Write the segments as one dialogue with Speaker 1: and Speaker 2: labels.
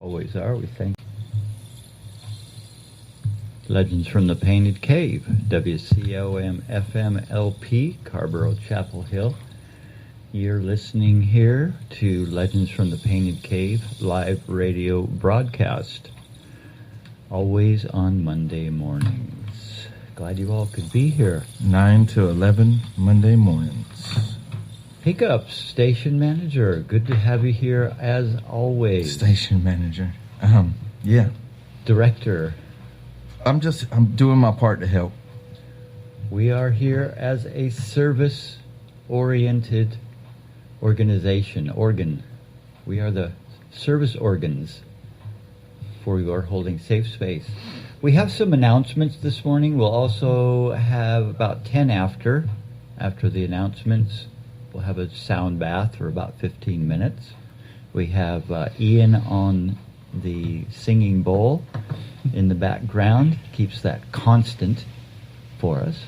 Speaker 1: Always are. We thank Legends from the Painted Cave, WCOM FM LP, Carborough Chapel Hill. You're listening here to Legends from the Painted Cave live radio broadcast, always on Monday mornings. Glad you all could be here.
Speaker 2: 9 to 11 Monday mornings.
Speaker 1: Pickups, station manager. Good to have you here as always.
Speaker 2: Station manager. Yeah.
Speaker 1: Director.
Speaker 2: I'm doing my part to help.
Speaker 1: We are here as a service-oriented organ. We are the service organs for your holding safe space. We have some announcements this morning. We'll also have about 10 after the announcements. We'll have a sound bath for about 15 minutes. We have Ian on the singing bowl in the background. Keeps that constant for us.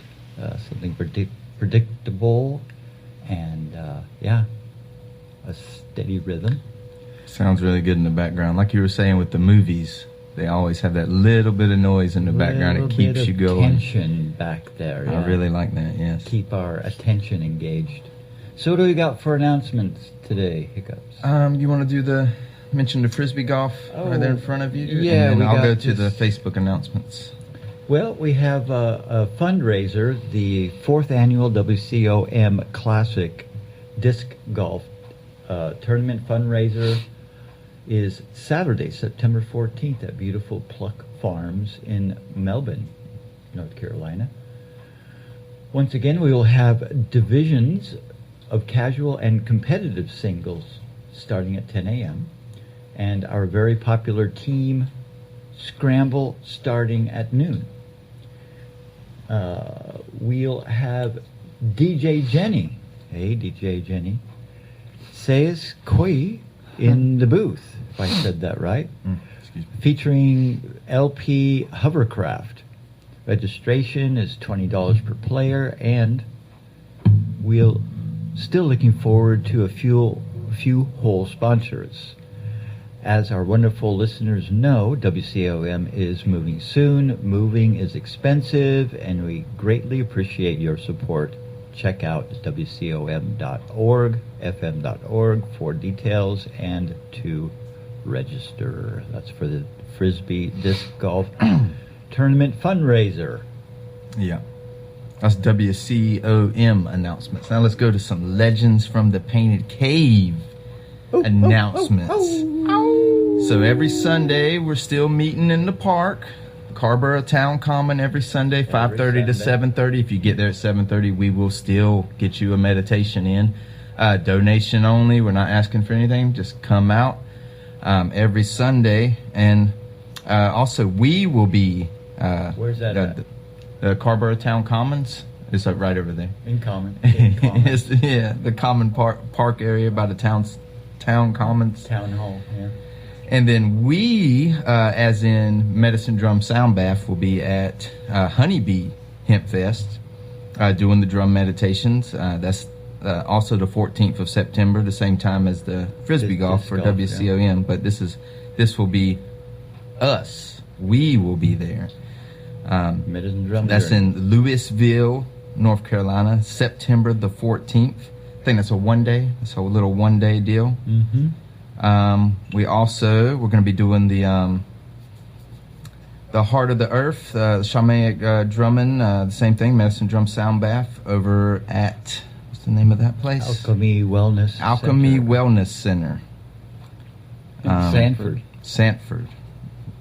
Speaker 1: Something predictable and, a steady rhythm.
Speaker 2: Sounds really good in the background. Like you were saying with the movies, they always have that little bit of noise in the background. It keeps you going.
Speaker 1: Tension back there. Yeah.
Speaker 2: I really like that, yes.
Speaker 1: Keep our attention engaged. So what do we got for announcements today, Hiccups?
Speaker 2: You want to mention the Frisbee golf right there in front of you?
Speaker 1: Yeah,
Speaker 2: and then I'll go to the Facebook announcements.
Speaker 1: Well, we have a fundraiser, the 4th annual WCOM Classic Disc Golf Tournament fundraiser is Saturday, September 14th at beautiful Pluck Farms in Melbourne, North Carolina. Once again, we will have divisions of casual and competitive singles starting at 10 a.m. and our very popular team scramble starting at noon. We'll have DJ Jenny. Hey, DJ Jenny. Says Koi in the booth, if I said that right.
Speaker 2: Excuse me.
Speaker 1: Featuring LP Hovercraft. Registration is $20 per player, and we'll still looking forward to a few whole sponsors. As our wonderful listeners know, WCOM is moving soon. Moving is expensive, and we greatly appreciate your support. Check out WCOM.org, FM.org for details and to register. That's for the Frisbee Disc Golf Tournament fundraiser.
Speaker 2: Yeah. That's WCOM announcements. Now let's go to some Legends from the Painted Cave announcements. So every Sunday we're still meeting in the park, Carborough Town Common, every Sunday, 5:30 to 7:30. If you get there at 7:30, we will still get you a meditation in. Donation only. We're not asking for anything. Just come out every Sunday. And also we will be...
Speaker 1: Where's that at?
Speaker 2: The Carborough Town Commons is right over there.
Speaker 1: In common.
Speaker 2: The common park area by the town commons.
Speaker 1: Town hall, yeah.
Speaker 2: And then we, as in Medicine Drum Sound Bath, will be at Honeybee Hemp Fest doing the drum meditations. That's also the 14th of September, the same time as the Frisbee golf for WCOM. Yeah. But this will be us. We will be there. That's in Louisville, North Carolina, September the 14th. I think that's a one-day. It's a little one-day deal.
Speaker 1: Mm-hmm.
Speaker 2: We're going to be doing the Heart of the Earth, shamanic drumming, the same thing, Medicine Drum Sound Bath over at, what's the name of that place?
Speaker 1: Alchemy Wellness
Speaker 2: Center.
Speaker 1: In
Speaker 2: Sanford.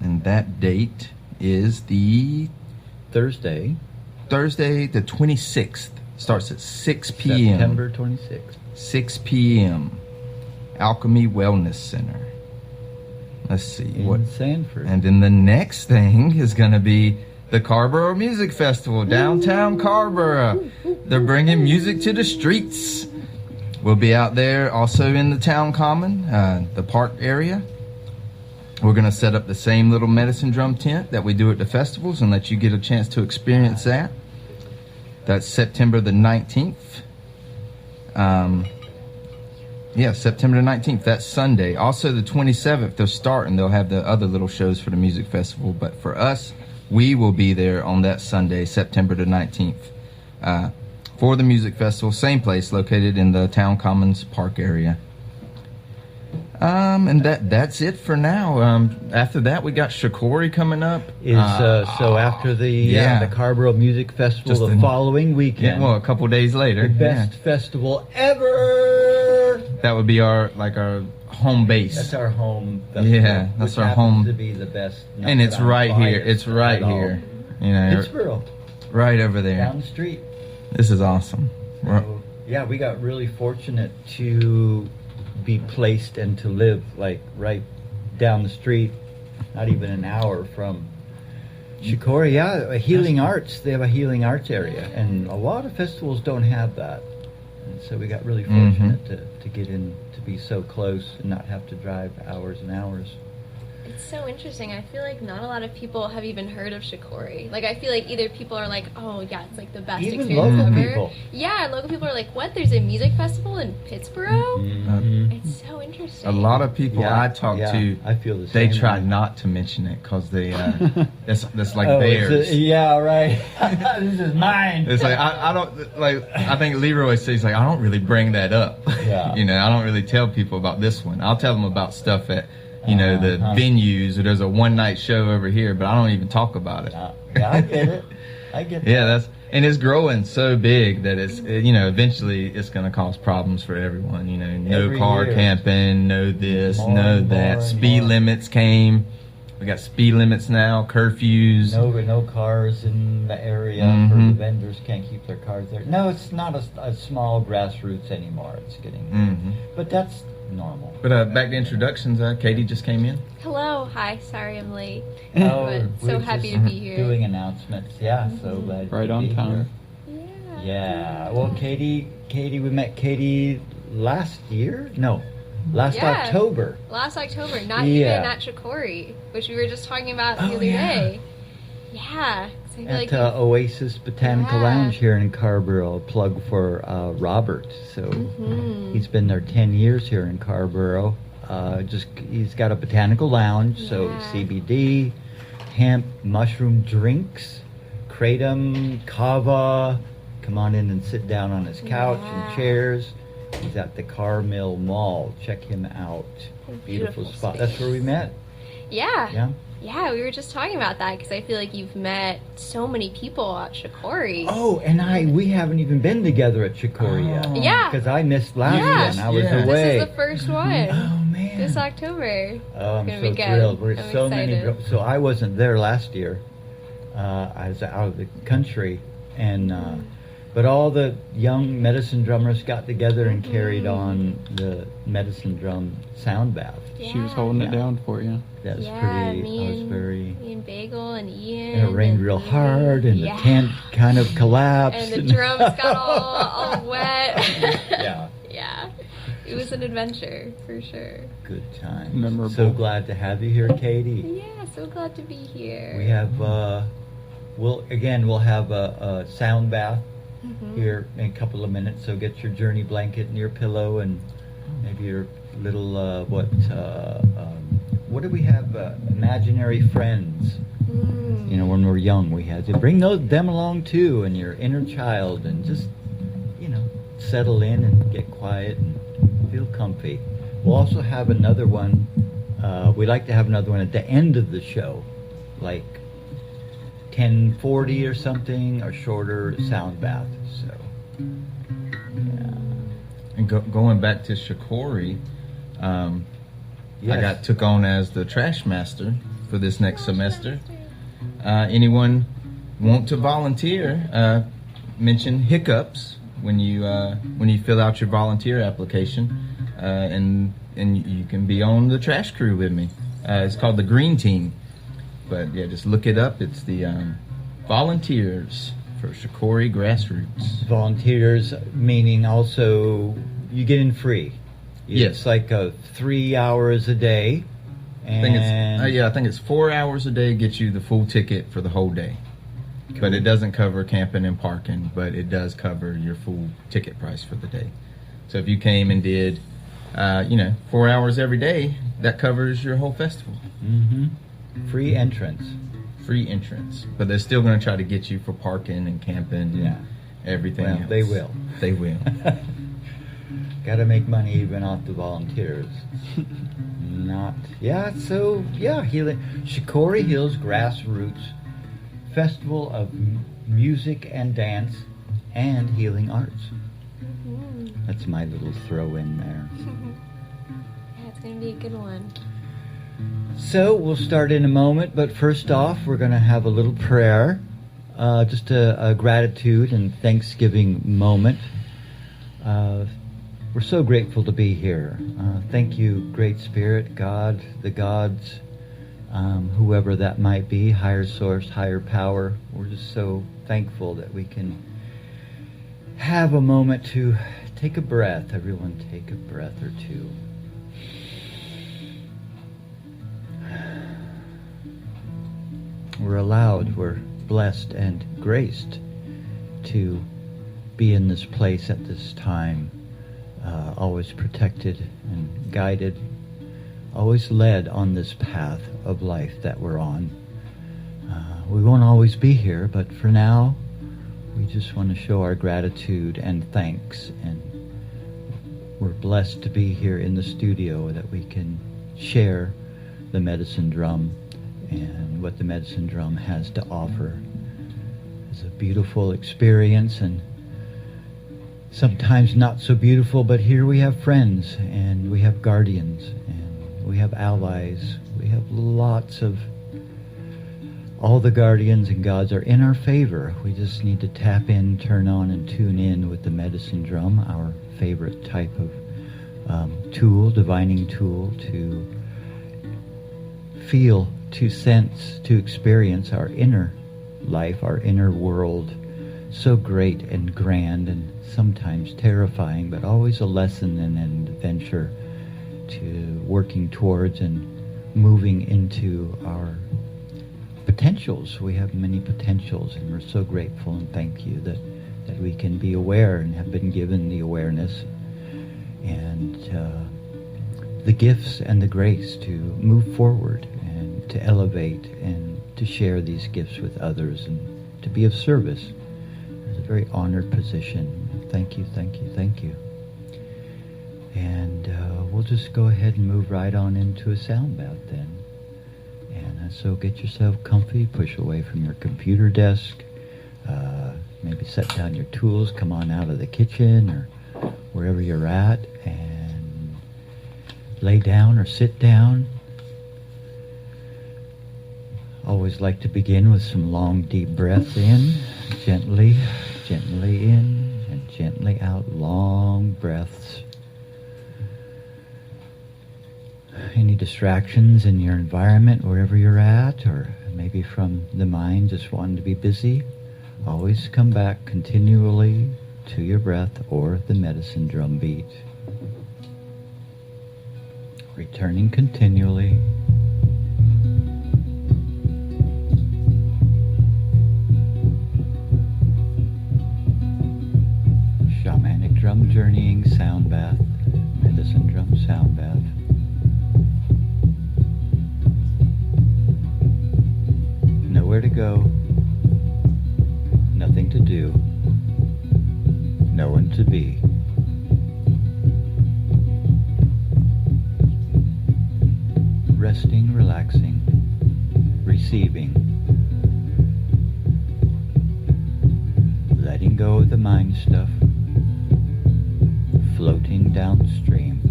Speaker 2: And that date is the
Speaker 1: Thursday
Speaker 2: the 26th. Starts at 6 p.m.
Speaker 1: September 26th.
Speaker 2: 6 p.m. Alchemy Wellness Center. Let's see.
Speaker 1: In Sanford.
Speaker 2: And then the next thing is going to be the Carborough Music Festival, downtown Carborough. They're bringing music to the streets. We'll be out there also in the town common, the park area. We're going to set up the same little medicine drum tent that we do at the festivals and let you get a chance to experience that. That's September the 19th. Yeah, September the 19th. That's Sunday. Also, the 27th, they'll start and they'll have the other little shows for the music festival. But for us, we will be there on that Sunday, September the 19th, for the music festival. Same place, located in the Town Commons Park area. And that's it for now. After that, we got Shikori coming up.
Speaker 1: So after the Carrboro Music Festival,
Speaker 2: Just
Speaker 1: the following weekend.
Speaker 2: Yeah, well, a couple days later.
Speaker 1: The best festival ever.
Speaker 2: That would be our home base.
Speaker 1: That's our home festival.
Speaker 2: Yeah, that's
Speaker 1: which
Speaker 2: our home.
Speaker 1: To be the best.
Speaker 2: And it's right here. It's right here. You know,
Speaker 1: Pittsboro.
Speaker 2: Right over there.
Speaker 1: Down the street.
Speaker 2: This is awesome.
Speaker 1: So, yeah, we got really fortunate to be placed and to live like right down the street, not even an hour from Shikori. Yeah, Healing Arts. They have a Healing Arts area, and a lot of festivals don't have that. And so we got really fortunate to get in, to be so close and not have to drive hours and hours.
Speaker 3: It's so interesting. I feel like not a lot of people have even heard of Shikori. Like, I feel like either people are like, oh, yeah, it's like the best
Speaker 1: Even
Speaker 3: experience
Speaker 1: local
Speaker 3: ever.
Speaker 1: people.
Speaker 3: Yeah, and local people are like, what? There's a music festival in Pittsboro?
Speaker 1: Mhm.
Speaker 3: It's so interesting.
Speaker 2: A lot of people I talk to,
Speaker 1: I feel the
Speaker 2: they
Speaker 1: same
Speaker 2: try
Speaker 1: way.
Speaker 2: not to mention it because they that's like
Speaker 1: Oh,
Speaker 2: theirs.
Speaker 1: yeah, right. This is mine.
Speaker 2: It's like I don't like. I think Leroy says like I don't really bring that up.
Speaker 1: Yeah.
Speaker 2: You know, I don't really tell people about this one. I'll tell them about stuff at the venues, or there's a one night show over here, but I don't even talk about it.
Speaker 1: Yeah, I get it. I get that.
Speaker 2: Yeah, and it's growing so big that it's eventually it's going to cause problems for everyone. You know, no
Speaker 1: Every
Speaker 2: car
Speaker 1: year.
Speaker 2: camping, no this,
Speaker 1: More
Speaker 2: no
Speaker 1: and
Speaker 2: that.
Speaker 1: more and
Speaker 2: Speed
Speaker 1: more.
Speaker 2: limits came. We got speed limits now, curfews.
Speaker 1: No cars in the area for the vendors can't keep their cars there. No, it's not a small grassroots anymore. It's getting, but that's normal.
Speaker 2: But back to introductions. Katie just came in.
Speaker 3: Hello. Hi. Sorry I'm late.
Speaker 1: Oh,
Speaker 3: But so
Speaker 1: we're
Speaker 3: happy
Speaker 1: just
Speaker 3: to be here.
Speaker 1: Doing announcements. Yeah, so glad
Speaker 4: Right
Speaker 1: to
Speaker 4: on
Speaker 1: be
Speaker 4: time.
Speaker 1: here.
Speaker 3: Yeah.
Speaker 1: Yeah. Well, Katie, we met Katie last year. No, last
Speaker 3: Yeah.
Speaker 1: October.
Speaker 3: Last October, not
Speaker 1: Yeah.
Speaker 3: even at Shikori, which we were just talking about the
Speaker 1: Oh,
Speaker 3: other
Speaker 1: yeah.
Speaker 3: day. Yeah. 'cause I feel
Speaker 1: At
Speaker 3: like
Speaker 1: Oasis Botanical
Speaker 3: Yeah.
Speaker 1: Lounge here in Carrboro. A plug for Robert. So he's been there 10 years here in Carrboro. He's got a botanical lounge, so
Speaker 3: Yeah.
Speaker 1: CBD, hemp, mushroom drinks, kratom, kava. Come on in and sit down on his couch
Speaker 3: Yeah.
Speaker 1: and chairs. He's at the Carmill Mall. Check him out. Beautiful spot.
Speaker 3: space.
Speaker 1: That's where we met.
Speaker 3: Yeah.
Speaker 1: Yeah.
Speaker 3: Yeah, we were just talking about that because I feel like you've met so many people at Shikori.
Speaker 1: Oh, and we haven't even been together at Shikori yet.
Speaker 3: Yeah.
Speaker 1: Because I missed last
Speaker 3: Yeah.
Speaker 1: year and I was
Speaker 2: Yeah.
Speaker 1: away.
Speaker 3: This is the first one.
Speaker 1: Oh man.
Speaker 3: This October.
Speaker 1: Oh, I'm
Speaker 3: It's gonna
Speaker 1: so
Speaker 3: be good.
Speaker 1: thrilled. We're
Speaker 3: I'm
Speaker 1: so many.
Speaker 3: excited.
Speaker 1: So I wasn't there last year. I was out of the country, and but all the young medicine drummers got together and carried on the medicine drum sound bath.
Speaker 4: She was holding it down for you.
Speaker 1: That was
Speaker 3: Yeah,
Speaker 1: pretty.
Speaker 3: me
Speaker 1: I was
Speaker 3: and-
Speaker 1: very.
Speaker 3: Me and Bagel and Ian.
Speaker 1: And it rained real
Speaker 3: Ian.
Speaker 1: hard, and
Speaker 3: Yeah.
Speaker 1: the tent kind of collapsed.
Speaker 3: And the drums got all wet.
Speaker 1: Yeah.
Speaker 3: Yeah. It was an adventure, for sure.
Speaker 1: Good times.
Speaker 4: Memorable.
Speaker 1: So glad to have you here, Katie.
Speaker 3: Yeah, so glad to be here.
Speaker 1: We have, we'll have a sound bath here in a couple of minutes. So get your journey blanket and your pillow and maybe your little, what do we have? Imaginary friends.
Speaker 3: Mm.
Speaker 1: You know, when we're young, we had to bring them along too, and your inner child, and just, settle in and get quiet and feel comfy. We'll also have another one. We like to have another one at the end of the show, like 10:40 or something, or shorter sound bath. So, yeah.
Speaker 2: And going back to Shikori, I
Speaker 1: Yes.
Speaker 2: took on as the trash master for this next semester. Anyone want to volunteer? Mention hiccups when you fill out your volunteer application, and you can be on the trash crew with me. It's called the Green Team, but yeah, just look it up. It's the volunteers for Shikori Grassroots.
Speaker 1: Volunteers, meaning also you get in free.
Speaker 2: Yes.
Speaker 1: It's like 3 hours a day.
Speaker 2: I think it's 4 hours a day gets you the full ticket for the whole day. But it doesn't cover camping and parking, but it does cover your full ticket price for the day. So if you came and did 4 hours every day, that covers your whole festival.
Speaker 1: Mm-hmm. Free entrance.
Speaker 2: Free entrance. But they're still going to try to get you for parking and camping
Speaker 1: Yeah.
Speaker 2: and everything
Speaker 1: Well,
Speaker 2: else.
Speaker 1: they will.
Speaker 2: They will.
Speaker 1: Got to make money even off the volunteers. Healing. Shikori Hills Grassroots Festival of Music and Dance and Healing Arts.
Speaker 3: Mhm.
Speaker 1: That's my little throw in there.
Speaker 3: Yeah, it's gonna be a good one.
Speaker 1: So we'll start in a moment, but first off, we're going to have a little prayer, just a gratitude and thanksgiving moment. We're so grateful to be here. Thank you, Great Spirit, God, the gods, whoever that might be, higher source, higher power. We're just so thankful that we can have a moment to take a breath. Everyone take a breath or two. We're allowed, we're blessed and graced to be in this place at this time, always protected and guided, always led on this path of life that we're on. We won't always be here, but for now, we just want to show our gratitude and thanks, and we're blessed to be here in the studio that we can share the medicine drum and what the medicine drum has to offer. It's a beautiful experience, and sometimes not so beautiful, but here we have friends and we have guardians and we have allies. We have lots of, all the guardians and gods are in our favor. We just need to tap in, turn on, and tune in with the medicine drum, our favorite type of tool, divining tool, to feel, to sense, to experience our inner life, our inner world. So great and grand and sometimes terrifying, but always a lesson and an adventure to working towards and moving into our potentials. We have many potentials, and we're so grateful and thank you that we can be aware and have been given the awareness and the gifts and the grace to move forward and to elevate and to share these gifts with others and to be of service. It's a very honored position. Thank you, thank you, thank you. And we'll just go ahead and move right on into a sound bath then. And so get yourself comfy, push away from your computer desk, maybe set down your tools, come on out of the kitchen or wherever you're at, and lay down or sit down. Always like to begin with some long, deep breaths in, gently in and gently out, long breaths. Any distractions in your environment, wherever you're at, or maybe from the mind just wanting to be busy, always come back continually to your breath or the medicine drum beat. Returning continually. Shamanic drum journeying sound bath, medicine drum sound bath. Nowhere to go, nothing to do, no one to be. Resting, relaxing, receiving, letting go of the mind stuff, floating downstream.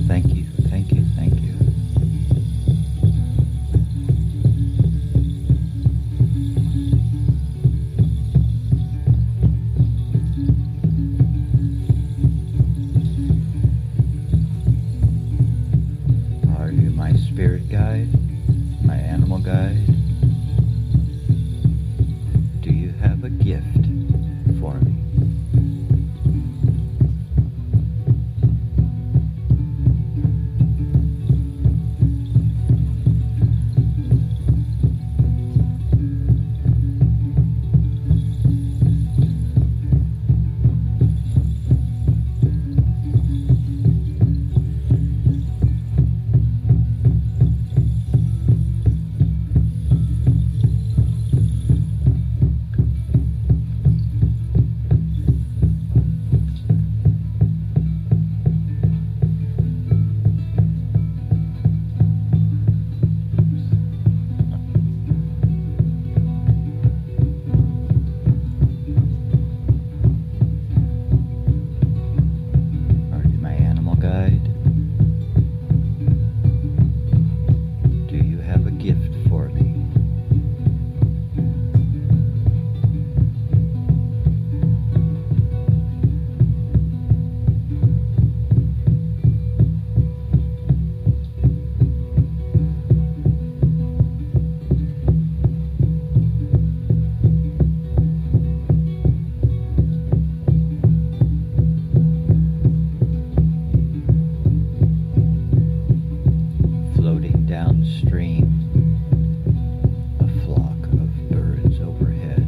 Speaker 1: Thank you, thank you, thank you. Are you my spirit guide, my animal guide? Do you have a gift for me? downstream, a flock of birds overhead.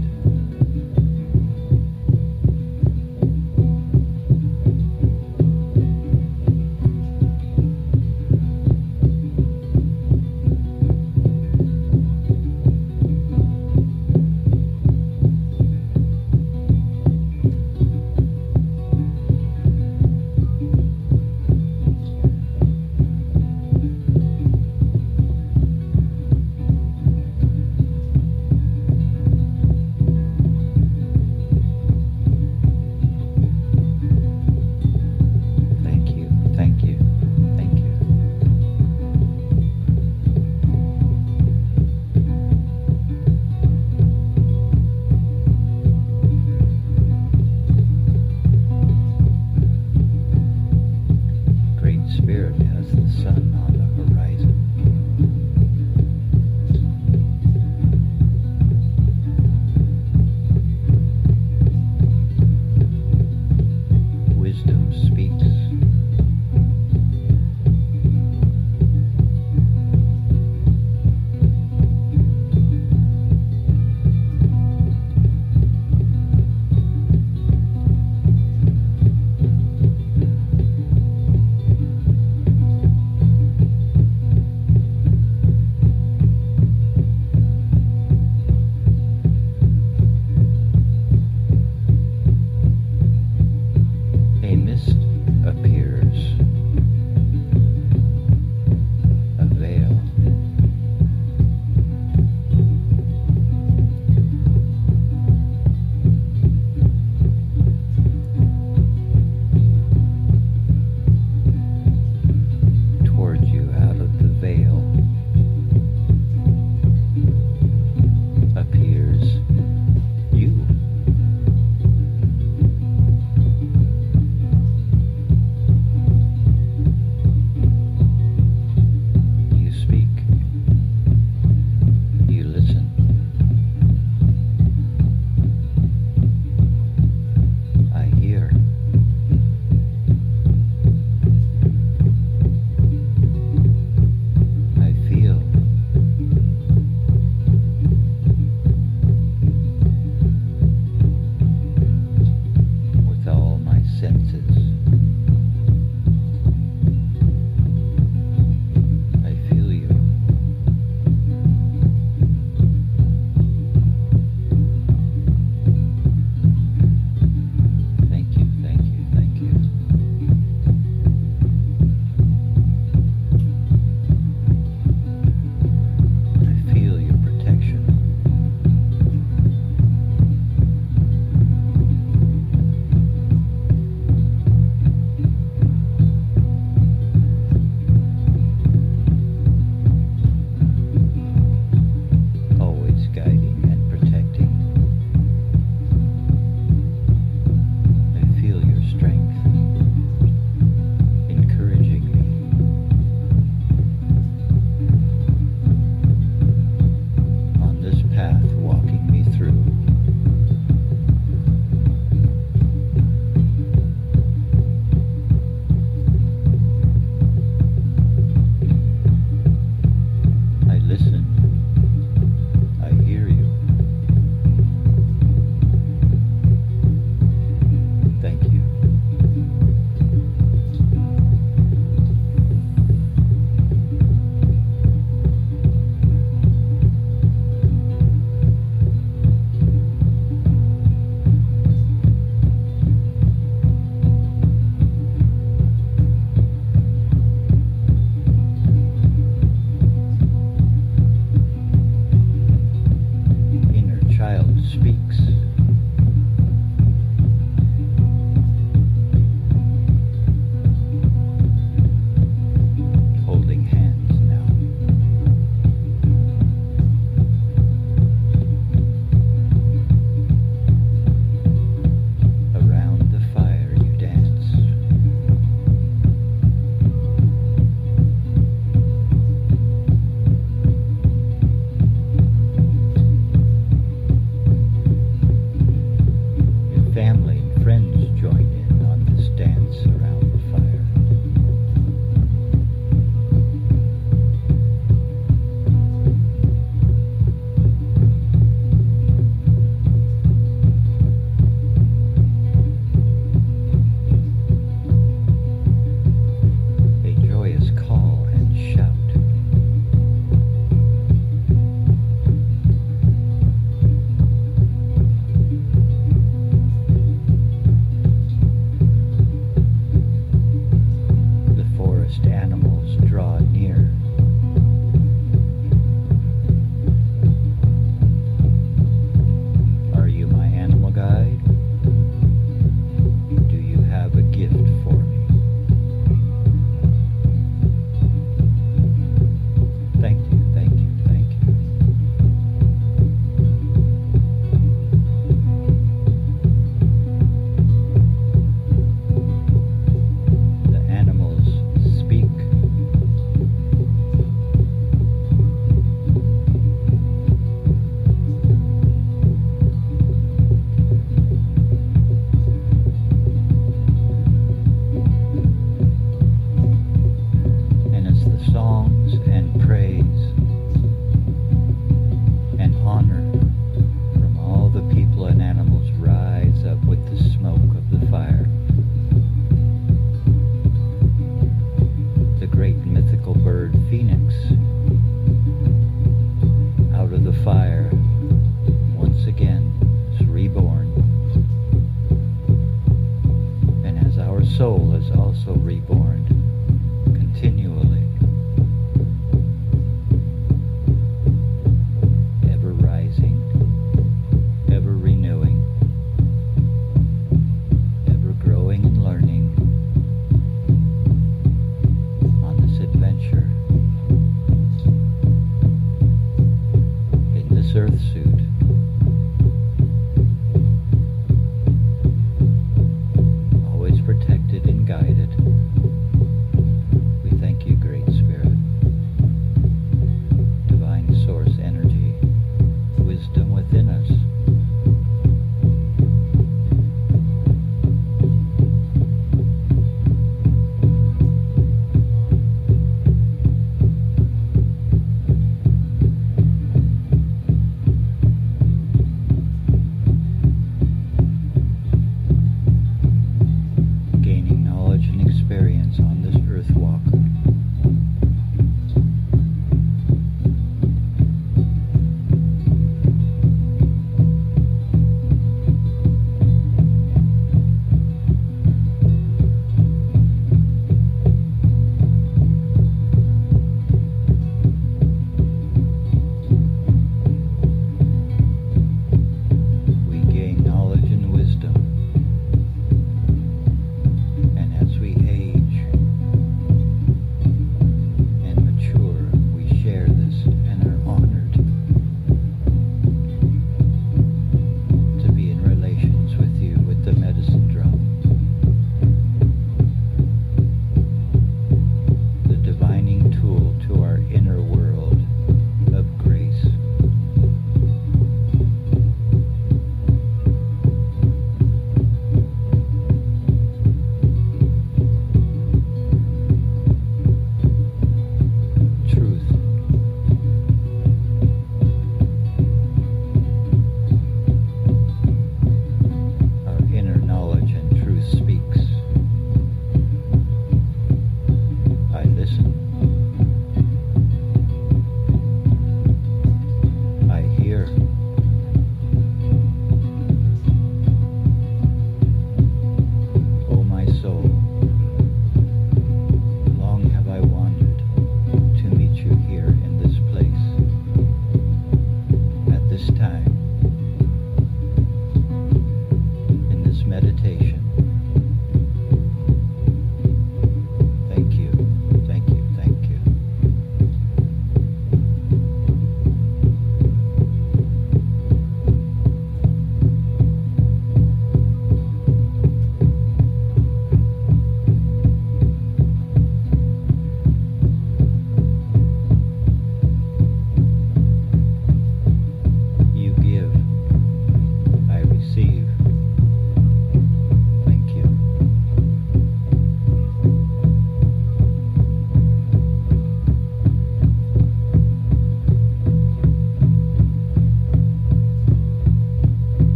Speaker 1: Thank you, thank you, thank you. Great Spirit has the sun on the horizon. Wisdom speaks.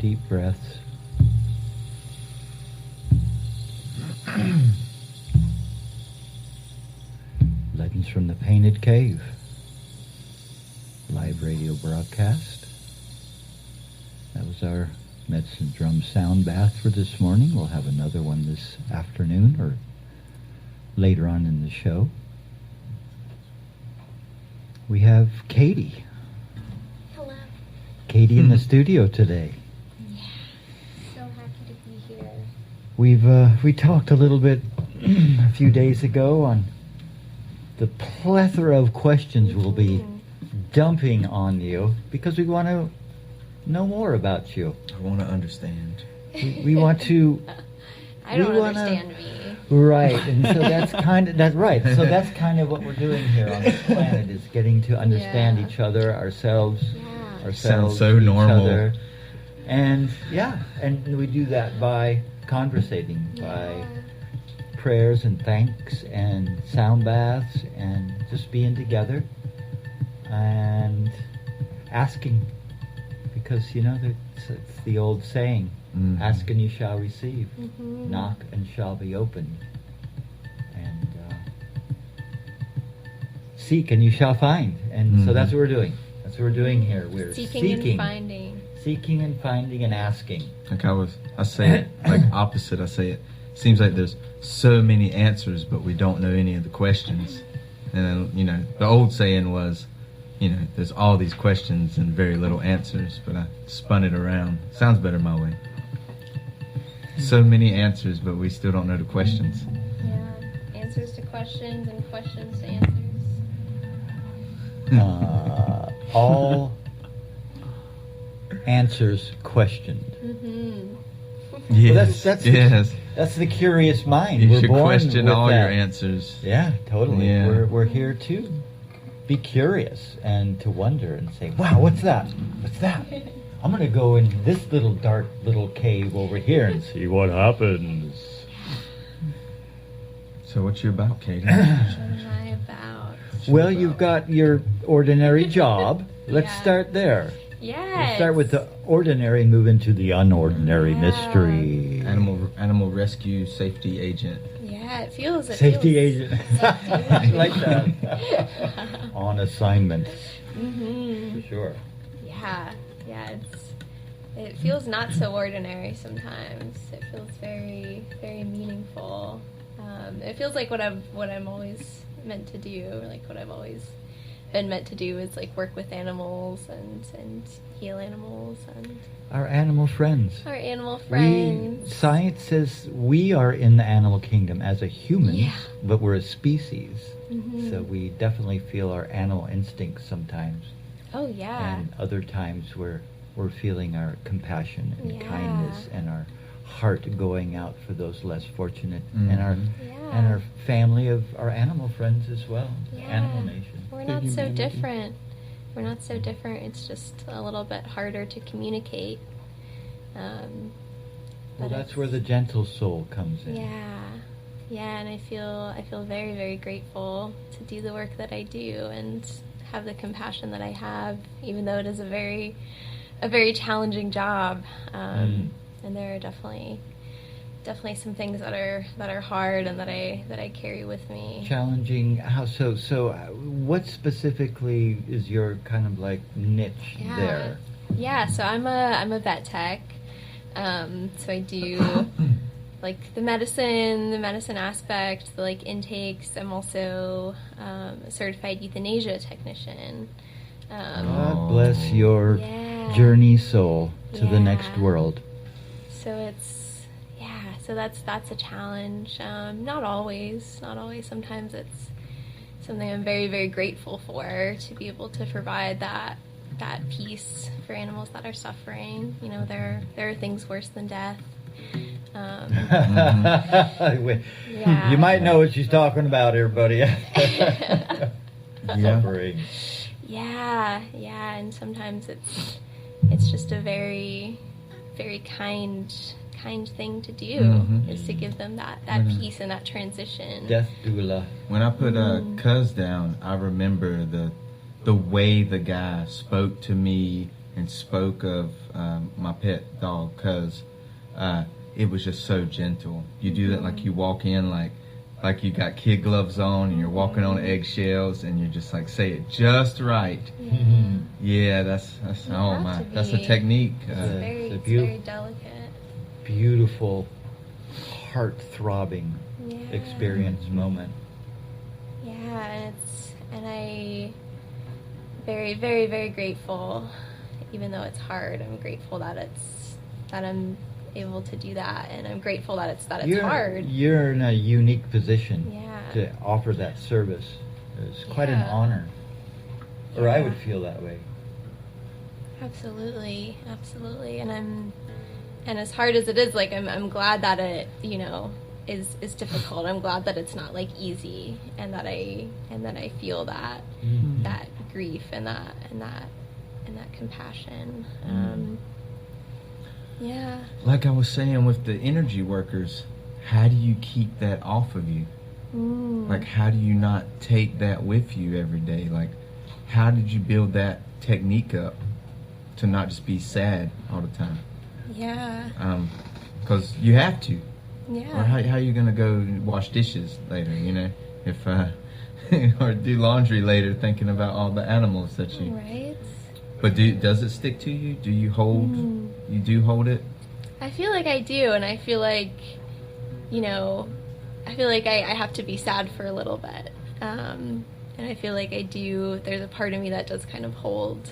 Speaker 1: deep breaths. Legends from the Painted Cave. Live radio broadcast. That was our medicine drum sound bath for this morning. We'll have another one this afternoon or later on in the show. We have Katie.
Speaker 3: Hello.
Speaker 1: Katie in the studio today.
Speaker 3: Yeah. So happy to be here.
Speaker 1: We talked a little bit a few days ago on the plethora of questions we'll be dumping on you because we want to know more about you.
Speaker 2: I want to understand.
Speaker 1: We want to.
Speaker 3: I don't
Speaker 1: we wanna-
Speaker 3: understand me.
Speaker 1: Right, and so that's right. So that's kind of what we're doing here on this planet is getting to understand
Speaker 3: Yeah.
Speaker 1: each other, ourselves,
Speaker 3: Yeah.
Speaker 2: Sounds so
Speaker 1: each
Speaker 2: normal.
Speaker 1: other. And and we do that by conversating, by
Speaker 3: Yeah.
Speaker 1: prayers and thanks and sound baths and just being together and asking, because it's the old saying,
Speaker 2: Mhm.
Speaker 1: ask and you shall receive,
Speaker 3: Mhm.
Speaker 1: knock and shall be opened, and seek and you shall find. And so
Speaker 2: Mhm.
Speaker 1: that's what we're doing. That's what we're doing here. We're
Speaker 3: Seeking and finding.
Speaker 1: seeking and finding and asking.
Speaker 2: Like I say it like opposite. I say it seems like there's so many answers, but we don't know any of the questions. And then, the old saying was, there's all these questions and very little answers, but I spun it around. Sounds better my way. So many answers, but we still don't know the questions.
Speaker 3: Yeah. Answers to questions and questions to answers.
Speaker 1: All answers questioned.
Speaker 3: Mm-hmm.
Speaker 2: Yes,
Speaker 1: that's
Speaker 2: yes.
Speaker 1: That's the curious mind.
Speaker 2: You
Speaker 1: We're
Speaker 2: should
Speaker 1: born
Speaker 2: question
Speaker 1: with
Speaker 2: all
Speaker 1: that.
Speaker 2: your answers.
Speaker 1: Yeah, totally.
Speaker 2: Yeah.
Speaker 1: We're here to be curious and to wonder and say, wow, what's that? What's that? I'm going to go in this little dark little cave over here and see what happens.
Speaker 2: So what you about, Katie?
Speaker 3: What am I about?
Speaker 1: Well, you've got your ordinary job. Let's
Speaker 3: Yeah.
Speaker 1: start there.
Speaker 3: Yes.
Speaker 1: Let's start with the ordinary and move into the unordinary
Speaker 3: Yeah.
Speaker 1: mystery.
Speaker 2: Animal rescue safety agent.
Speaker 3: Yeah, it feels.
Speaker 1: Safety agent. I like that.
Speaker 3: that.
Speaker 1: On assignment,
Speaker 3: Mm-hmm.
Speaker 1: for sure.
Speaker 3: Yeah, it feels not so ordinary sometimes. It feels very, very meaningful. It feels like what I'm always meant to do, or like what I've always been meant to do is like work with animals and heal animals and
Speaker 1: Our animal friends.
Speaker 3: our animal friends.
Speaker 1: Science says we are in the animal kingdom as a human,
Speaker 3: Yeah.
Speaker 1: but we're a species.
Speaker 3: Mhm.
Speaker 1: So we definitely feel our animal instincts sometimes.
Speaker 3: Oh yeah.
Speaker 1: And other times we're feeling our compassion and
Speaker 3: Yeah.
Speaker 1: kindness and our heart going out for those less fortunate
Speaker 2: Mhm.
Speaker 1: and our
Speaker 3: Yeah.
Speaker 1: and our family of our animal friends as well.
Speaker 3: Yeah.
Speaker 1: Animal nation.
Speaker 3: We're
Speaker 4: The
Speaker 3: not so
Speaker 4: humanity.
Speaker 3: different. We're not so different. It's just a little bit harder to communicate.
Speaker 1: Well,
Speaker 3: But
Speaker 1: that's
Speaker 3: it's-
Speaker 1: where the gentle soul comes in.
Speaker 3: Yeah, and I feel very, very grateful to do the work that I do and have the compassion that I have, even though it is a very challenging job. And there are definitely some things that are hard and that I carry with me.
Speaker 1: Challenging. How so? So, what specifically is your kind of like niche
Speaker 3: Yeah.
Speaker 1: there?
Speaker 3: Yeah, so I'm a vet tech. So I do like the medicine aspect, the like intakes. I'm also a certified euthanasia technician.
Speaker 1: God bless your
Speaker 3: Yeah.
Speaker 1: journey soul to the next
Speaker 3: Yeah.
Speaker 1: world.
Speaker 3: So that's a challenge. Not always. Sometimes it's something I'm very, very grateful for, to be able to provide that peace for animals that are suffering. There are things worse than death. Yeah.
Speaker 1: You might know what she's talking about here, buddy.
Speaker 2: Yeah.
Speaker 1: Suffering.
Speaker 3: Yeah, and sometimes it's just a very, very kind thing to do,
Speaker 2: Mhm.
Speaker 3: is to give them that
Speaker 2: Mhm.
Speaker 3: peace and that transition.
Speaker 1: Death doula.
Speaker 2: When I put Cuz down, I remember the way the guy spoke to me and spoke of my pet dog, because it was just so gentle. You do that like you walk in like you got kid gloves on and you're walking on eggshells, and you're just like, say it just right. Yeah, that's oh my, that's a technique.
Speaker 3: It's very delicate.
Speaker 1: Beautiful, heart-throbbing experience moment.
Speaker 3: Yeah, and I very, very, very grateful. Even though it's hard, I'm grateful that I'm able to do that, and I'm grateful that it's hard.
Speaker 1: You're in a unique position
Speaker 3: Yeah.
Speaker 1: to offer that service. It's quite an
Speaker 3: Yeah.
Speaker 1: honor, or I
Speaker 3: Yeah.
Speaker 1: would feel that way.
Speaker 3: Absolutely, and as hard as it is, like I'm glad that it is difficult. I'm glad that it's not like easy, and that I feel that that grief and that compassion. Yeah.
Speaker 2: Like I was saying with the energy workers, how do you keep that off of you? Like, how do you not take that with you every day? Like, how did you build that technique up to not just be sad all the time?
Speaker 3: Yeah.
Speaker 2: Because you have to.
Speaker 3: Yeah.
Speaker 2: Or how are you going to go wash dishes later, if or do laundry later, thinking about all the animals that you...
Speaker 3: Right.
Speaker 2: But does it stick to you? Do you hold... You do hold it?
Speaker 3: I feel like I do, and I feel like, I have to be sad for a little bit. And I feel like I do, there's a part of me that does kind of hold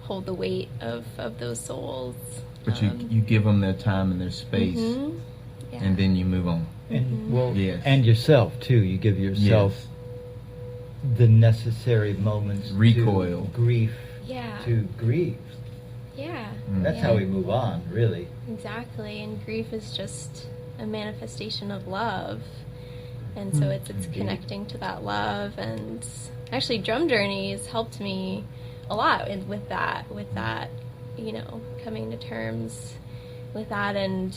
Speaker 3: the weight of those souls.
Speaker 2: But you give them their time and their space,
Speaker 3: Yeah.
Speaker 2: and then you move on.
Speaker 1: And
Speaker 2: Yes.
Speaker 1: and yourself too. You give yourself the necessary moments
Speaker 2: Recoil.
Speaker 1: to grief
Speaker 3: Yeah.
Speaker 1: to grieve.
Speaker 3: Yeah.
Speaker 1: That's
Speaker 3: Yeah.
Speaker 1: how we move on, really.
Speaker 3: Exactly, and grief is just a manifestation of love, and so it's
Speaker 1: Indeed.
Speaker 3: connecting to that love. And actually, Drum Journeys helped me a lot with that, coming to terms with that. And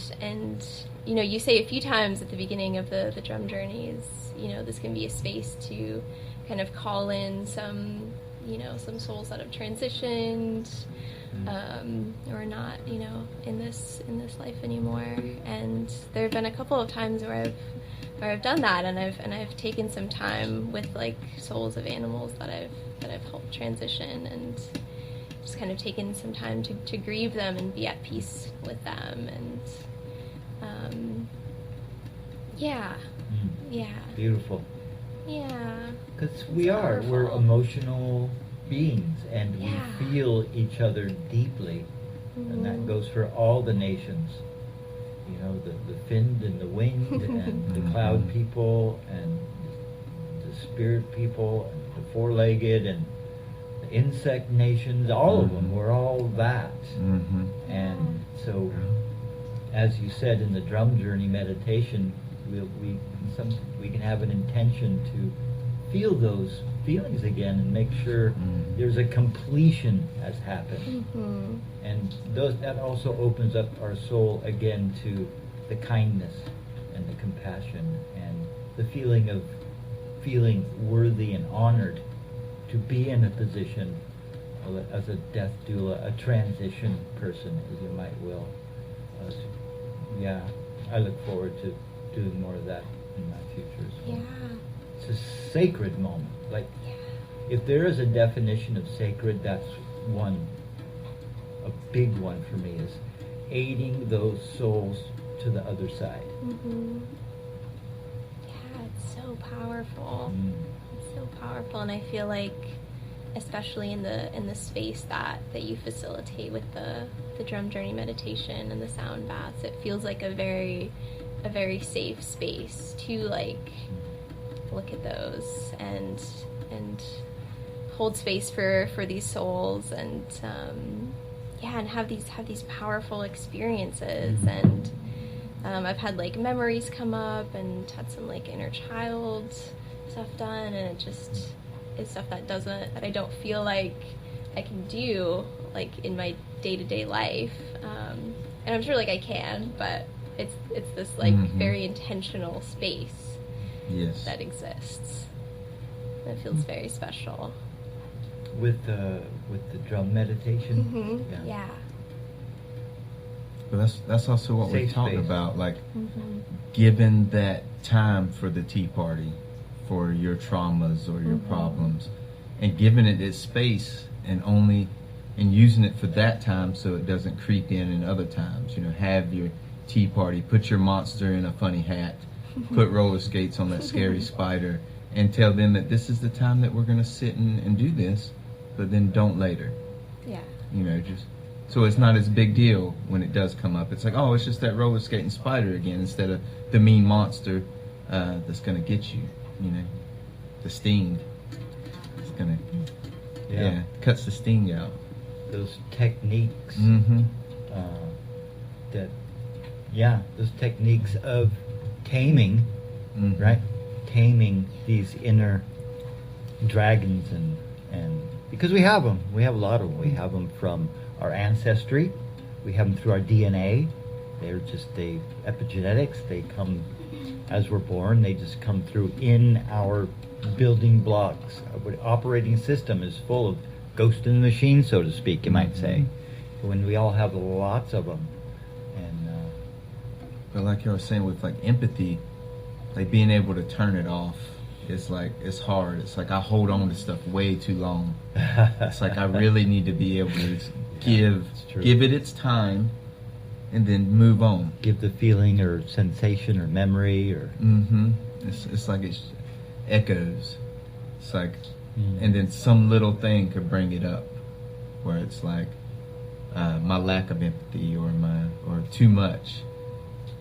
Speaker 3: you say a few times at the beginning of the Drum Journeys, this can be a space to kind of call in some souls that have transitioned, or not, in this life anymore. And there have been a couple of times where I've done that, and I've taken some time with like souls of animals that I've helped transition, and just kind of taken some time to grieve them and be at peace with them. And yeah.
Speaker 1: Beautiful.
Speaker 3: Yeah.
Speaker 1: Because
Speaker 3: It's
Speaker 1: we're
Speaker 3: powerful.
Speaker 1: emotional beings, and
Speaker 3: Yeah.
Speaker 1: we feel each other deeply. And that goes for all the nations. The finned and the winged, and the cloud people, and the spirit people, and the four-legged, and the insect nations, all of them. We're all that. And so, as you said in the Drum Journey meditation, we can have an intention to feel those feelings again and make sure there's a completion has happened. And that also opens up our soul again to the kindness and the compassion and the feeling of feeling worthy and honored to be in a position as a death doula, a transition person, as you might will. I look forward to doing more of that in my future as well.
Speaker 3: Yeah.
Speaker 1: It's a sacred moment. Like, if there is a definition of sacred, that's one. A big one for me is aiding those souls to the other side.
Speaker 3: Yeah, it's so powerful.
Speaker 1: Mm.
Speaker 3: It's so powerful, and I feel like, especially in the space that you facilitate with the Drum Journey meditation and the sound baths, it feels like a very safe space to like look at those and hold space for these souls, and and have these powerful experiences. And I've had like memories come up and had some like inner child stuff done, and it just is stuff that I don't feel like I can do like in my day-to-day life. And I'm sure like I can, but it's this like very intentional space
Speaker 2: Yes.
Speaker 3: that exists. It feels very special.
Speaker 1: with the drum meditation.
Speaker 3: Mm-hmm. Yeah.
Speaker 2: But that's also what we're
Speaker 1: Safe
Speaker 2: talking
Speaker 1: space.
Speaker 2: about, like
Speaker 3: Mm-hmm.
Speaker 2: giving that time for the tea party, for your traumas or your
Speaker 3: Mm-hmm.
Speaker 2: problems, and giving it its space, and using it for that time so it doesn't creep in other times. You know, have your tea party, put your monster in a funny hat, put roller skates on that scary spider, and tell them that this is the time that we're going to sit and do this, but then don't later.
Speaker 3: Yeah.
Speaker 2: You know, just so it's not as big deal when it does come up. It's like, oh, it's just that roller skating spider again, instead of the mean monster that's going to get you. You know, the sting. It's going to, yeah, cuts the sting out.
Speaker 1: Those techniques
Speaker 2: Mm-hmm.
Speaker 1: those techniques of taming,
Speaker 2: Mm-hmm.
Speaker 1: right? Taming these inner dragons and because we have them. We have a lot of them. We have them from our ancestry. We have them through our DNA. They're just epigenetics. They come as we're born. They just come through in our building blocks. Our operating system is full of ghost in the machine, so to speak, you might say. When we all have lots of them. And
Speaker 2: But like I was saying with like empathy, like being able to turn it off, it's hard. It's like I hold on to stuff way too long. It's like I really need to be able to
Speaker 1: it's true.
Speaker 2: give it its time, and then move on.
Speaker 1: give the feeling or sensation or memory or
Speaker 2: Mm-hmm. It's like it's echoes. It's like,
Speaker 1: Mm.
Speaker 2: and then some little thing could bring it up, where it's like my lack of empathy or too much.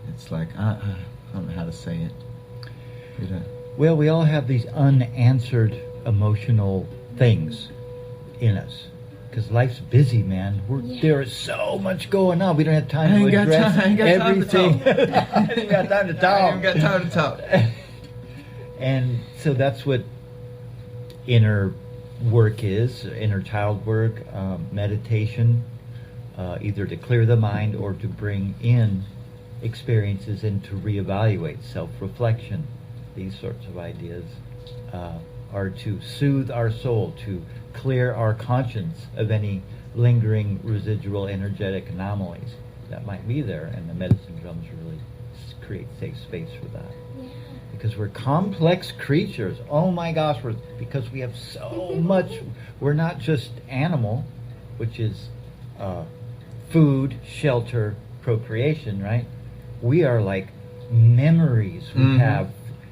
Speaker 2: It's like I don't know how to say it. You know.
Speaker 1: Well, we all have these unanswered emotional things in us. Because life's busy, man.
Speaker 3: Yeah.
Speaker 1: There is so much going on. We don't have time
Speaker 2: I
Speaker 1: to
Speaker 2: ain't got
Speaker 1: address
Speaker 2: time- I ain't got time to
Speaker 1: everything.
Speaker 2: talk.
Speaker 1: I ain't got time to talk.
Speaker 2: I ain't got time to talk.
Speaker 1: And so that's what inner work is, inner child work, meditation, either to clear the mind or to bring in experiences and to reevaluate, self-reflection. These sorts of ideas are to soothe our soul, to clear our conscience of any lingering residual energetic anomalies that might be there, and the medicine drums really create safe space for that.
Speaker 3: Yeah.
Speaker 1: Because we're complex creatures. Oh my gosh, because we have so much. We're not just animal, which is food, shelter, procreation, right? We are like memories we
Speaker 2: Mhm.
Speaker 1: have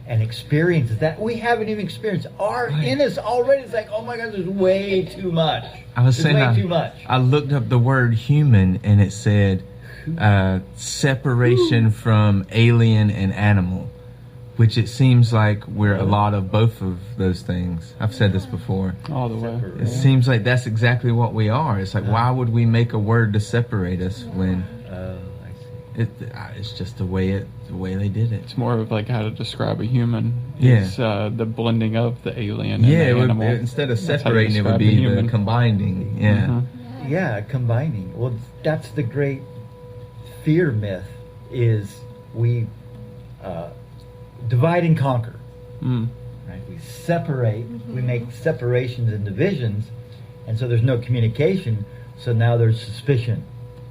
Speaker 1: and experiences that we haven't even experienced are in us already. It's like, oh my God, there's way too much.
Speaker 2: I was
Speaker 1: There's
Speaker 2: saying
Speaker 1: way too much.
Speaker 2: I looked up the word human, and it said separation from alien and animal, which it seems like we're a lot of both of those things. I've said this before.
Speaker 4: All the way.
Speaker 2: It seems like that's exactly what we are. It's like, why would we make a word to separate us when
Speaker 1: I see.
Speaker 2: it's just the way they did it?
Speaker 4: It's more of like how to describe a human.
Speaker 2: Yeah.
Speaker 4: It's the blending of the alien
Speaker 2: Yeah,
Speaker 4: and
Speaker 2: it
Speaker 4: the
Speaker 2: would,
Speaker 4: animal.
Speaker 2: instead of
Speaker 4: That's how you
Speaker 2: separating, it would
Speaker 4: describe the
Speaker 2: be the
Speaker 4: human.
Speaker 2: combining. Yeah.
Speaker 4: Mhm.
Speaker 1: Yeah, combining. Well, that's the great fear myth, is we divide and conquer,
Speaker 4: Mm.
Speaker 1: right? We separate, we make separations and divisions, and so there's no communication, so now there's suspicion.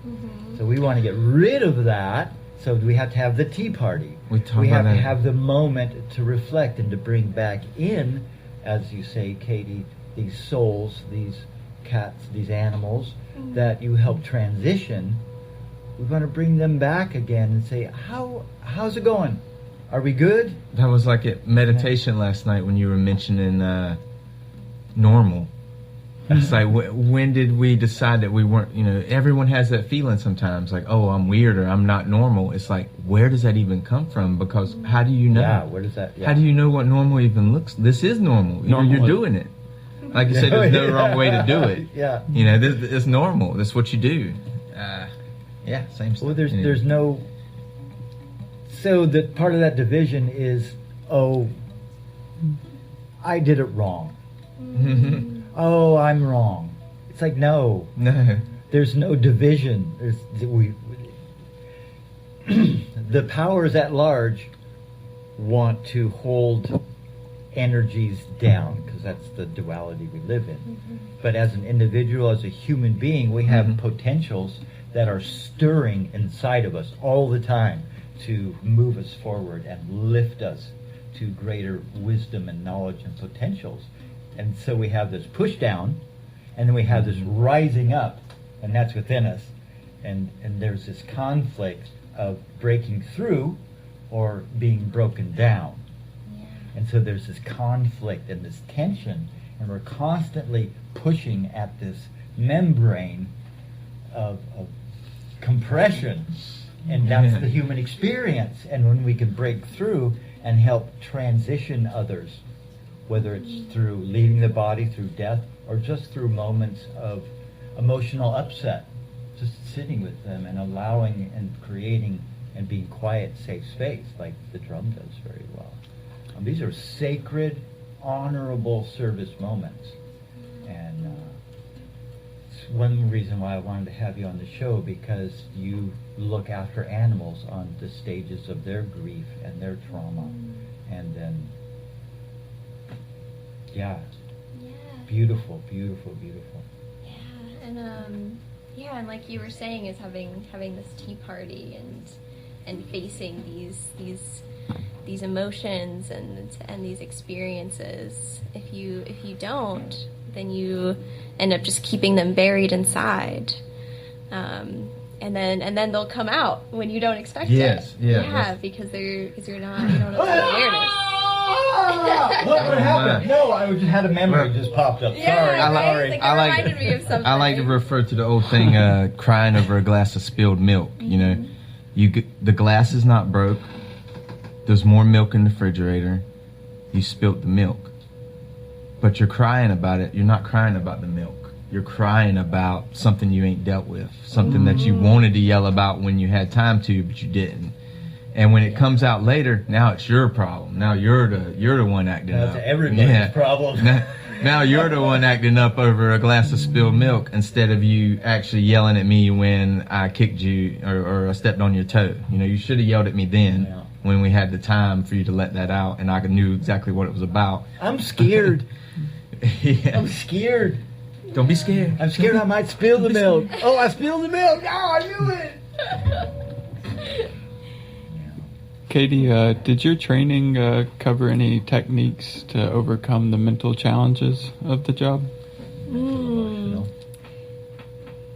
Speaker 3: Mm-hmm.
Speaker 1: So we want to get rid of that, so we have to have the tea party.
Speaker 2: We talk
Speaker 1: We have
Speaker 2: about
Speaker 1: to
Speaker 2: that.
Speaker 1: have the moment to reflect and to bring back in, as you say, Katie, these souls, these cats, these animals that you help transition. We want to bring them back again and say, how's it going? Are we good?
Speaker 2: That was like at meditation last night when you were mentioning normal. It's like, when did we decide that we weren't, everyone has that feeling sometimes, like, oh, I'm weird or I'm not normal. It's like, where does that even come from? Because how do you know?
Speaker 1: Yeah, where does that... Yeah.
Speaker 2: How do you know what normal even looks? This is normal.
Speaker 4: Normal
Speaker 2: You're
Speaker 4: is-
Speaker 2: doing it. Like you said, there's no wrong way to do it.
Speaker 1: Yeah.
Speaker 2: This it's normal. That's what you do. Yeah, same stuff.
Speaker 1: Well, there's
Speaker 2: Anyway.
Speaker 1: no... So that part of that division is, oh, I did it wrong. Oh, I'm wrong. It's like, no,
Speaker 2: No.
Speaker 1: there's no division. The powers at large want to hold energies down, because that's the duality we live in. But as an individual, as a human being, we have potentials that are stirring inside of us all the time to move us forward and lift us to greater wisdom and knowledge and potentials. And so we have this push down, and then we have this rising up, and that's within us. And there's this conflict of breaking through or being broken down. And so there's this conflict and this tension, and we're constantly pushing at this membrane of compression. And that's the human experience. And when we can break through and help transition others, whether it's through leaving the body, through death, or just through moments of emotional upset, just sitting with them and allowing and creating and being quiet, safe space, like the drum does very well. These are sacred, honorable service moments. And it's one reason why I wanted to have you on the show, because you look after animals on the stages of their grief and their trauma. And then, beautiful, beautiful, beautiful.
Speaker 3: Yeah, and like you were saying, is having this tea party and facing these emotions and these experiences. If you don't, then you end up just keeping them buried inside, and then they'll come out when you don't expect it. Because you don't have that awareness.
Speaker 1: What happened? No, I just had a memory just popped up. Sorry, I'm sorry.
Speaker 3: Reminded me of something.
Speaker 2: I like to refer to the old thing, crying over a glass of spilled milk. You know, the glass is not broke. There's more milk in the refrigerator. You spilt the milk. But you're crying about it. You're not crying about the milk. You're crying about something you ain't dealt with. Something that you wanted to yell about when you had time to, but you didn't. And when it comes out later, now it's your problem. Now you're the one acting up.
Speaker 1: That's everybody's problem.
Speaker 2: Now you're the one acting up over a glass of spilled milk, instead of you actually yelling at me when I kicked you or I stepped on your toe. You know, you should have yelled at me then. Yeah. When we had the time for you to let that out, and I knew exactly what it was about.
Speaker 1: I'm scared. I'm scared.
Speaker 2: Don't be scared.
Speaker 1: I'm scared I might spill the milk. Oh, I spilled the milk. Oh, I knew it.
Speaker 4: Katie, did your training cover any techniques to overcome the mental challenges of the job?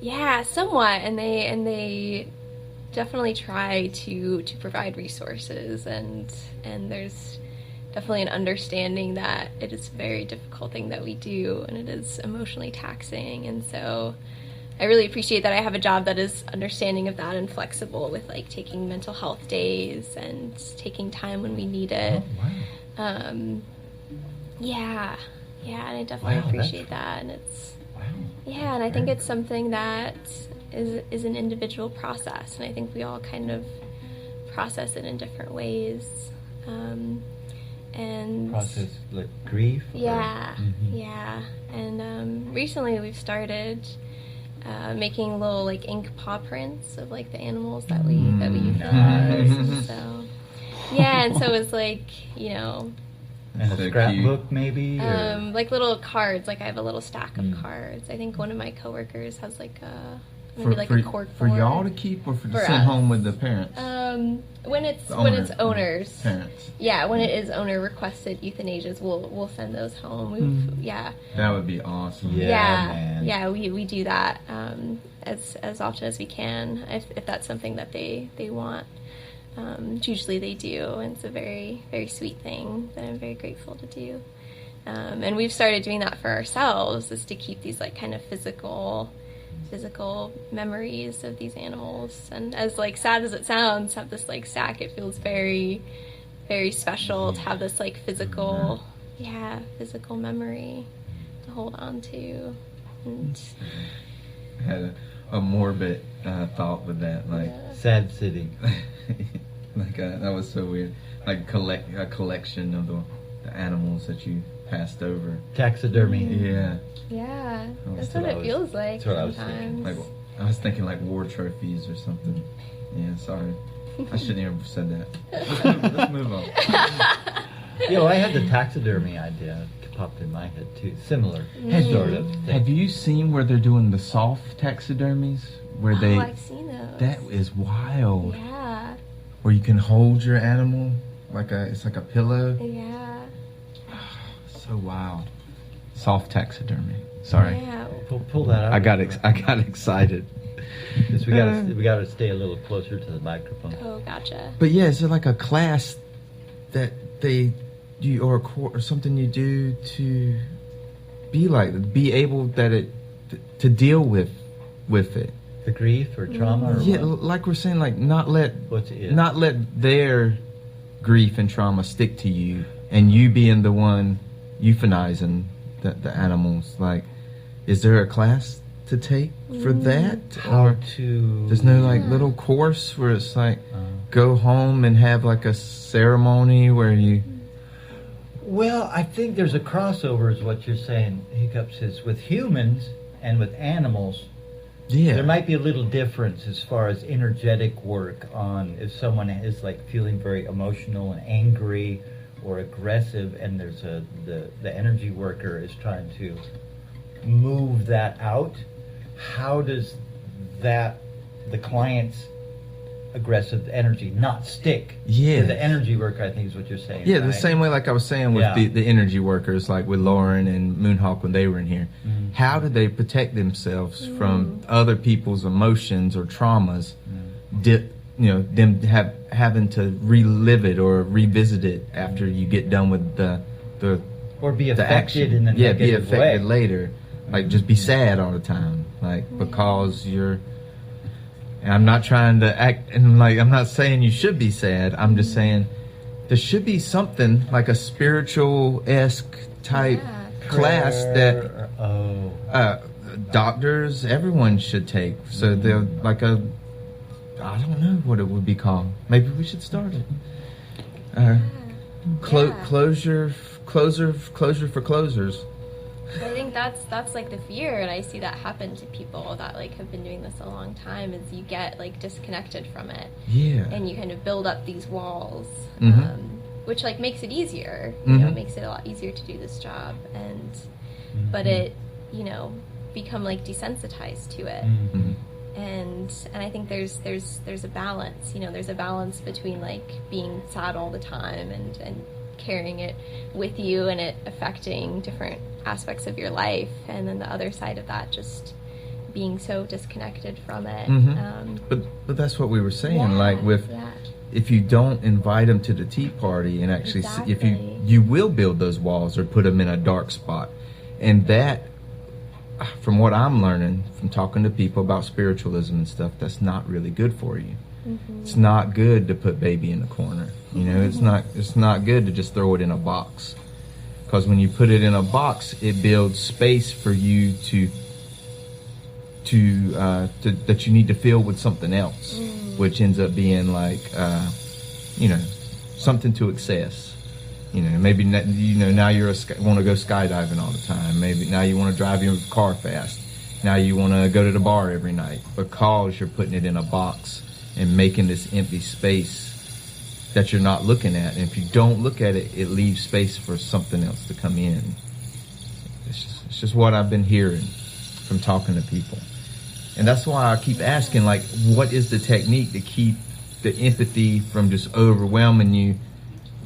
Speaker 3: Yeah, somewhat, and they definitely try to provide resources, and there's definitely an understanding that it is a very difficult thing that we do, and it is emotionally taxing. And so I really appreciate that I have a job that is understanding of that and flexible with like taking mental health days and taking time when we need it. And I definitely appreciate that. And it's and I think it's something that is an individual process, and I think we all kind of process it in different ways. And
Speaker 1: process like grief.
Speaker 3: And recently we've started making little like ink paw prints of like the animals that we euthanize. So and so it's like, you know.
Speaker 1: And a scrapbook, maybe?
Speaker 3: Like little cards. Like I have a little stack of cards. I think one of my coworkers has like a cork
Speaker 2: for y'all to keep, or to send home with the parents?
Speaker 3: When it's owners.
Speaker 2: Parents.
Speaker 3: Yeah, when it is owner requested euthanasias, we'll send those home.
Speaker 2: That would be awesome.
Speaker 3: Yeah, we do that as often as we can if that's something that they want. Usually they do, and it's a very, very sweet thing that I'm very grateful to do. And we've started doing that for ourselves, is to keep these like kind of physical memories of these animals. And as like sad as it sounds, to have this like sack, it feels very, very special to have this like physical memory to hold on to. And
Speaker 2: I had a morbid thought with that, like
Speaker 1: Sad City.
Speaker 2: Like that was so weird. Like a collection of the animals that you passed over.
Speaker 1: Taxidermy.
Speaker 3: Yeah, that's what it feels like sometimes.
Speaker 2: I was thinking like war trophies or something. Yeah, sorry. I shouldn't have said that. Let's move on.
Speaker 1: I had the taxidermy idea popped in my head too. Similar
Speaker 3: Mm.
Speaker 1: sort of thing.
Speaker 2: Have you seen where they're doing the soft taxidermies? Where
Speaker 3: Oh,
Speaker 2: they
Speaker 3: I've seen those.
Speaker 2: that is wild.
Speaker 3: Yeah,
Speaker 2: Where you can hold your animal it's like a pillow.
Speaker 3: yeah.
Speaker 2: So wild. Soft taxidermy. Sorry.
Speaker 3: Yeah.
Speaker 1: Pull that out.
Speaker 2: I got excited.
Speaker 1: Because we gotta stay a little closer to the microphone.
Speaker 3: Oh, gotcha.
Speaker 2: But yeah, is it like a class that or a or something you do to be able to deal with it?
Speaker 1: The grief or trauma or
Speaker 2: Yeah,
Speaker 1: what?
Speaker 2: like we're saying, like not let their grief and trauma stick to you, and you being the one euthanizing the animals. Like, is there a class to take for that,
Speaker 1: How
Speaker 2: or
Speaker 1: to
Speaker 2: there's no like little course where it's like
Speaker 1: Uh,
Speaker 2: go home and have like a ceremony where you
Speaker 1: Well, I think there's a crossover, is what you're saying. Hiccups is with humans and with animals.
Speaker 2: yeah
Speaker 1: There might be a little difference as far as energetic work on if someone is like feeling very emotional and angry or aggressive, and there's the energy worker is trying to move that out. How does the client's aggressive energy not stick
Speaker 2: Yeah.
Speaker 1: to the energy worker? I think is what you're saying.
Speaker 2: Yeah, the
Speaker 1: right?
Speaker 2: same way like I was saying with
Speaker 1: Yeah.
Speaker 2: the energy workers, like with Lauren and Moonhawk when they were in here.
Speaker 1: Mhm.
Speaker 2: How do they protect themselves from other people's emotions or traumas? Them having to relive it or revisit it after you get done with the
Speaker 1: Or be
Speaker 2: the
Speaker 1: affected
Speaker 2: action.
Speaker 1: in a
Speaker 2: Yeah, be
Speaker 1: negative
Speaker 2: affected
Speaker 1: way.
Speaker 2: later. Like just be sad all the time, like because you're. And I'm not trying to act, and like I'm not saying you should be sad. I'm just saying there should be something like a spiritual-esque type
Speaker 3: Yeah.
Speaker 2: class that
Speaker 1: Oh.
Speaker 2: doctors, everyone should take. So they're like I don't know what it would be called. Maybe we should start it.
Speaker 3: Yeah.
Speaker 2: Closure for closers.
Speaker 3: I think that's like the fear, and I see that happen to people that like have been doing this a long time. Is you get like disconnected from it,
Speaker 2: Yeah.
Speaker 3: and you kind of build up these walls,
Speaker 2: Mhm.
Speaker 3: which like makes it easier. You know,
Speaker 2: Mhm.
Speaker 3: makes it a lot easier to do this job, and
Speaker 1: Mm-hmm.
Speaker 3: but it become like desensitized to it.
Speaker 1: Mhm.
Speaker 3: and I think there's a balance. There's a balance between like being sad all the time and carrying it with you and it affecting different aspects of your life, and then the other side of that just being so disconnected from it.
Speaker 2: Mhm. But that's what we were saying.
Speaker 3: Yeah,
Speaker 2: Like with
Speaker 3: yeah.
Speaker 2: if you don't invite them to the tea party and actually see, if
Speaker 3: Exactly.
Speaker 2: you will build those walls or put them in a dark spot, and that, from what I'm learning from talking to people about spiritualism and stuff, that's not really good for you.
Speaker 3: Mm-hmm.
Speaker 2: It's not good to put baby in a corner. It's not good to just throw it in a box, because when you put it in a box, it builds space for you to that you need to fill with something else, which ends up being like something to excess. Maybe now you want to go skydiving all the time. Maybe now you want to drive your car fast. Now you want to go to the bar every night because you're putting it in a box and making this empty space that you're not looking at. And if you don't look at it, it leaves space for something else to come in. It's just what I've been hearing from talking to people. And that's why I keep asking, like, what is the technique to keep the empathy from just overwhelming you,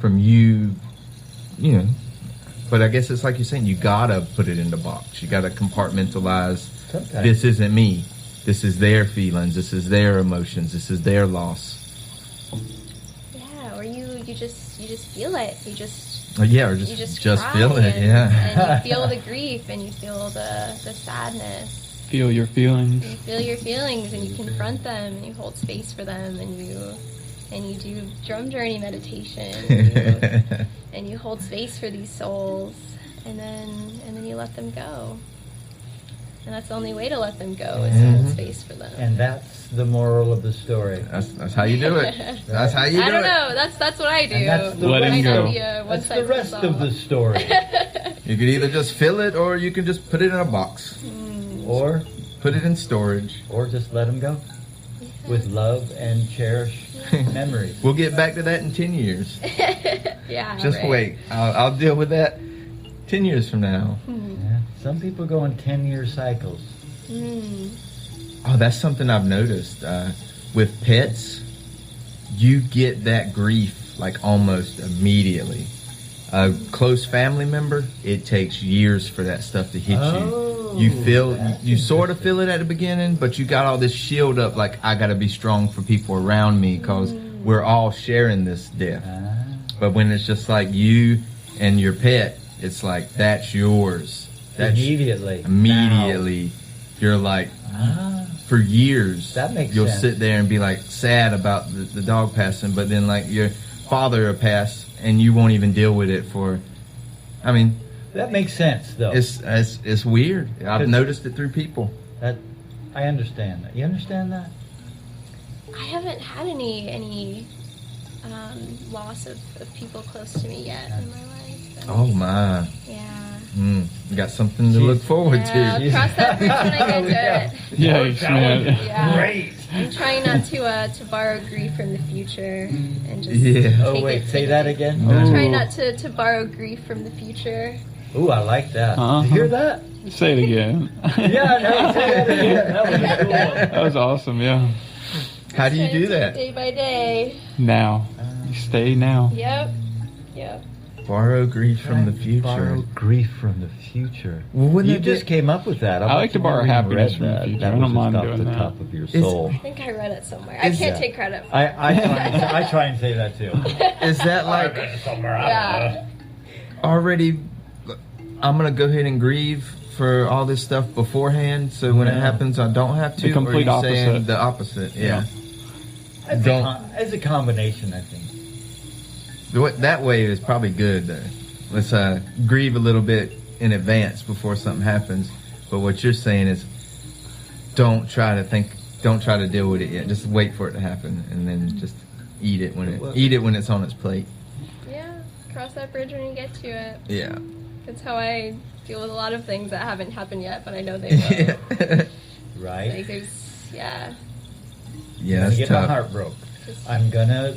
Speaker 2: from you. But I guess it's like you're saying, you gotta put it in the box. You gotta compartmentalize.
Speaker 1: Sometimes.
Speaker 2: This isn't me. This is their feelings. This is their emotions. This is their loss.
Speaker 3: Yeah, or you just feel it. You just
Speaker 2: Or
Speaker 3: you just cry
Speaker 2: feel it.
Speaker 3: and,
Speaker 2: Yeah.
Speaker 3: and you feel the grief and you feel the sadness.
Speaker 4: Feel your feelings.
Speaker 3: You feel your feelings and you confront them and you hold space for them and you do drum journey meditation and you hold space for these souls and then you let them go. And that's the only way to let them go is to hold space for them.
Speaker 1: And that's the moral of the story.
Speaker 2: That's how you do it. That's how you do it.
Speaker 3: I don't know. That's what I do.
Speaker 1: And that's the
Speaker 4: Let him
Speaker 1: rest,
Speaker 4: go.
Speaker 1: that's the rest of the story.
Speaker 2: You could either just fill it, or you can just put it in a box,
Speaker 1: or
Speaker 2: put it in storage.
Speaker 1: just let them go with love and cherish memories.
Speaker 2: We'll get back to that in 10 years.
Speaker 3: Yeah.
Speaker 2: Just
Speaker 3: right.
Speaker 2: wait. I'll deal with that 10 years from now.
Speaker 1: Yeah. Some people go in 10-year cycles.
Speaker 3: Mm.
Speaker 2: Oh, that's something I've noticed. With pets, you get that grief like almost immediately. A close family member, it takes years for that stuff to hit
Speaker 1: Oh,
Speaker 2: you. You
Speaker 1: that's
Speaker 2: sort of
Speaker 1: interesting.
Speaker 2: feel it at the beginning, but you got all this shield up like, I got to be strong for people around me because we're all sharing this death.
Speaker 1: Ah.
Speaker 2: But when it's just like you and your pet, it's like, that's yours. That's
Speaker 1: Immediately.
Speaker 2: You're like,
Speaker 1: Ah.
Speaker 2: for years,
Speaker 1: That makes
Speaker 2: you'll
Speaker 1: sense.
Speaker 2: sit there and be like sad about the dog passing, but then like your father will pass and you won't even deal with it for, I mean,
Speaker 1: That makes sense, though.
Speaker 2: it's weird. I've
Speaker 1: 'Cause-
Speaker 2: noticed it through people.
Speaker 1: That I understand that. You understand that?
Speaker 3: I haven't had any loss of people close to me yet in my life. So,
Speaker 2: Oh my.
Speaker 3: yeah.
Speaker 2: You got something to look forward
Speaker 3: Yeah,
Speaker 2: to.
Speaker 3: cross that bridge when I get to it.
Speaker 4: Yikes, man.
Speaker 3: Yeah.
Speaker 1: Great.
Speaker 3: I'm trying not to borrow grief from the future and just
Speaker 2: Yeah.
Speaker 1: Oh
Speaker 3: take
Speaker 1: wait,
Speaker 3: it,
Speaker 1: say
Speaker 3: take
Speaker 1: that
Speaker 3: it.
Speaker 1: again.
Speaker 3: I'm
Speaker 4: Ooh.
Speaker 3: trying not to borrow grief from the future.
Speaker 1: Ooh, I like that.
Speaker 4: Uh-huh.
Speaker 1: Did you hear that?
Speaker 4: Say it again.
Speaker 1: Yeah, no, say that again. That was cool.
Speaker 4: That was awesome, yeah.
Speaker 2: How do you
Speaker 3: Trying
Speaker 2: do
Speaker 3: to take it
Speaker 2: that?
Speaker 3: Day by day.
Speaker 4: Now. You stay now.
Speaker 3: Yep. Yep.
Speaker 2: Borrow grief from the
Speaker 1: Borrow
Speaker 2: future.
Speaker 1: grief from the future.
Speaker 2: Well, wouldn't
Speaker 1: You
Speaker 2: that
Speaker 1: just
Speaker 2: be-
Speaker 1: came up with that.
Speaker 4: I like to borrow happiness from the future.
Speaker 1: That
Speaker 4: I don't
Speaker 1: was just
Speaker 4: mind
Speaker 1: off
Speaker 4: doing
Speaker 1: the
Speaker 4: that.
Speaker 1: top of your
Speaker 2: It's-
Speaker 1: soul.
Speaker 3: I think I read it somewhere. I
Speaker 2: Is
Speaker 3: can't
Speaker 1: that-
Speaker 3: take credit for
Speaker 1: I try and say that too.
Speaker 2: Is that like
Speaker 1: Somewhere
Speaker 3: Yeah.
Speaker 2: already, I'm going to go ahead and grieve for all this stuff beforehand, so when it
Speaker 1: No.
Speaker 2: happens, I don't have to?
Speaker 4: The complete
Speaker 2: or are you saying
Speaker 4: opposite.
Speaker 2: the opposite? Yeah.
Speaker 1: It's a combination, I think.
Speaker 2: That way is probably good, though. Let's grieve a little bit in advance before something happens. But what you're saying is, don't try to deal with it yet. Just wait for it to happen, and then just eat it when it's on its plate.
Speaker 3: Yeah. Cross that bridge when you get to it.
Speaker 2: Yeah.
Speaker 3: That's how I deal with a lot of things that haven't happened yet, but I know they will.
Speaker 1: Right?
Speaker 3: Like there's, yeah.
Speaker 2: Yeah,
Speaker 1: I'm gonna
Speaker 2: that's
Speaker 1: get my
Speaker 2: tough.
Speaker 1: heart broke.
Speaker 3: Just,
Speaker 1: I'm gonna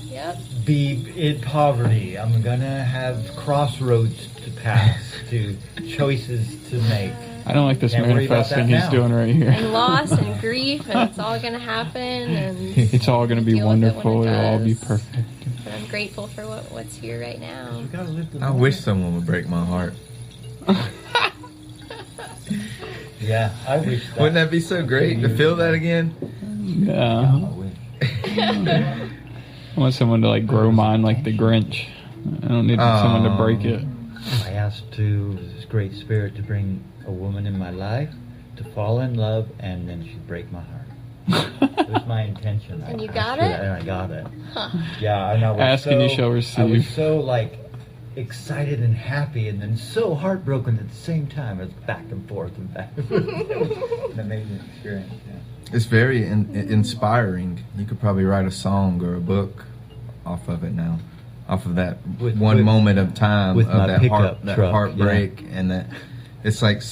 Speaker 3: yep.
Speaker 1: be in poverty. I'm gonna have crossroads to pass, to choices to make.
Speaker 4: I don't like this
Speaker 1: Can't worry about
Speaker 4: manifesting
Speaker 1: that
Speaker 4: he's
Speaker 1: now.
Speaker 4: doing right here.
Speaker 3: And loss and grief, and it's all gonna happen, and
Speaker 4: It's all going to be
Speaker 3: deal with it when
Speaker 4: wonderful.
Speaker 3: it
Speaker 4: It'll all be
Speaker 3: does.
Speaker 4: perfect.
Speaker 3: But I'm grateful for what's here right now.
Speaker 1: You gotta live the
Speaker 2: I
Speaker 1: moment.
Speaker 2: wish someone would break my heart.
Speaker 1: Yeah, I wish that.
Speaker 2: Wouldn't that be so great to feel that again?
Speaker 1: Yeah, I
Speaker 4: Yeah.
Speaker 1: wish.
Speaker 4: I want someone to like grow mine like the Grinch. I don't need someone to break it.
Speaker 1: I asked to this great spirit to bring a woman in my life to fall in love, and then she'd break my heart. It was my intention.
Speaker 3: And you
Speaker 1: I
Speaker 3: got
Speaker 1: asked for
Speaker 3: it?
Speaker 1: that, and I got it.
Speaker 3: Huh.
Speaker 1: Yeah, and I was
Speaker 4: Ask and you
Speaker 1: so-
Speaker 4: shall
Speaker 1: I was
Speaker 4: receive.
Speaker 1: so like excited and happy, and then so heartbroken at the same time. It was back and forth and back and forth. It was an amazing experience. Yeah.
Speaker 2: It's very inspiring. You could probably write a song or a book off of it now, off of that
Speaker 1: With-
Speaker 2: one
Speaker 1: with-
Speaker 2: moment of time
Speaker 1: with
Speaker 2: of
Speaker 1: my
Speaker 2: that
Speaker 1: pickup truck,
Speaker 2: heartbreak, and that it's like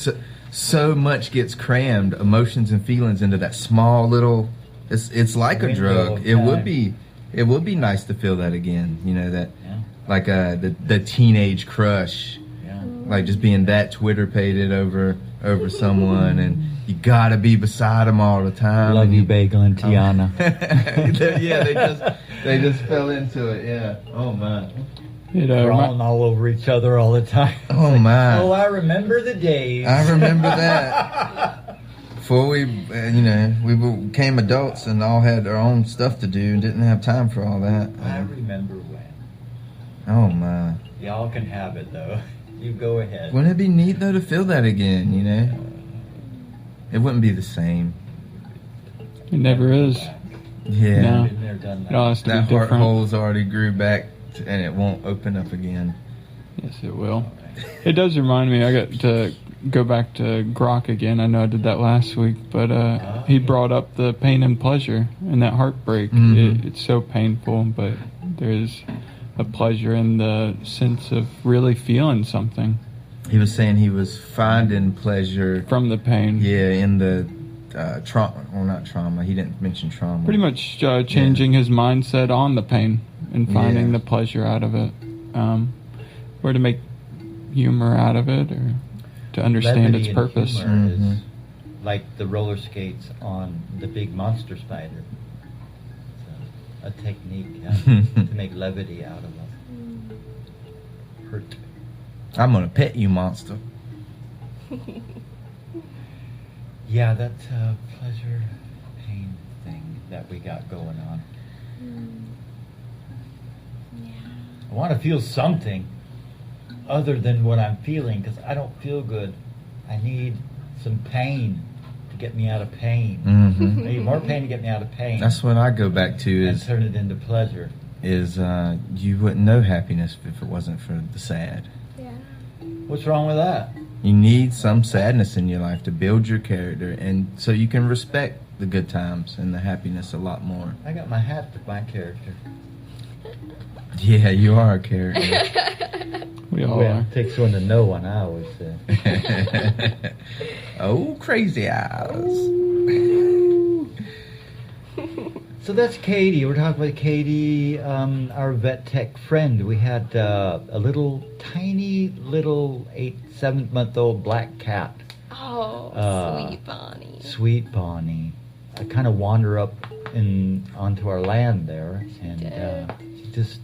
Speaker 2: so much gets crammed, emotions and feelings into that small little. It's like a
Speaker 1: Window
Speaker 2: drug.
Speaker 1: of
Speaker 2: It would
Speaker 1: time.
Speaker 2: be nice to feel that again. You know that
Speaker 1: Yeah.
Speaker 2: like the teenage crush.
Speaker 1: Yeah.
Speaker 2: Like just being that Twitter pated over someone, and you gotta be beside them all the time.
Speaker 1: Love
Speaker 2: and
Speaker 1: you, Bagel and Tiana.
Speaker 2: Yeah, they just fell into it. Yeah. Oh my.
Speaker 1: Crawling all over each other all the time.
Speaker 2: Oh my.
Speaker 1: Oh, I remember the days.
Speaker 2: I remember that. Before we became adults and all had our own stuff to do and didn't have time for all that.
Speaker 1: I remember when.
Speaker 2: Oh my.
Speaker 1: Y'all can have it though. You go ahead.
Speaker 2: Wouldn't it be neat though to feel that again? You know, it wouldn't be the same.
Speaker 4: It never is.
Speaker 2: Yeah.
Speaker 4: No.
Speaker 1: Been there, done
Speaker 4: It all has to
Speaker 2: That
Speaker 4: be
Speaker 2: heart
Speaker 4: different.
Speaker 2: hole's already grew back, and it won't open up again.
Speaker 4: Yes, it will. It does remind me. I got to go back to Grok again. I know I did that last week, but he brought up the pain and pleasure and that heartbreak.
Speaker 2: Mhm.
Speaker 4: It's so painful, but there's a pleasure in the sense of really feeling something
Speaker 2: He was saying he was finding pleasure,
Speaker 4: from the pain.
Speaker 2: in the trauma. Well, not trauma. He didn't mention trauma.
Speaker 4: Pretty much changing his mindset on the pain and finding
Speaker 2: Yeah.
Speaker 4: the pleasure out of it, or to make humor out of it, or to understand
Speaker 1: Levity
Speaker 4: its
Speaker 1: and
Speaker 4: purpose.
Speaker 1: humor
Speaker 2: Mhm.
Speaker 1: is like the roller skates on the big monster spider. It's a technique to make levity out of a hurt.
Speaker 2: I'm gonna pet you, monster.
Speaker 1: Yeah, that's a pleasure pain thing that we got going on.
Speaker 3: Yeah.
Speaker 1: I want to feel something other than what I'm feeling because I don't feel good. I need some pain to get me out of pain.
Speaker 2: Hmm
Speaker 1: I need more pain to get me out of pain.
Speaker 2: That's what I go back to
Speaker 1: and
Speaker 2: is
Speaker 1: turn it into pleasure.
Speaker 2: you wouldn't know happiness if it wasn't for the sad.
Speaker 3: Yeah.
Speaker 1: What's wrong with that?
Speaker 2: You need some sadness in your life to build your character, and so you can respect the good times and the happiness a lot more.
Speaker 1: I got my hat with my character.
Speaker 2: Yeah, you are a character.
Speaker 4: We all
Speaker 1: Well,
Speaker 4: are.
Speaker 1: it takes one to know one, I always say.
Speaker 2: Oh, crazy eyes.
Speaker 1: So that's Katie. We're talking about Katie, our vet tech friend. We had a little, tiny, little 7-month-old black cat,
Speaker 3: Oh, sweet Bonnie.
Speaker 1: sweet Bonnie, kind of wander up onto our land there, and
Speaker 3: did.
Speaker 1: she just.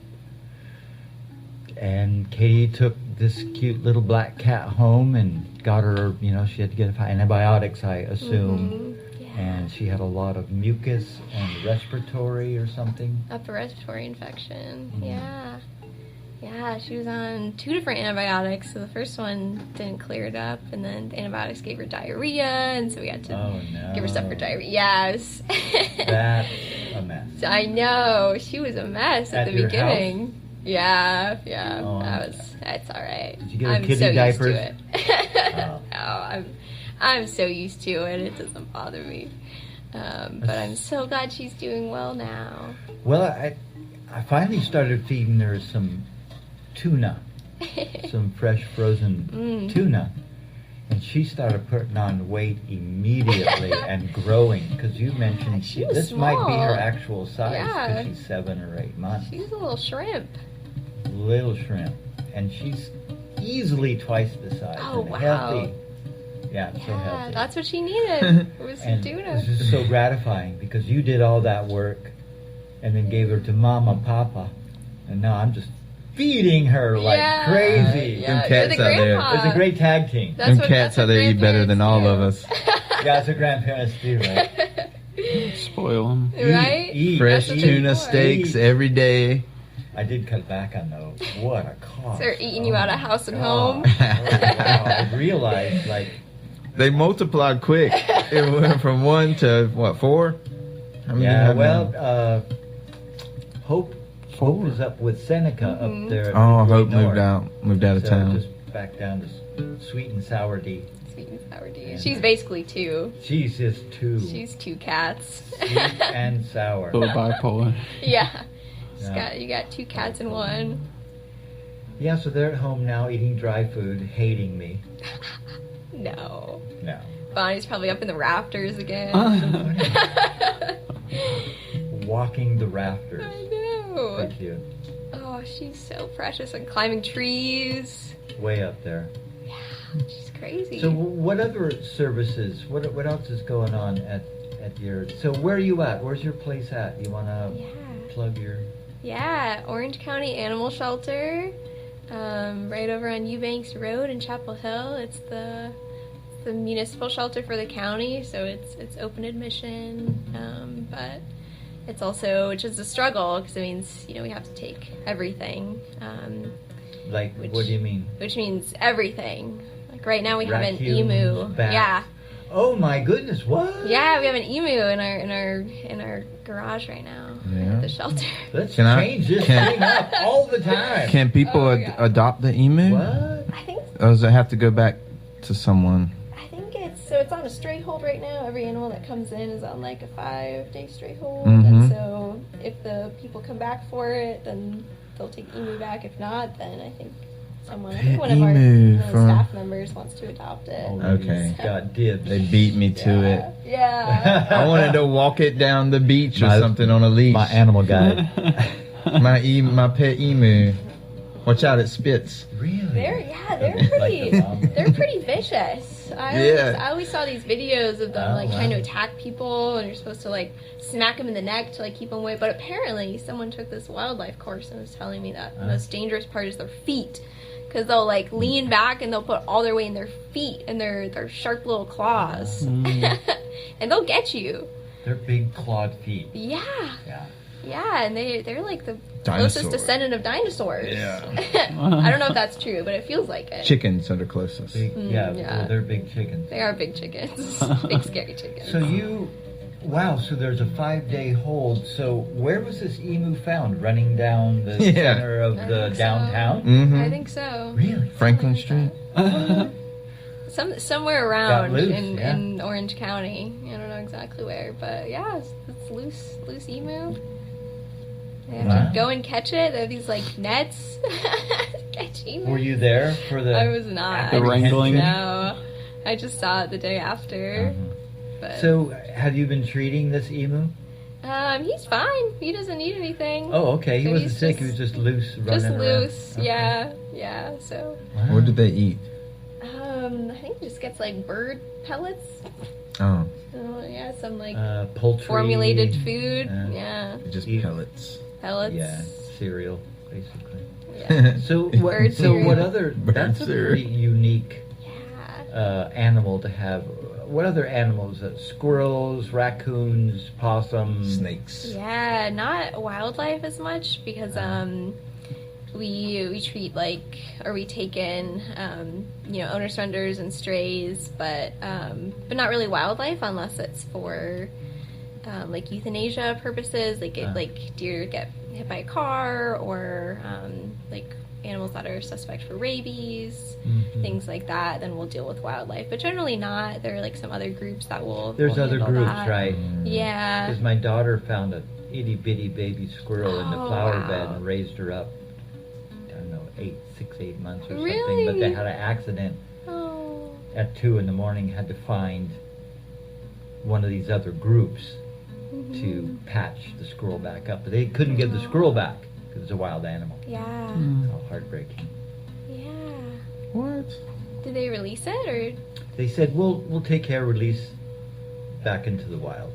Speaker 1: And Katie took this cute little black cat home and got her. She had to get antibiotics, I assume.
Speaker 3: Mhm. Yeah.
Speaker 1: And she had a lot of mucus and respiratory or something.
Speaker 3: Upper respiratory infection.
Speaker 1: Mhm.
Speaker 3: Yeah. Yeah, she was on 2 different antibiotics. So the first one didn't clear it up, and then the antibiotics gave her diarrhea, and so we had to
Speaker 1: Oh no!
Speaker 3: give her stuff for diarrhea. Yes.
Speaker 1: That's a mess.
Speaker 3: I know. She was a mess at
Speaker 1: At
Speaker 3: the
Speaker 1: your
Speaker 3: beginning. Yeah.
Speaker 1: Oh,
Speaker 3: That's all right.
Speaker 1: Did you get her
Speaker 3: I'm
Speaker 1: kitty
Speaker 3: so
Speaker 1: diapers?
Speaker 3: used to it.
Speaker 1: Oh.
Speaker 3: No, I'm so used to it. It doesn't bother me. But I'm so glad she's doing well now.
Speaker 1: Well, I finally started feeding her some tuna, some fresh frozen
Speaker 3: Mm.
Speaker 1: tuna, and she started putting on weight immediately and growing. Because you mentioned
Speaker 3: She was
Speaker 1: this might be her
Speaker 3: small.
Speaker 1: actual size because
Speaker 3: Yeah.
Speaker 1: she's 7 or 8 months.
Speaker 3: She's a little shrimp.
Speaker 1: Little shrimp, and she's easily twice the size
Speaker 3: Oh,
Speaker 1: and
Speaker 3: wow.
Speaker 1: healthy. Yeah, so
Speaker 3: Yeah,
Speaker 1: healthy.
Speaker 3: that's what she needed. Was some
Speaker 1: And
Speaker 3: tuna.
Speaker 1: it's just so gratifying because you did all that work and then gave her to Mama, Papa, and now I'm just feeding her like
Speaker 3: Yeah.
Speaker 1: crazy.
Speaker 3: Yeah,
Speaker 2: Them
Speaker 3: you're
Speaker 2: cats
Speaker 3: the
Speaker 2: out there.
Speaker 3: grandpa.
Speaker 1: It's a great tag team.
Speaker 3: That's
Speaker 2: Them
Speaker 3: what-
Speaker 2: cats
Speaker 3: that's
Speaker 2: out there
Speaker 3: what
Speaker 2: eat better than all of
Speaker 3: grandparents
Speaker 2: us.
Speaker 3: do.
Speaker 1: Yeah, that's what grandparents do, right?
Speaker 4: Spoil them.
Speaker 3: Right?
Speaker 1: Eat.
Speaker 2: Fresh
Speaker 3: That's what
Speaker 2: tuna
Speaker 3: they're for.
Speaker 2: steaks every day.
Speaker 1: I did cut back on those. What a cost.
Speaker 3: They're eating you out of house and
Speaker 1: God.
Speaker 3: home.
Speaker 1: Oh, wow. I realized, like,
Speaker 2: They multiplied quick. It went from 1 to what, 4? How many
Speaker 1: yeah,
Speaker 2: have
Speaker 1: well,
Speaker 2: now?
Speaker 1: Hope is up with Seneca up there. at
Speaker 2: Oh,
Speaker 1: Midway
Speaker 2: Hope
Speaker 1: North.
Speaker 2: moved out of
Speaker 1: So
Speaker 2: town.
Speaker 1: just back down to sweet and sour D.
Speaker 3: Sweet and sour D.
Speaker 1: Yeah.
Speaker 3: She's basically 2.
Speaker 1: She's just 2.
Speaker 3: She's 2 cats.
Speaker 1: Sweet and sour.
Speaker 4: A little bipolar.
Speaker 3: Yeah.
Speaker 1: Yeah.
Speaker 3: You got 2 cats in one.
Speaker 1: Yeah, so they're at home now eating dry food, hating me.
Speaker 3: No.
Speaker 1: No.
Speaker 3: Bonnie's probably up in the rafters again.
Speaker 1: Walking the rafters.
Speaker 3: I
Speaker 1: So
Speaker 3: know.
Speaker 1: cute.
Speaker 3: Oh, she's so precious and climbing trees.
Speaker 1: Way up there.
Speaker 3: She's crazy.
Speaker 1: So what other services, what else is going on at your, so where are you at? Where's your place at? You want to
Speaker 3: Yeah.
Speaker 1: plug your,
Speaker 3: Yeah, Orange County Animal Shelter, right over on Eubanks Road in Chapel Hill. It's the municipal shelter for the county, so it's open admission, but it's also, which is a struggle because it means we have to take everything,
Speaker 1: like,
Speaker 3: Which-
Speaker 1: what do you mean?
Speaker 3: which means everything. Like right now we have an
Speaker 1: Raccoons,
Speaker 3: emu.
Speaker 1: bats.
Speaker 3: Yeah,
Speaker 1: Oh my goodness, what?
Speaker 3: yeah, we have an emu in our garage right now
Speaker 2: Yeah.
Speaker 3: at the shelter.
Speaker 1: Let's
Speaker 2: Can I-
Speaker 1: change this
Speaker 2: can-
Speaker 1: thing up all the time.
Speaker 2: Can people
Speaker 3: Oh, yeah.
Speaker 2: adopt the emu?
Speaker 1: What?
Speaker 3: I think
Speaker 2: Or does it have to go back to someone?
Speaker 3: it's on a stray hold right now. Every animal that comes in is on like a 5-day stray hold,
Speaker 2: Mhm.
Speaker 3: and so if the people come back for it, then they'll take emu back. If not, then I think one of our
Speaker 2: Emu
Speaker 3: one of the
Speaker 2: from-
Speaker 3: staff members wants to adopt it.
Speaker 1: Oh,
Speaker 2: Okay.
Speaker 1: he's got dibs.
Speaker 2: They beat me to it.
Speaker 3: Yeah.
Speaker 2: I wanted to walk it down the beach or
Speaker 1: My-
Speaker 2: something on a leash.
Speaker 1: My animal guide.
Speaker 2: My pet emu. Watch out, it spits.
Speaker 1: Really?
Speaker 3: They're pretty. They're pretty vicious. I always saw these videos of them trying to attack people, and you're supposed to like smack them in the neck to like keep them away. But apparently, someone took this wildlife course and was telling me that the most dangerous part is their feet, because they'll like lean back and they'll put all their weight in their feet and their sharp little claws, and they'll get you.
Speaker 1: They're big clawed feet.
Speaker 3: Yeah.
Speaker 1: Yeah.
Speaker 3: Yeah, and they're like the
Speaker 2: Dinosaur.
Speaker 3: closest descendant of dinosaurs.
Speaker 2: Yeah.
Speaker 3: I don't know if that's true, but it feels like it.
Speaker 2: Chickens are the closest.
Speaker 1: Big,
Speaker 3: yeah.
Speaker 1: well, they're big chickens.
Speaker 3: They are big chickens. Big scary chickens.
Speaker 1: So so there's a 5-day hold. So where was this emu found? Running down the center of the downtown?
Speaker 2: Mm-hmm.
Speaker 3: I think so.
Speaker 1: Really?
Speaker 2: Franklin Street.
Speaker 3: Somewhere around
Speaker 1: loose,
Speaker 3: in Orange County. I don't know exactly where, but yeah, it's loose emu. They have to go and catch it. They have these like nets. Catch emu.
Speaker 1: Were you there for the?
Speaker 3: I was not.
Speaker 4: The wrangling?
Speaker 3: No, I just saw it the day after. But
Speaker 1: So have you been treating this emu?
Speaker 3: he's fine. He doesn't need anything.
Speaker 1: Oh, okay. He
Speaker 3: So
Speaker 1: wasn't
Speaker 3: he's
Speaker 1: sick. He was just loose, running
Speaker 3: Just
Speaker 1: around.
Speaker 3: loose.
Speaker 1: Okay.
Speaker 3: Yeah. So,
Speaker 1: Wow.
Speaker 2: What did they eat?
Speaker 3: I think he just gets like bird pellets.
Speaker 2: Oh,
Speaker 3: Yeah, some like
Speaker 1: Poultry.
Speaker 3: formulated food.
Speaker 1: Yeah.
Speaker 3: Yeah,
Speaker 2: just
Speaker 1: Eat.
Speaker 2: pellets.
Speaker 3: pellets.
Speaker 1: Yeah, cereal, basically.
Speaker 3: Yeah.
Speaker 1: So
Speaker 3: Bird cereal.
Speaker 1: what other?
Speaker 2: Bird
Speaker 1: That's a
Speaker 2: cereal.
Speaker 1: pretty unique
Speaker 3: Yeah.
Speaker 1: animal to have. What other animals? Squirrels, raccoons, possums,
Speaker 2: Snakes.
Speaker 3: Yeah, not wildlife as much because we treat we take in owner surrenders and strays, but not really wildlife unless it's for like euthanasia purposes, like deer get hit by a car or like animals that are suspect for rabies, things like that. Then we'll deal with wildlife, but generally not. There are like some other groups that will.
Speaker 1: There's
Speaker 3: will
Speaker 1: other
Speaker 3: handle
Speaker 1: groups,
Speaker 3: that.
Speaker 1: right?
Speaker 3: Yeah.
Speaker 1: Because my daughter found a itty bitty baby squirrel in the
Speaker 3: Oh,
Speaker 1: flower
Speaker 3: wow.
Speaker 1: bed and raised her up. I don't know, 8 months or something.
Speaker 3: Really?
Speaker 1: But they had an accident
Speaker 3: Oh.
Speaker 1: at 2 a.m. Had to find one of these other groups to patch the squirrel back up, but they couldn't get the squirrel back because it's a wild animal.
Speaker 3: Yeah.
Speaker 1: Oh, heartbreaking.
Speaker 3: Yeah.
Speaker 2: What?
Speaker 3: Did they release it or?
Speaker 1: They said we'll take care of release back into the wild.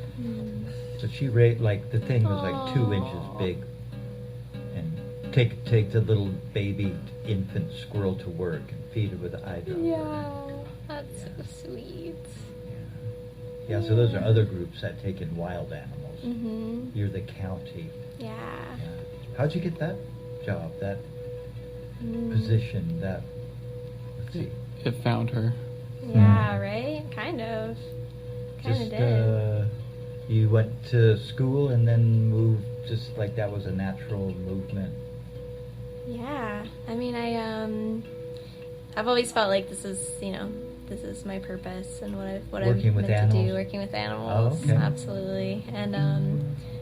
Speaker 1: So she the thing was like 2 inches big, and take the little baby infant squirrel to work and feed it with an eye drop.
Speaker 3: Yeah, that's so sweet.
Speaker 1: Yeah, so those are other groups that take in wild animals.
Speaker 3: Mhm.
Speaker 1: You're the county.
Speaker 3: Yeah.
Speaker 1: Yeah. How'd you get that job, that position, that, let's see.
Speaker 4: It found her.
Speaker 3: Yeah. Right. Kind of. Kind of
Speaker 1: Just,
Speaker 3: did.
Speaker 1: you went to school and then moved, just like that was a natural movement.
Speaker 3: Yeah. I mean, I've always felt like this is my purpose and what
Speaker 1: Working
Speaker 3: I'm
Speaker 1: with
Speaker 3: meant to do,
Speaker 1: animals?
Speaker 3: working with animals.
Speaker 1: Oh, okay.
Speaker 3: Absolutely. And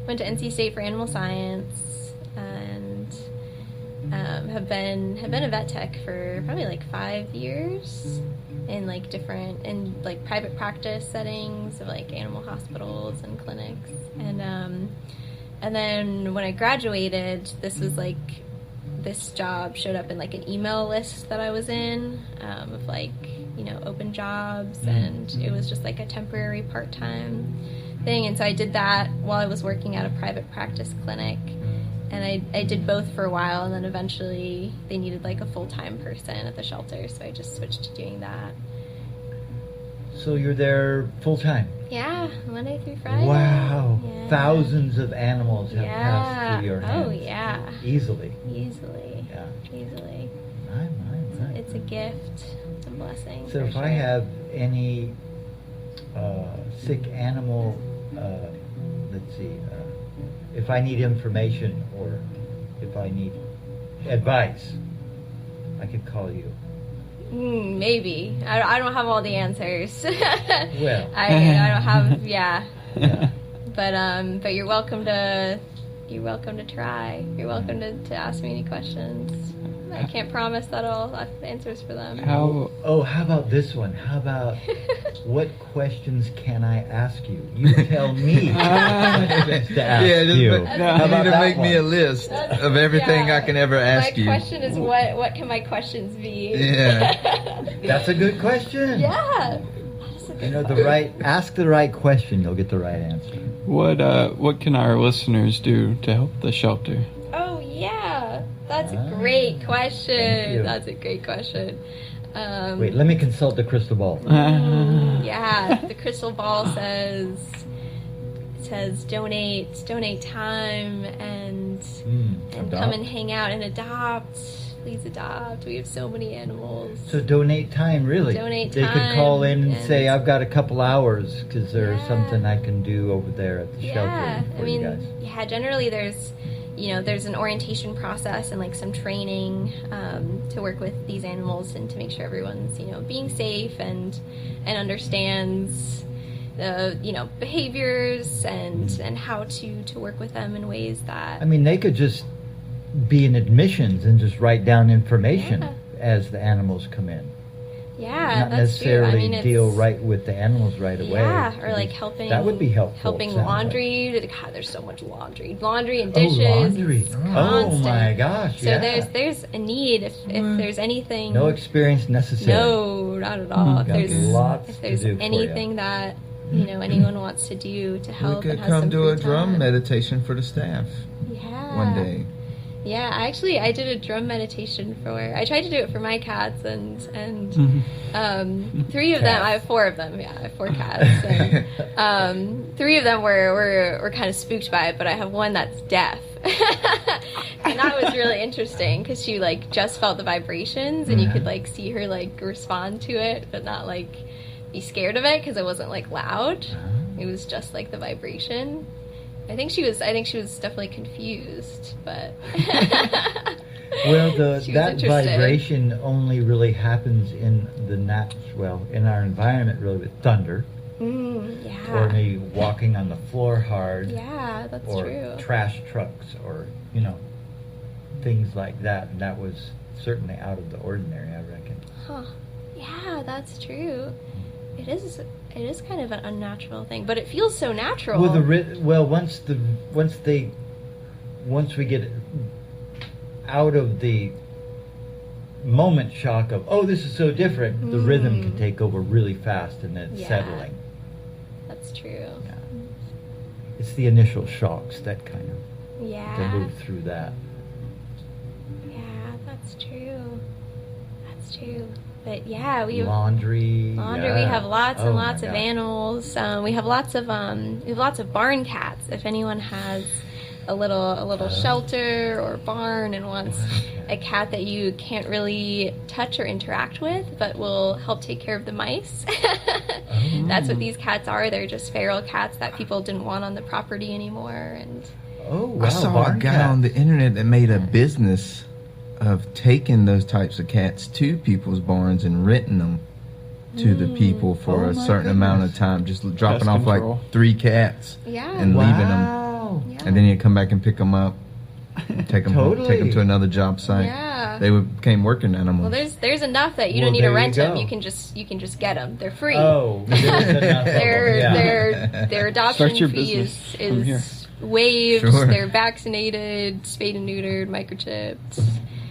Speaker 3: went to NC State for animal science and have been a vet tech for probably like 5 years in like private practice settings of like animal hospitals and clinics. And then when I graduated, this job showed up in like an email list that I was in of like open jobs, and it was just like a temporary part-time thing. And so I did that while I was working at a private practice clinic, and I did both for a while, and then eventually they needed like a full-time person at the shelter, so I just switched to doing that.
Speaker 1: So you're there full time.
Speaker 3: Yeah, Monday through Friday.
Speaker 1: Wow.
Speaker 3: Yeah.
Speaker 1: Thousands of animals have passed through your hands.
Speaker 3: Oh yeah.
Speaker 1: Easily.
Speaker 3: Easily.
Speaker 1: Yeah.
Speaker 3: Easily.
Speaker 1: My.
Speaker 3: It's a gift. It's a blessing.
Speaker 1: So
Speaker 3: for
Speaker 1: if
Speaker 3: sure.
Speaker 1: I have any sick animal, let's see, if I need information or if I need advice, I could call you.
Speaker 3: Maybe. I don't have all the answers.
Speaker 1: Well.
Speaker 3: I don't have. Yeah.
Speaker 1: Yeah.
Speaker 3: But you're welcome to try. You're welcome to ask me any questions. I can't promise that I'll have answers for them.
Speaker 4: How?
Speaker 1: Oh, how about this one? How about what questions can I ask you? You tell me questions to ask you.
Speaker 2: You
Speaker 1: How about
Speaker 2: need to
Speaker 1: that
Speaker 2: make me a
Speaker 1: one?
Speaker 2: list of everything
Speaker 3: Yeah.
Speaker 2: I can ever ask
Speaker 3: My
Speaker 2: you.
Speaker 3: question is what can my questions be?
Speaker 2: Yeah.
Speaker 1: That's a good question.
Speaker 3: Yeah. That's a good
Speaker 1: You know,
Speaker 3: question.
Speaker 1: ask the right question, you'll get the right answer.
Speaker 4: What can our listeners do to help the shelter?
Speaker 3: Oh yeah, that's
Speaker 1: Ah,
Speaker 3: a great
Speaker 1: thank
Speaker 3: question.
Speaker 1: you.
Speaker 3: That's a great question.
Speaker 1: Wait, let me consult the crystal ball.
Speaker 3: Yeah, the crystal ball says donate time and
Speaker 1: Adopt.
Speaker 3: come and hang out and adopt. Please adopt. We have so many animals.
Speaker 1: So donate time, really.
Speaker 3: Donate
Speaker 1: They could call
Speaker 3: time
Speaker 1: in and say,
Speaker 3: and-
Speaker 1: I've got a couple hours because there's
Speaker 3: Yeah.
Speaker 1: something I can do over there at the
Speaker 3: Yeah,
Speaker 1: shelter for
Speaker 3: I mean,
Speaker 1: you guys.
Speaker 3: yeah. Generally, there's an orientation process and like some training to work with these animals and to make sure everyone's being safe and understands the behaviors and how to work with them in ways that
Speaker 1: I mean, they could just be in admissions and just write down information
Speaker 3: Yeah.
Speaker 1: as the animals come in.
Speaker 3: yeah,
Speaker 1: Not
Speaker 3: that's
Speaker 1: necessarily
Speaker 3: true. I mean, it's,
Speaker 1: deal right with the animals right away.
Speaker 3: Yeah, or like helping.
Speaker 1: That would be helpful.
Speaker 3: Helping
Speaker 1: it sounds like.
Speaker 3: laundry. God, there's so much laundry and
Speaker 1: Oh,
Speaker 3: dishes.
Speaker 1: laundry.
Speaker 3: It's
Speaker 1: Oh
Speaker 3: constant.
Speaker 1: my gosh.
Speaker 3: So
Speaker 1: yeah.
Speaker 3: there's a need if there's anything.
Speaker 1: No experience necessary.
Speaker 3: No, not at all. If
Speaker 1: Got
Speaker 3: there's
Speaker 1: lots
Speaker 3: if
Speaker 1: to
Speaker 3: there's
Speaker 1: do for
Speaker 3: anything that anyone wants to do to
Speaker 2: We
Speaker 3: help,
Speaker 2: could
Speaker 3: and has
Speaker 2: come
Speaker 3: some
Speaker 2: do a
Speaker 3: free
Speaker 2: drum
Speaker 3: time.
Speaker 2: meditation for the staff
Speaker 3: Yeah.
Speaker 2: one day.
Speaker 3: Yeah, actually, I did a drum meditation I tried to do it for my cats, and three of them.
Speaker 1: Cats.
Speaker 3: I have four of them. Yeah, I have four cats. And, three of them were kind of spooked by it, but I have one that's deaf, and that was really interesting because she just felt the vibrations, and you could see her respond to it, but not be scared of it because it wasn't loud. It was just the vibration. I think she was definitely confused, but
Speaker 1: Well,
Speaker 3: she was
Speaker 1: that
Speaker 3: interested.
Speaker 1: vibration only really happens in in our environment, really, with thunder,
Speaker 3: Yeah.
Speaker 1: or maybe walking on the floor hard,
Speaker 3: Yeah, that's
Speaker 1: or
Speaker 3: true.
Speaker 1: trash trucks, or things like that. And that was certainly out of the ordinary, I reckon.
Speaker 3: Huh. Yeah, that's true. It is kind of an unnatural thing, but it feels so natural.
Speaker 1: Well, once we get out of the moment shock of, oh, this is so different, the rhythm can take over really fast, and it's
Speaker 3: Yeah.
Speaker 1: settling.
Speaker 3: That's true.
Speaker 1: Yeah. It's the initial shocks that kind of
Speaker 3: Yeah.
Speaker 1: to move through that.
Speaker 3: Yeah, that's true. That's true. But yeah, we have
Speaker 1: Laundry.
Speaker 3: laundry.
Speaker 1: yeah.
Speaker 3: We have lots
Speaker 1: Oh
Speaker 3: and
Speaker 1: my
Speaker 3: lots of
Speaker 1: gosh.
Speaker 3: animals. We have lots of barn cats. If anyone has a little shelter or barn and wants a cat that you can't really touch or interact with, but will help take care of the mice. That's what these cats are. They're just feral cats that people didn't want on the property anymore. And
Speaker 1: Oh, wow.
Speaker 2: I saw a
Speaker 1: barn
Speaker 2: guy
Speaker 1: cat.
Speaker 2: on the internet that made a business of taking those types of cats to people's barns and renting them to the people for
Speaker 1: Oh
Speaker 2: a
Speaker 1: my
Speaker 2: certain amount of
Speaker 1: goodness.
Speaker 2: time, just dropping
Speaker 4: Pest
Speaker 2: off
Speaker 4: control.
Speaker 2: like 3 cats
Speaker 3: yeah,
Speaker 2: and leaving them,
Speaker 1: Wow.
Speaker 3: yeah.
Speaker 2: and then you come back and pick them up, take them
Speaker 1: Totally.
Speaker 2: to another job site.
Speaker 3: Yeah.
Speaker 2: They became working animals.
Speaker 3: Well, there's enough that you
Speaker 1: Well,
Speaker 3: don't need to
Speaker 1: there you
Speaker 3: rent them.
Speaker 1: go.
Speaker 3: You can just get them. They're free.
Speaker 1: Oh, there's enough of
Speaker 3: their
Speaker 1: them, yeah.
Speaker 3: their adoption
Speaker 4: Start your
Speaker 3: fee
Speaker 4: business from here.
Speaker 3: is waived.
Speaker 2: Sure.
Speaker 3: They're vaccinated, spayed and neutered, microchipped,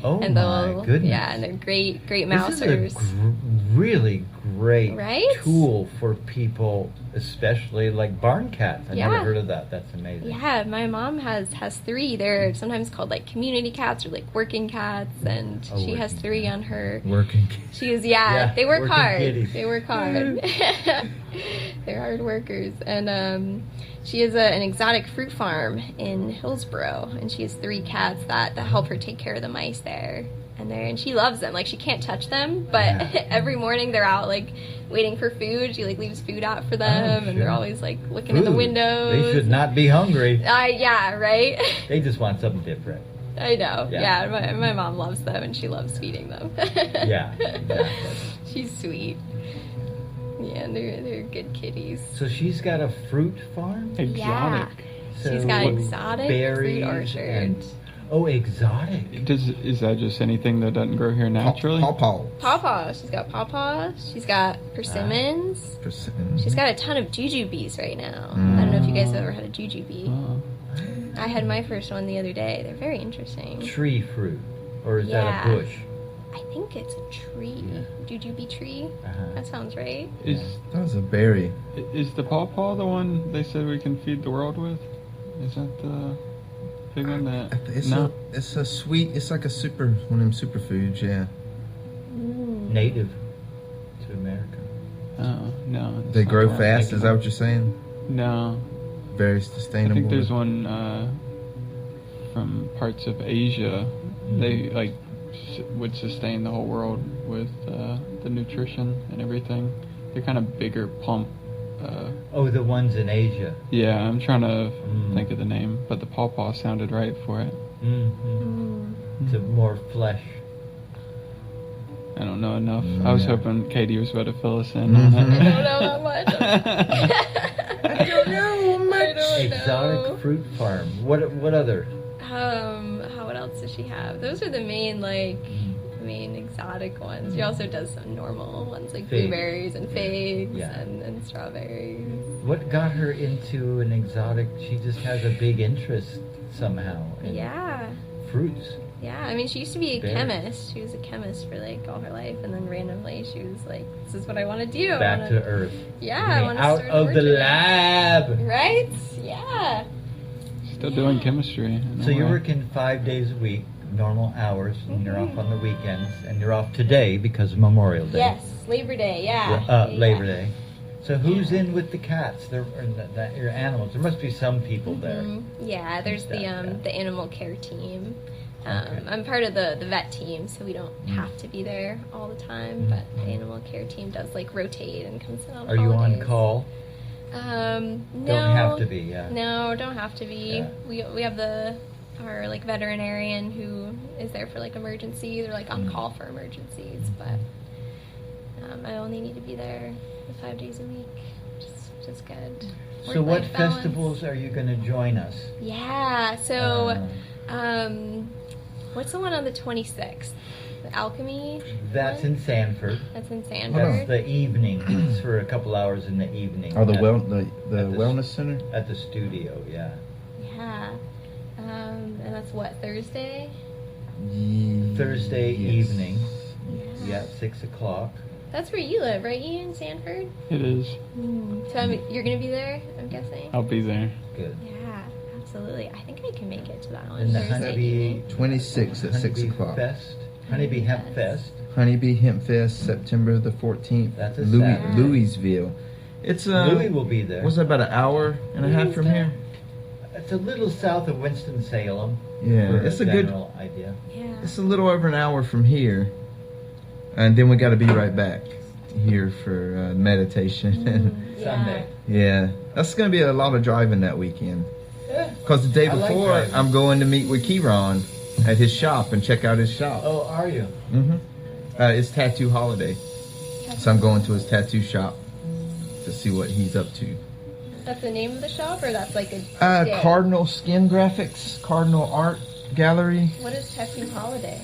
Speaker 1: Oh
Speaker 3: and
Speaker 1: my goodness.
Speaker 3: yeah, and they're great
Speaker 1: This
Speaker 3: mousers.
Speaker 1: is a really great
Speaker 3: Right?
Speaker 1: tool for people, especially like barn cats. I never
Speaker 3: Yeah.
Speaker 1: heard of that. That's amazing.
Speaker 3: Yeah, my mom has 3. They're sometimes called community cats or working cats, and
Speaker 1: Oh,
Speaker 3: she has
Speaker 1: working
Speaker 3: 3 on her.
Speaker 2: Working.
Speaker 3: She is,
Speaker 1: Yeah,
Speaker 3: they work
Speaker 1: working
Speaker 3: hard.
Speaker 1: kitties.
Speaker 3: They work hard. They're hard workers. And she has an exotic fruit farm in Hillsboro, and she has 3 cats that help her take care of the mice there. And she loves them. She can't touch them, but
Speaker 1: Yeah.
Speaker 3: every morning they're out waiting for food. She leaves food out for them, and they're
Speaker 1: sure.
Speaker 3: always looking in the
Speaker 1: Food.
Speaker 3: windows.
Speaker 1: They should not be hungry.
Speaker 3: Yeah, right.
Speaker 1: They just want something different.
Speaker 3: I know.
Speaker 1: Yeah.
Speaker 3: Yeah, my mom loves them, and she loves feeding them.
Speaker 1: Yeah, exactly.
Speaker 3: She's sweet. Yeah, they're good kitties.
Speaker 1: So she's got a fruit farm?
Speaker 4: Exotic.
Speaker 3: Yeah. She's got
Speaker 1: So
Speaker 3: exotic
Speaker 1: berries
Speaker 3: fruit orchard.
Speaker 1: and Oh, exotic.
Speaker 4: Is that just anything that doesn't grow here naturally?
Speaker 2: Pawpaw.
Speaker 3: Pawpaw. She's got pawpaw. She's got persimmons. She's got a ton of jujubes right now. I don't know if you guys have ever had a jujube.
Speaker 4: Oh.
Speaker 3: I had my first one the other day. They're very interesting.
Speaker 1: Tree fruit. Or is that
Speaker 3: Yeah.
Speaker 1: a bush?
Speaker 3: I think it's a tree. Jujube tree.
Speaker 1: Uh-huh.
Speaker 3: That sounds right.
Speaker 2: That was a berry.
Speaker 4: Is the pawpaw the one they said we can feed the world with? Is that the big one that?
Speaker 2: It's a sweet. It's like one of them superfoods. Yeah.
Speaker 1: Native to America.
Speaker 4: Oh no. it's
Speaker 2: They
Speaker 4: not
Speaker 2: grow
Speaker 4: that.
Speaker 2: fast. Is that what you're saying?
Speaker 4: No,
Speaker 2: Very
Speaker 4: I
Speaker 2: sustainable.
Speaker 4: think there's one from parts of Asia. They like would sustain the whole world with the nutrition and everything. They're kind of bigger, plump.
Speaker 1: Oh, the ones in Asia.
Speaker 4: Yeah, I'm trying to think of the name, but the pawpaw sounded right for it.
Speaker 1: Mm-hmm. It's a more flesh.
Speaker 4: I don't know enough. I was hoping Katie was about to fill us in
Speaker 3: I
Speaker 4: on
Speaker 3: don't
Speaker 4: it.
Speaker 3: know that much. I don't know. I don't
Speaker 1: Exotic
Speaker 3: know.
Speaker 1: fruit farm. What other?
Speaker 3: What else does she have? Those are the main exotic ones. She also does some normal ones like
Speaker 1: Figs.
Speaker 3: blueberries and figs
Speaker 1: Yeah.
Speaker 3: and strawberries.
Speaker 1: What got her into an exotic? She just has a big interest somehow in
Speaker 3: Yeah.
Speaker 1: fruits.
Speaker 3: Yeah, I mean, she used to be a
Speaker 1: Berries.
Speaker 3: chemist. She was a chemist for like all her life, and then randomly she was like, "This is what I want to do. I
Speaker 1: Back
Speaker 3: wanna-
Speaker 1: to earth.
Speaker 3: Yeah,
Speaker 1: I
Speaker 3: I
Speaker 1: mean,
Speaker 3: want to
Speaker 1: out
Speaker 3: start
Speaker 1: of the
Speaker 3: orchard."
Speaker 1: lab.
Speaker 3: Right? Yeah.
Speaker 4: Still doing chemistry. in a
Speaker 1: So you're
Speaker 4: way.
Speaker 1: working 5 days a week, normal hours, and you're off on the weekends, and you're off today because of Memorial Day.
Speaker 3: Yes, Labor Day. Yeah.
Speaker 1: Labor Day. So who's in with the cats? Your animals. There must be some people there.
Speaker 3: Yeah, there's the animal care team.
Speaker 1: Okay.
Speaker 3: I'm part of the vet team, so we don't have to be there all the time. But the animal care team does like rotate and comes in on
Speaker 1: Are you on
Speaker 3: holidays.
Speaker 1: call?
Speaker 3: No.
Speaker 1: Don't have to be. Yeah.
Speaker 3: No, don't have to be.
Speaker 1: Yeah.
Speaker 3: We have our like veterinarian who is there for like emergencies or like on call for emergencies, but I only need to be there 5 days a week. Just good.
Speaker 1: So what
Speaker 3: Work-life balance.
Speaker 1: festivals are you going to join us?
Speaker 3: Yeah. So, what's the one on the 26th? The Alchemy.
Speaker 1: That's
Speaker 3: one?
Speaker 1: in Sanford.
Speaker 3: That's in
Speaker 1: That's
Speaker 3: Sanford.
Speaker 1: the evening. It's for a couple hours in the evening.
Speaker 2: Oh, the
Speaker 1: at-
Speaker 2: wellness center.
Speaker 1: At the studio, yeah.
Speaker 3: Yeah. And that's what, Thursday?
Speaker 1: Thursday
Speaker 2: Yes.
Speaker 1: evening. Yeah, 6 o'clock.
Speaker 3: That's where you live, right, Ian? Sanford?
Speaker 4: It is.
Speaker 3: So you're going to be there, I'm guessing?
Speaker 4: I'll be there.
Speaker 1: Good.
Speaker 3: Yeah, absolutely. I think I can make it to that one.
Speaker 1: And the
Speaker 3: Thursday
Speaker 1: Honeybee,
Speaker 3: evening.
Speaker 2: 26 at 6
Speaker 1: Honeybee
Speaker 2: o'clock.
Speaker 1: Fest. Honeybee Hemp Fest.
Speaker 2: Honeybee Hemp Fest, September the 14th.
Speaker 1: That's a Saturday.
Speaker 2: Louisville. It's
Speaker 1: Louis will be there.
Speaker 2: Was that about an hour and a half from here?
Speaker 1: It's a little south of Winston-Salem.
Speaker 2: Yeah,
Speaker 1: for
Speaker 2: it's a good.
Speaker 1: general idea.
Speaker 3: Yeah.
Speaker 2: It's a little over an hour from here, and then we got to be right back here for meditation.
Speaker 3: Yeah.
Speaker 1: Sunday.
Speaker 2: Yeah, that's going to be a lot of driving that weekend. Because the day
Speaker 1: I like
Speaker 2: before,
Speaker 1: driving.
Speaker 2: I'm going to meet with Kieron at his shop and check out his shop.
Speaker 1: Oh, are you?
Speaker 2: It's Tattoo Holiday, so I'm going to his tattoo shop to see what he's up to.
Speaker 3: That's the name of the shop, or that's like a day?
Speaker 2: Cardinal Skin Graphics, Cardinal Art Gallery.
Speaker 3: What is Tattoo Holiday?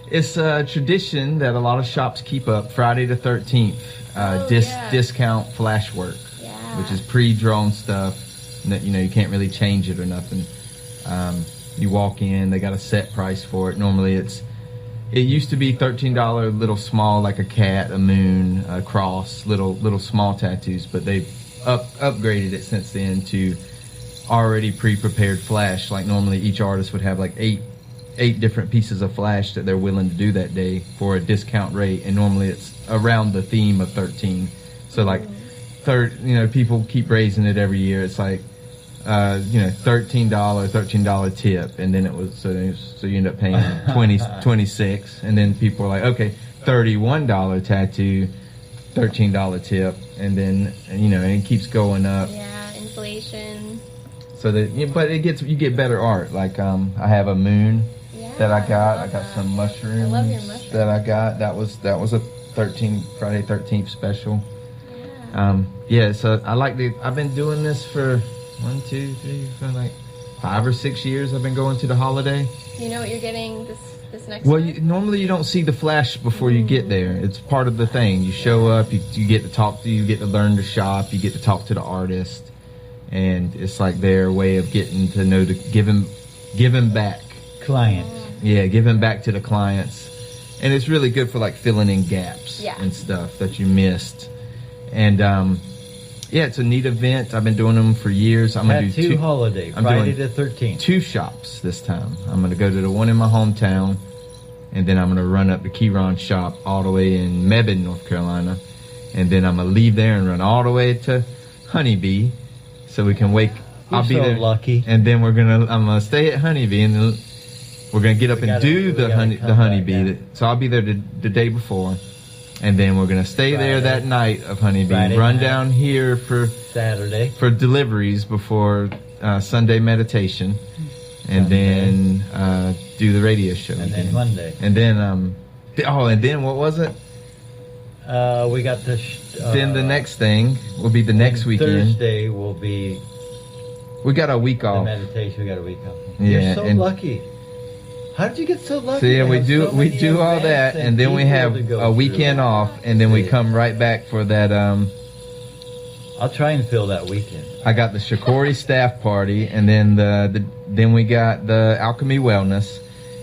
Speaker 2: It's a tradition that a lot of shops keep up. Friday the 13th,
Speaker 3: yeah.
Speaker 2: discount flash work,
Speaker 3: Yeah.
Speaker 2: which is pre-drawn stuff. That, you can't really change it or nothing. You walk in, they got a set price for it. Normally it used to be $13 little small, like a cat, a moon, a cross, little small tattoos, but they've upgraded it since then to already pre-prepared flash. Like normally each artist would have like eight different pieces of flash that they're willing to do that day for a discount rate, and normally it's around the theme of 13. So like people keep raising it every year. It's like $13 tip, and then it was so you end up paying 26, and then people are like, okay, $31 tattoo, $13 tip, and then and it keeps going up.
Speaker 3: Yeah, inflation.
Speaker 2: So that, but you get better art. Like I have a moon that I got. I got some mushrooms.
Speaker 3: I love your mushrooms.
Speaker 2: that I got. That was a Friday 13th special.
Speaker 3: Yeah.
Speaker 2: So I've been doing this for 1, 2, 3, for like 5 or 6 years I've been going to the holiday.
Speaker 3: You know what you're getting this next
Speaker 2: Well,
Speaker 3: time?
Speaker 2: normally you don't see the flash before you get there. It's part of the thing. You show up, you get to talk to, you get to learn to shop, you get to talk to the artist, and it's like their way of getting to know, giving back.
Speaker 1: Clients.
Speaker 2: Yeah, giving back to the clients. And it's really good for like filling in gaps
Speaker 3: Yeah.
Speaker 2: and stuff that you missed. And yeah, it's a neat event. I've been doing them for years. I'm gonna do
Speaker 1: Tattoo holiday,
Speaker 2: I'm
Speaker 1: Friday
Speaker 2: doing
Speaker 1: the 13th.
Speaker 2: 2 shops this time. I'm going to go to the one in my hometown, and then I'm going to run up the Keyron shop all the way in Mebane, North Carolina, and then I'm going to leave there and run all the way to Honeybee, so we can wake.
Speaker 1: You're
Speaker 2: I'll be
Speaker 1: so
Speaker 2: there,
Speaker 1: lucky.
Speaker 2: and then I'm gonna stay at Honeybee, and then we're gonna get up
Speaker 1: We
Speaker 2: and
Speaker 1: gotta-
Speaker 2: do
Speaker 1: we
Speaker 2: the
Speaker 1: gotta come
Speaker 2: Honeybee.
Speaker 1: back, yeah.
Speaker 2: So I'll be there the day before, and then we're gonna stay there
Speaker 1: Friday.
Speaker 2: that night of Honeybee.
Speaker 1: Friday
Speaker 2: Run
Speaker 1: night.
Speaker 2: down here for
Speaker 1: Saturday.
Speaker 2: deliveries before Sunday meditation, and
Speaker 1: Sunday.
Speaker 2: then do the radio show.
Speaker 1: And
Speaker 2: again.
Speaker 1: then Monday.
Speaker 2: And then and then what was it?
Speaker 1: We got the.
Speaker 2: Then the next thing will be the next weekend.
Speaker 1: Thursday will be
Speaker 2: We got a week
Speaker 1: the
Speaker 2: off.
Speaker 1: meditation. We got a week off.
Speaker 2: Yeah,
Speaker 1: You're so
Speaker 2: and-
Speaker 1: lucky. How did you get so lucky?
Speaker 2: So yeah,
Speaker 1: to
Speaker 2: we
Speaker 1: have
Speaker 2: do
Speaker 1: so
Speaker 2: we
Speaker 1: many
Speaker 2: do all
Speaker 1: events
Speaker 2: that, and then we
Speaker 1: people
Speaker 2: have
Speaker 1: to go
Speaker 2: a weekend
Speaker 1: through?
Speaker 2: off, and then we
Speaker 1: Yeah.
Speaker 2: come right back for that.
Speaker 1: I'll try and fill that weekend.
Speaker 2: I got the Shikori staff party, and then then we got the Alchemy Wellness,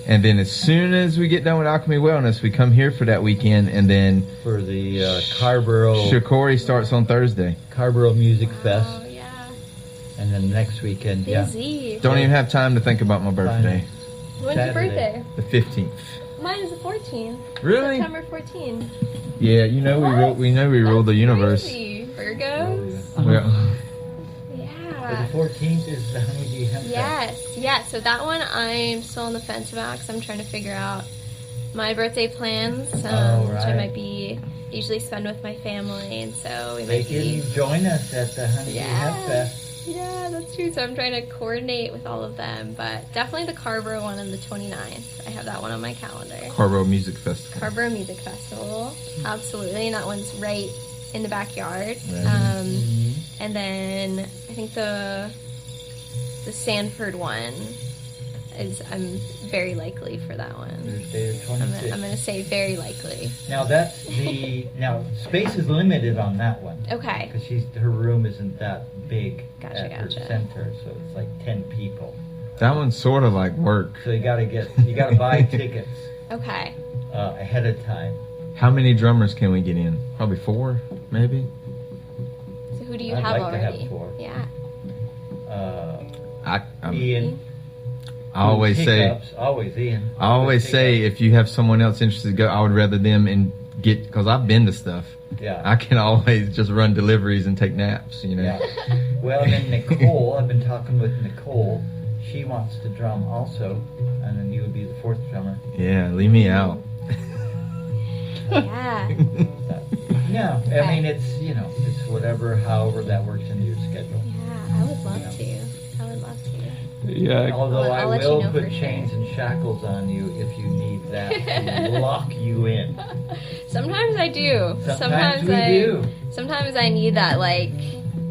Speaker 2: and then as soon as we get done with Alchemy Wellness, we come here for that weekend, and then
Speaker 1: For the Carborough
Speaker 2: Shikori starts on Thursday.
Speaker 1: Music Fest,
Speaker 3: Oh, yeah.
Speaker 1: and then next weekend, yeah.
Speaker 3: Busy.
Speaker 2: Don't even have time to think about my birthday.
Speaker 3: When's your
Speaker 1: Saturday.
Speaker 3: birthday?
Speaker 2: The 15th.
Speaker 3: Mine is the 14th.
Speaker 2: Really?
Speaker 3: September 14th.
Speaker 2: Yeah, you know we rule the universe.
Speaker 3: Crazy. Virgos?
Speaker 2: Well,
Speaker 3: Yeah.
Speaker 1: The 14th is the Honeybee Hemp Fest.
Speaker 3: Yes, yeah. So that one I'm still on the fence about because I'm trying to figure out my birthday plans, which I
Speaker 1: right.
Speaker 3: might be usually spend with my family, and so we
Speaker 1: They
Speaker 3: might be.
Speaker 1: can join us at the Honeybee Hemp
Speaker 3: Yeah.
Speaker 1: Fest.
Speaker 3: Yeah, that's true. So I'm trying to coordinate with all of them, but definitely the Carborough one on the 29th. I have that one on my calendar.
Speaker 2: Carborough Music Festival.
Speaker 3: Carborough Music Festival, absolutely, and that one's right in the backyard.
Speaker 1: Mhm.
Speaker 3: And then I think the Sanford one is I'm very likely for that one.
Speaker 1: Thursday the
Speaker 3: I'm
Speaker 1: 26th.
Speaker 3: gonna say very likely.
Speaker 1: Now that's now space is limited on that one
Speaker 3: Okay.
Speaker 1: because her room isn't that big
Speaker 3: Gotcha,
Speaker 1: at her
Speaker 3: gotcha.
Speaker 1: center, so it's like 10 people.
Speaker 2: That one's sort of like work.
Speaker 1: So you gotta buy tickets
Speaker 3: Okay.
Speaker 1: ahead of time.
Speaker 2: How many drummers can we get in? Probably 4, maybe.
Speaker 3: So who do you
Speaker 1: I'd
Speaker 3: have
Speaker 1: like to have
Speaker 3: already?
Speaker 1: 4.
Speaker 3: Yeah.
Speaker 1: Ian.
Speaker 2: I always say,
Speaker 1: Hiccups, always Ian.
Speaker 2: I always say, if you have someone else interested to go, I would rather them and get, because I've been to stuff.
Speaker 1: Yeah.
Speaker 2: I can always just run deliveries and take naps, you know.
Speaker 1: Yeah. Well, and then Nicole, I've been talking with Nicole. She wants to drum also, and then you would be the 4th drummer.
Speaker 2: Yeah, leave me out.
Speaker 3: Yeah.
Speaker 1: No, I mean it's it's whatever, however that works into your schedule.
Speaker 3: Yeah. I would love to. I would love to.
Speaker 4: Yeah,
Speaker 1: Although
Speaker 3: I'll
Speaker 1: I
Speaker 3: let you
Speaker 1: will
Speaker 3: know
Speaker 1: put
Speaker 3: for
Speaker 1: chains
Speaker 3: sure.
Speaker 1: and shackles on you if you need that to lock you in.
Speaker 3: Sometimes I do.
Speaker 1: Sometimes we
Speaker 3: I
Speaker 1: do.
Speaker 3: Sometimes I need that like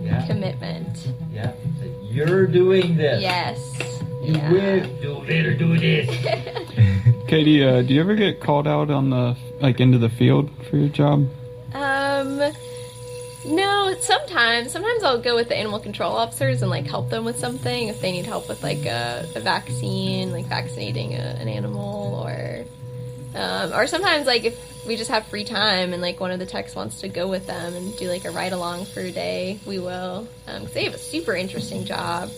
Speaker 1: Yeah,
Speaker 3: commitment.
Speaker 1: yeah. So you're doing this.
Speaker 3: Yes.
Speaker 1: You
Speaker 3: Yeah.
Speaker 1: will better do this.
Speaker 4: Katie, do you ever get called out on the into the field for your job?
Speaker 3: No, sometimes I'll go with the animal control officers and like help them with something if they need help with like a vaccine, like vaccinating an animal, or sometimes like if we just have free time and like one of the techs wants to go with them and do like a ride along for a day, we will. 'Cause they have a super interesting job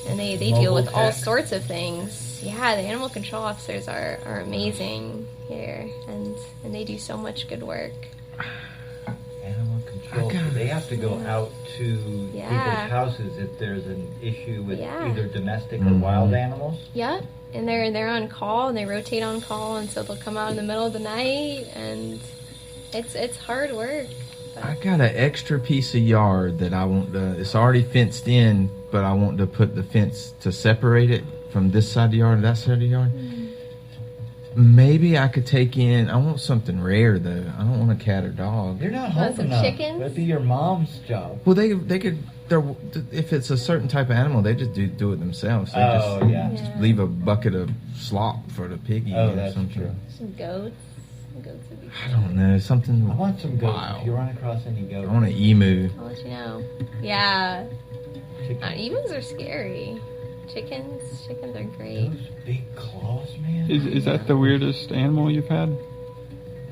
Speaker 3: and they deal with all
Speaker 1: tech.
Speaker 3: sorts of things. Yeah, the animal control officers are amazing here, and they do so much good work.
Speaker 1: Animal control. So they have to go out to
Speaker 3: Yeah.
Speaker 1: people's houses if there's an issue with
Speaker 3: Yeah.
Speaker 1: either domestic or wild animals.
Speaker 3: Yep, and they're on call and they rotate on call, and so they'll come out in the middle of the night, and it's hard work.
Speaker 2: I got an extra piece of yard that I want to, it's already fenced in, but I want to put the fence to separate it from this side of the yard to that side of the yard. Maybe I could take in. I want something rare though. I don't want a cat or dog.
Speaker 1: You're not
Speaker 3: Want
Speaker 1: home
Speaker 3: some
Speaker 1: enough.
Speaker 3: chickens?
Speaker 1: That'd be your mom's job.
Speaker 2: Well, they could. If it's a certain type of animal, they just do it themselves. They
Speaker 1: Oh,
Speaker 2: just
Speaker 1: yeah.
Speaker 3: Yeah.
Speaker 2: leave a bucket of slop for the piggy
Speaker 1: Oh,
Speaker 2: or
Speaker 1: that's
Speaker 2: something.
Speaker 1: true.
Speaker 3: Some goats. Some goats would be
Speaker 2: I don't know, something.
Speaker 1: I want some goats.
Speaker 2: Wow.
Speaker 1: If you run across any goats,
Speaker 2: I want an emu.
Speaker 3: I'll let you know. Yeah.
Speaker 1: chicken.
Speaker 3: Emus are scary. Chickens are great.
Speaker 1: Those big claws, man.
Speaker 4: Is that the weirdest animal you've had?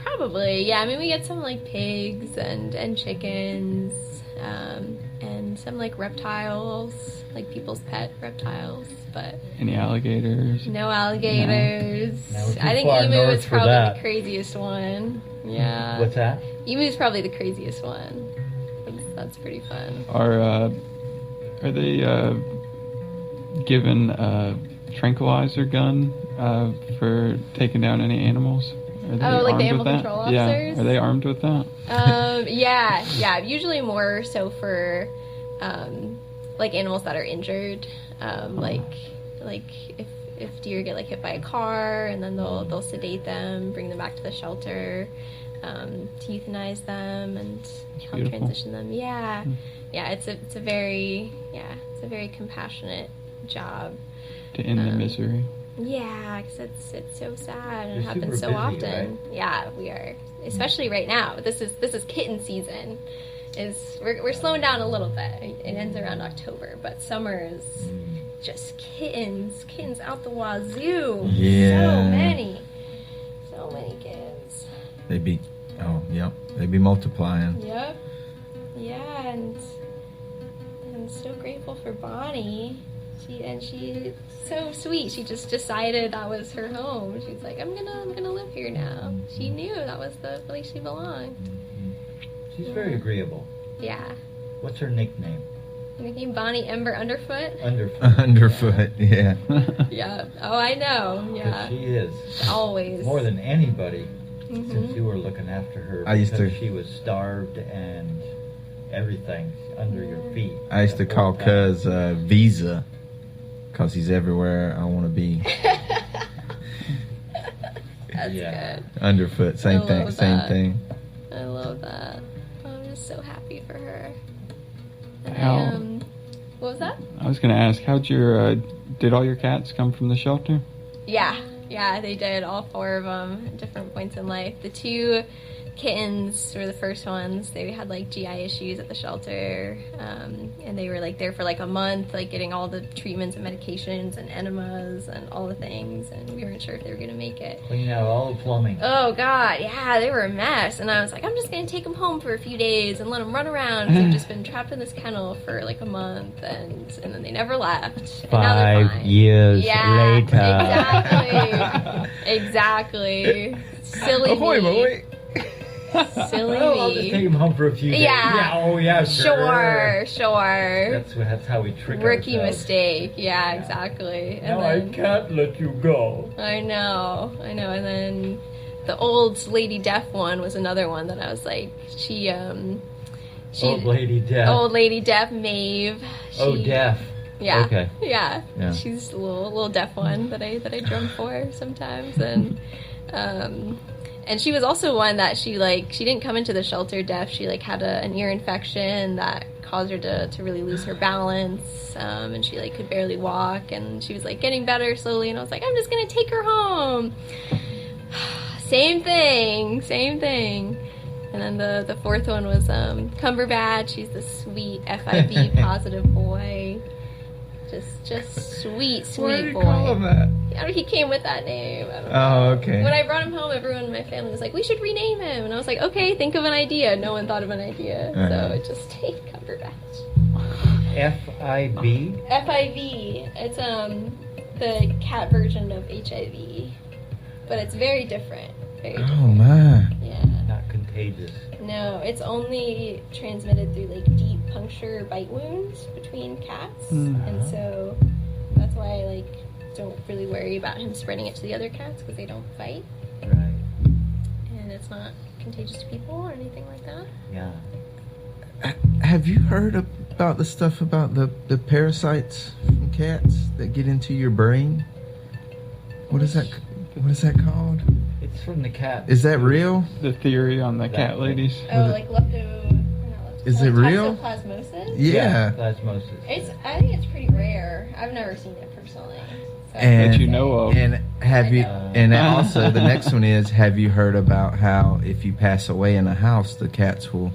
Speaker 3: Probably, yeah. I mean, we get some like pigs and chickens, and some like reptiles, like people's pet reptiles, but
Speaker 4: Any alligators?
Speaker 3: no alligators.
Speaker 1: No, we're too
Speaker 3: I think
Speaker 1: far
Speaker 3: emu
Speaker 1: north
Speaker 3: is
Speaker 1: for
Speaker 3: probably
Speaker 1: that.
Speaker 3: the craziest one. Yeah,
Speaker 1: What's that?
Speaker 3: emu is probably the craziest one. That's pretty fun.
Speaker 4: Are they given a tranquilizer gun for taking down any animals? Are they
Speaker 3: Oh, like the
Speaker 4: armed with
Speaker 3: animal
Speaker 4: that?
Speaker 3: control
Speaker 4: Yeah.
Speaker 3: officers?
Speaker 4: Are they armed with that?
Speaker 3: Yeah. Usually more so for like animals that are injured, like if deer get like hit by a car, and then they'll sedate them, bring them back to the shelter, to euthanize them and help
Speaker 4: beautiful.
Speaker 3: transition them. Yeah, it's a very compassionate job.
Speaker 4: To end the misery.
Speaker 3: Yeah, because it's so sad and
Speaker 1: You're
Speaker 3: it happens so
Speaker 1: super busy,
Speaker 3: often.
Speaker 1: right?
Speaker 3: Yeah, we are, especially right now. This is kitten season. We're slowing down a little bit. It ends around October, but summer is just kittens out the wazoo.
Speaker 2: Yeah.
Speaker 3: so many kids.
Speaker 2: They'd be multiplying.
Speaker 3: Yep. Yeah, and I'm so grateful for Bonnie. She's so sweet. She just decided that was her home. She's like, I'm gonna live here now. She knew that was the place she belonged.
Speaker 1: She's very agreeable.
Speaker 3: Yeah.
Speaker 1: What's her nickname?
Speaker 3: Nickname Bonnie Ember Underfoot.
Speaker 1: Underfoot.
Speaker 2: Underfoot, yeah.
Speaker 3: Yeah. Oh, I know.
Speaker 1: 'Cause
Speaker 3: Yeah.
Speaker 1: she is.
Speaker 3: Always.
Speaker 1: More than anybody, since
Speaker 3: Mhm.
Speaker 1: you were looking after her.
Speaker 2: I used
Speaker 1: because
Speaker 2: to-
Speaker 1: She was starved and everything under your feet.
Speaker 2: I used to
Speaker 1: the
Speaker 2: call
Speaker 1: whole time.
Speaker 2: Cuz Visa, cause he's everywhere I want to be.
Speaker 3: That's
Speaker 1: Yeah.
Speaker 3: good.
Speaker 2: Underfoot, same
Speaker 3: I
Speaker 2: thing,
Speaker 3: love
Speaker 2: same
Speaker 3: that.
Speaker 2: thing.
Speaker 3: I love that. I'm just so happy for her. And
Speaker 4: How-
Speaker 3: what was that?
Speaker 4: I was going to ask, did all your cats come from the shelter?
Speaker 3: Yeah, they did. All 4 of them at different points in life. The 2 kittens were the first ones. They had like GI issues at the shelter, and they were like there for like a month, like getting all the treatments and medications and enemas and all the things, and we weren't sure if they were gonna make it.
Speaker 1: Clean out all the plumbing.
Speaker 3: Oh God, yeah, they were a mess. And I was like, I'm just gonna take them home for a few days and let them run around. 'Cause they've just been trapped in this kennel for like a month, and then they never left. And now they're
Speaker 1: 5
Speaker 3: fine.
Speaker 1: years
Speaker 3: Yeah,
Speaker 1: later.
Speaker 3: Exactly. Silly
Speaker 2: Ahoy,
Speaker 3: me.
Speaker 2: boy.
Speaker 3: Silly
Speaker 1: Oh, I'll just
Speaker 3: me.
Speaker 1: take him home for a few days.
Speaker 3: Yeah.
Speaker 1: Oh, yeah,
Speaker 3: Sure.
Speaker 1: That's how we trick
Speaker 3: Rookie
Speaker 1: ourselves.
Speaker 3: mistake. Yeah, exactly. And
Speaker 1: No, I
Speaker 3: then,
Speaker 1: can't let you go.
Speaker 3: I know. And then the old lady deaf one was another one that I was like, she
Speaker 1: Old lady deaf.
Speaker 3: Old lady deaf, Maeve.
Speaker 1: Oh,
Speaker 3: She-
Speaker 1: deaf.
Speaker 3: Yeah.
Speaker 1: Okay.
Speaker 3: Yeah.
Speaker 2: Yeah.
Speaker 3: She's a little deaf one that I drum for sometimes, and she was also one that she didn't come into the shelter deaf. She had an ear infection that caused her to really lose her balance, and she could barely walk, and she was getting better slowly, and I was like, I'm just gonna take her home. Same thing. And then the 4th one was Cumberbatch. He's the sweet FIV positive boy. Just sweet
Speaker 2: Why do you
Speaker 3: boy.
Speaker 2: call him that?
Speaker 3: He came with that name. I don't know.
Speaker 2: Oh, okay.
Speaker 3: When I brought him home, everyone in my family was like, we should rename him. And I was like, okay, think of an idea. No one thought of an idea.
Speaker 2: Uh-huh.
Speaker 3: So it just stayed Cumberbatch.
Speaker 1: FIB?
Speaker 3: FIV. It's the cat version of HIV. But it's very different. Very
Speaker 2: Oh
Speaker 3: different.
Speaker 2: my.
Speaker 3: Yeah.
Speaker 1: Not contagious.
Speaker 3: No, it's only transmitted through deep puncture bite wounds between cats. And so that's why I don't really worry about him spreading it to the other cats because they don't bite.
Speaker 1: Right.
Speaker 3: And it's not contagious to people or anything like that.
Speaker 1: Yeah.
Speaker 2: Have you heard about the stuff about the parasites from cats that get into your brain? What is that? What is that called?
Speaker 1: It's from the cat.
Speaker 2: Is that real?
Speaker 4: The theory on the cat ladies.
Speaker 3: Oh, like lepto.
Speaker 2: Is it real?
Speaker 3: Toxoplasmosis?
Speaker 2: Yeah.
Speaker 1: Plasmosis.
Speaker 3: I think it's pretty rare. I've never seen it personally. So.
Speaker 2: And,
Speaker 4: That you know of.
Speaker 2: And have you? And also, the next one is: have you heard about how if you pass away in a house, the cats will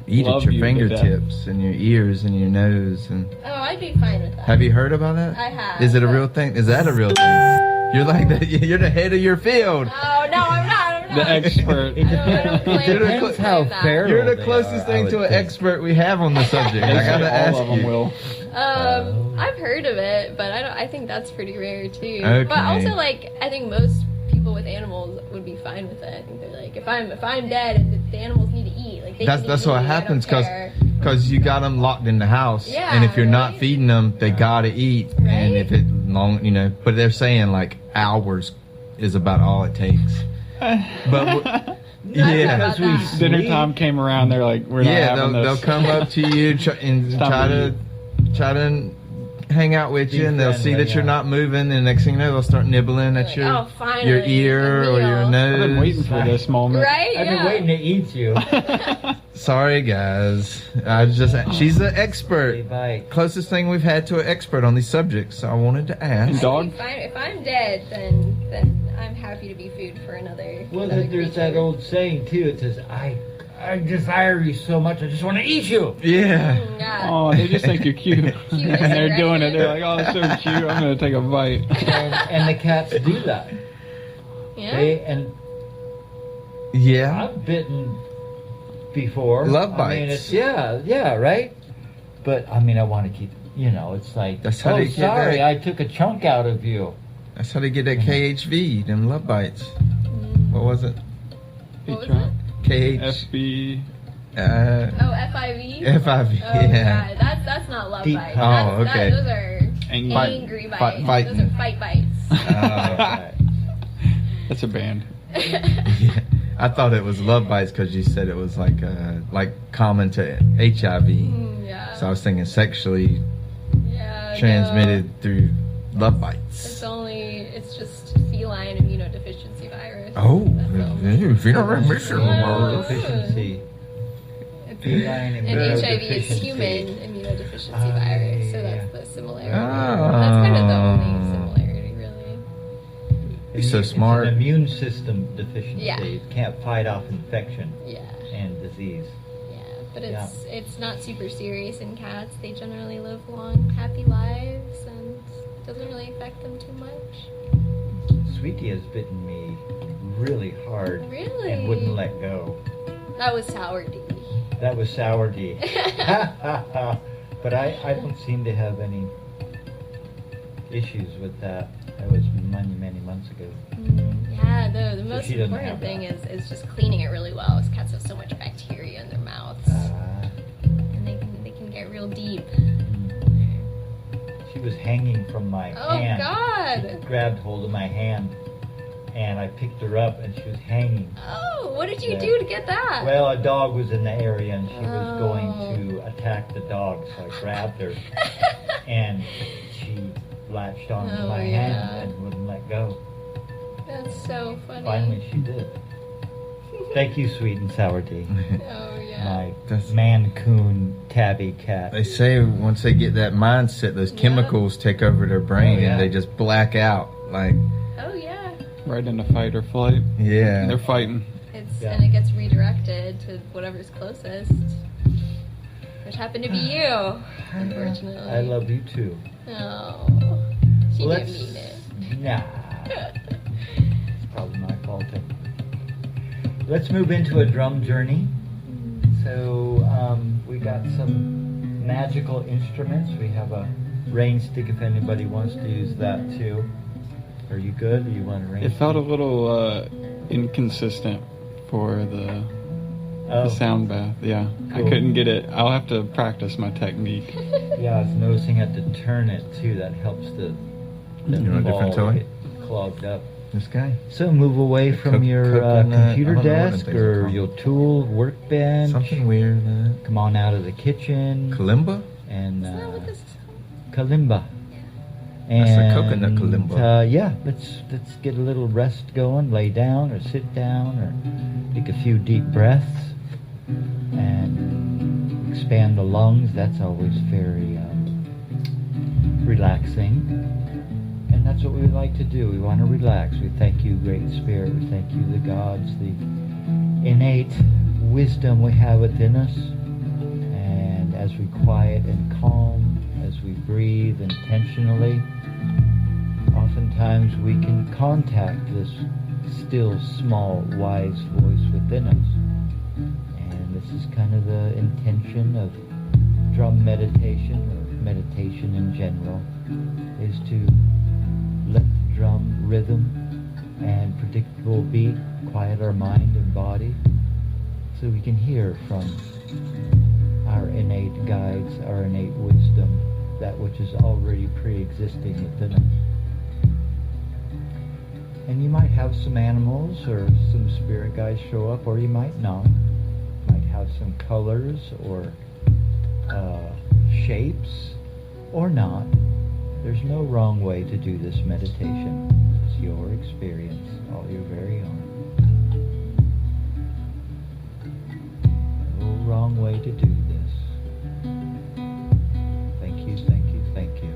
Speaker 2: eat
Speaker 4: Love
Speaker 2: at your
Speaker 4: you to
Speaker 2: fingertips and your ears and your nose? And
Speaker 3: Oh, I'd be fine with that.
Speaker 2: have you heard about that?
Speaker 3: I have.
Speaker 2: Is it a real thing? Is that a real thing? You're like you're the head of your field.
Speaker 3: Oh, no, I'm not.
Speaker 4: The expert.
Speaker 1: It
Speaker 3: I don't claim
Speaker 2: You're the
Speaker 3: that.
Speaker 2: cl-
Speaker 1: how fair-
Speaker 2: You're the
Speaker 1: they
Speaker 2: closest
Speaker 1: are,
Speaker 2: thing
Speaker 1: I
Speaker 2: to
Speaker 1: would
Speaker 2: an
Speaker 1: think.
Speaker 2: expert we have on the subject. I
Speaker 4: They say
Speaker 2: gotta ask
Speaker 4: all of them
Speaker 2: you.
Speaker 4: will.
Speaker 3: I've heard of it, but I think that's pretty rare too.
Speaker 2: Okay.
Speaker 3: But also, like, I think most people with animals would be fine with it. I think they're like, if I'm dead and the animals need to eat, like they can
Speaker 2: That's
Speaker 3: eat
Speaker 2: what
Speaker 3: me,
Speaker 2: happens
Speaker 3: I don't care.
Speaker 2: because you got them locked in the house,
Speaker 3: Yeah,
Speaker 2: and if you're not
Speaker 3: right?
Speaker 2: feeding them, they gotta eat. And
Speaker 3: Right?
Speaker 2: if it long, but they're saying like hours is about all it takes. But yeah,
Speaker 3: about that.
Speaker 4: Dinner time came around. They're like, we're not
Speaker 2: yeah,
Speaker 4: having
Speaker 2: they'll
Speaker 4: this.
Speaker 2: come up to you and
Speaker 4: It's time
Speaker 2: try to hang out with
Speaker 1: Be
Speaker 2: you, and they'll see
Speaker 1: friendly,
Speaker 2: that you're
Speaker 1: yeah.
Speaker 2: not moving, and next thing you know, they'll start nibbling at
Speaker 3: Like,
Speaker 2: your
Speaker 3: oh, finally,
Speaker 2: your ear
Speaker 3: a
Speaker 2: or your
Speaker 3: meal.
Speaker 2: nose.
Speaker 4: I've been waiting for this moment.
Speaker 3: Right?
Speaker 1: I've been
Speaker 3: Yeah.
Speaker 1: waiting to eat you.
Speaker 2: Sorry, guys. She's an expert.
Speaker 1: Say bye.
Speaker 2: Closest thing we've had to an expert on these subjects. So I wanted to ask.
Speaker 4: And dog?
Speaker 3: If I'm dead, then I'm happy to be food for another.
Speaker 1: Well,
Speaker 3: another
Speaker 1: there's that
Speaker 3: creature.
Speaker 1: old saying too. It says, I desire you so much, I just want to eat you.
Speaker 2: Yeah.
Speaker 3: Yeah.
Speaker 4: Oh, they just think you're cute.
Speaker 3: Cute
Speaker 4: And they're
Speaker 3: as
Speaker 4: doing it.
Speaker 3: aggression.
Speaker 4: They're like, oh, that's so cute. I'm going to take a bite.
Speaker 1: And the cats do that.
Speaker 3: Yeah.
Speaker 1: And
Speaker 2: Yeah.
Speaker 1: I've bitten before.
Speaker 2: Love
Speaker 1: I mean,
Speaker 2: bites.
Speaker 1: yeah, right? But, I mean, I want to keep, it's like,
Speaker 2: That's how
Speaker 1: oh,
Speaker 2: they get
Speaker 1: sorry,
Speaker 2: that.
Speaker 1: I took a chunk out of you.
Speaker 2: That's how they get that KHV, them love bites. What was it?
Speaker 3: What was it?
Speaker 2: KH.
Speaker 4: FB.
Speaker 3: Oh, FIV.
Speaker 2: FIV,
Speaker 3: Oh,
Speaker 2: yeah.
Speaker 3: God. That's not love
Speaker 1: Deep-
Speaker 3: bites.
Speaker 2: Oh, okay.
Speaker 3: Those are
Speaker 4: Angry.
Speaker 3: angry bites.
Speaker 2: fighting.
Speaker 3: Those are fight bites.
Speaker 1: right.
Speaker 4: That's a band.
Speaker 2: Yeah. I thought it was love bites because you said it was like common to HIV.
Speaker 3: Yeah.
Speaker 2: So I was thinking sexually
Speaker 3: Yeah.
Speaker 2: transmitted
Speaker 3: No.
Speaker 2: through love bites.
Speaker 3: It's just feline immunodeficiency virus.
Speaker 2: Oh,
Speaker 3: That's the only-
Speaker 2: if you don't remember,
Speaker 1: Immunodeficiency. Feline
Speaker 3: And HIV is
Speaker 1: immunodeficiency.
Speaker 3: human immunodeficiency virus, so that's the similarity.
Speaker 2: Oh.
Speaker 3: That's kind of the only similarity, really.
Speaker 2: You're so
Speaker 1: It's
Speaker 2: smart.
Speaker 1: an immune system deficiency.
Speaker 3: Yeah.
Speaker 1: It can't fight off infection
Speaker 3: Yeah,
Speaker 1: and disease.
Speaker 3: yeah. But it's not super serious in cats. They generally live long, happy lives, and it doesn't really affect them too much.
Speaker 1: Sweetie has bitten me really hard
Speaker 3: Really?
Speaker 1: and wouldn't let go.
Speaker 3: That was sour D.
Speaker 1: That was sour D. But I don't seem to have any issues with that. That was many, many months ago.
Speaker 3: Yeah, the most
Speaker 1: she doesn't
Speaker 3: important
Speaker 1: have
Speaker 3: thing
Speaker 1: that.
Speaker 3: is just cleaning it really well. Because cats have so much bacteria in their mouths, and they can get real deep.
Speaker 1: She was hanging from my
Speaker 3: Oh
Speaker 1: hand.
Speaker 3: God!
Speaker 1: She grabbed hold of my hand, and I picked her up, and she was hanging.
Speaker 3: Oh, what did you
Speaker 1: Yeah.
Speaker 3: do to get that?
Speaker 1: Well, a dog was in the area, and she was going
Speaker 3: Oh.
Speaker 1: to attack the dog, so I grabbed her, and she latched onto
Speaker 3: Oh,
Speaker 1: my
Speaker 3: yeah.
Speaker 1: hand and wouldn't let go.
Speaker 3: That's so funny.
Speaker 1: Finally, she did. Thank you, sweet and sour tea.
Speaker 3: Oh yeah.
Speaker 1: My
Speaker 2: That's-
Speaker 1: Mancoon tabby cat.
Speaker 2: They say once they get that mindset, those chemicals take over their brain
Speaker 1: Oh, yeah.
Speaker 2: and they just black out. Like,
Speaker 3: Oh yeah.
Speaker 4: Right into fight or flight.
Speaker 2: yeah.
Speaker 4: They're fighting.
Speaker 1: Yeah.
Speaker 3: And it gets redirected to whatever's closest, which happened to be you, unfortunately.
Speaker 1: I love you too.
Speaker 3: Oh, she
Speaker 1: Well,
Speaker 3: didn't mean it.
Speaker 1: Nah. It's probably my fault. Let's move into a drum journey. So we got some magical instruments. We have a rain stick if anybody wants to use that too. Are you good? Or you want a rain
Speaker 4: It felt a
Speaker 1: stick?
Speaker 4: little inconsistent for the
Speaker 1: Oh,
Speaker 4: sound bath. Yeah, I
Speaker 1: Cool.
Speaker 4: couldn't get it. I'll have to practice my technique.
Speaker 1: yeah. I was noticing I had to turn it too. That helps the
Speaker 2: You want a different
Speaker 1: ball
Speaker 2: toy?
Speaker 1: get clogged up.
Speaker 2: This guy?
Speaker 1: So move away from your
Speaker 2: coconut-
Speaker 1: computer
Speaker 2: I don't know what
Speaker 1: desk
Speaker 2: the things are
Speaker 1: or
Speaker 2: called.
Speaker 1: your tool workbench.
Speaker 2: Something weird.
Speaker 1: Come on out of the kitchen
Speaker 2: Kalimba?
Speaker 1: and
Speaker 3: Isn't that what this is called?
Speaker 1: kalimba. And,
Speaker 2: That's a coconut kalimba.
Speaker 1: Yeah, let's get a little rest going. Lay down or sit down or take a few deep breaths and expand the lungs. That's always very relaxing. And that's what we like to do. We want to relax. We thank you, Great Spirit. We thank you, the gods, the innate wisdom we have within us. And as we quiet and calm, as we breathe intentionally, oftentimes we can contact this still, small, wise voice within us. And this is kind of the intention of drum meditation, or meditation in general, is to let the drum rhythm and predictable beat quiet our mind and body so we can hear from our innate guides, our innate wisdom, that which is already pre-existing within us. And you might have some animals or some spirit guides show up, or you might not. You might have some colors or shapes, or not. There's no wrong way to do this meditation. It's your experience, all your very own. No wrong way to do this. Thank you, thank you, thank you.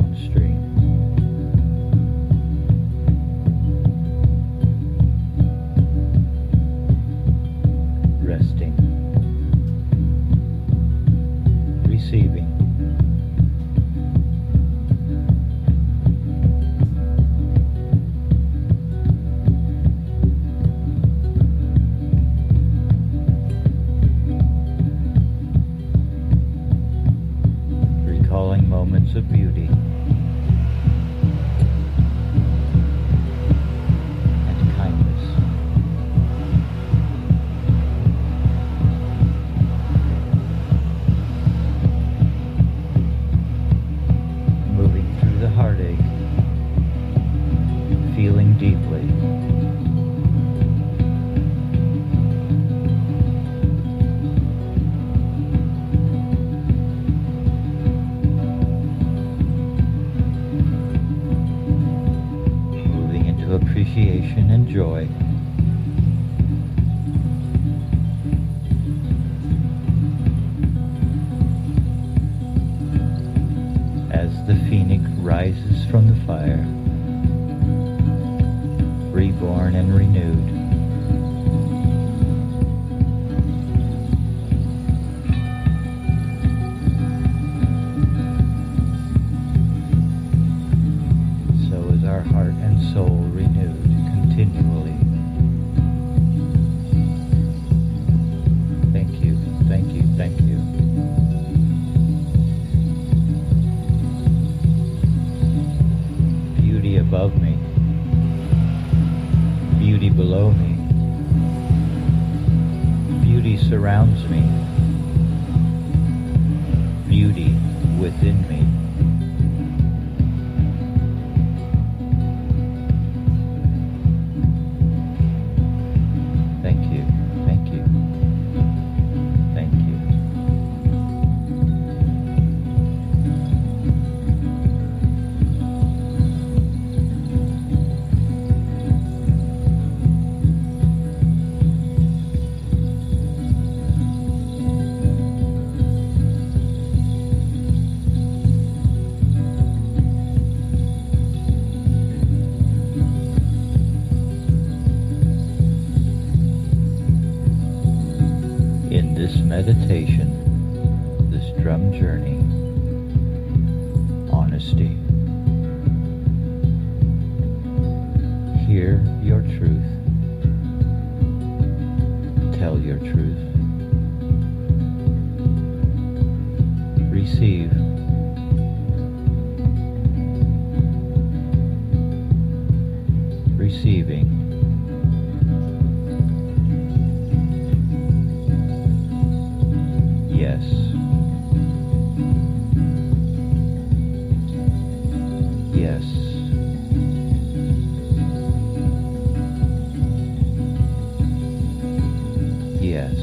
Speaker 1: downstream. Resting. Receiving. Recalling moments of beauty and kindness. Moving through the heartache, feeling deeply. Moving into appreciation and joy. As the phoenix rises from the fire, reborn and renewed. So is our heart and soul renewed continually. Thank you, thank you, thank you. Beauty above me, beauty below me, beauty surrounds me, beauty within me. Thank you, thank you, thank you. In this meditation, this drum journey, honesty. Hear your truth. Tell your truth. Receive. Receiving. Yes. Yes. Yes.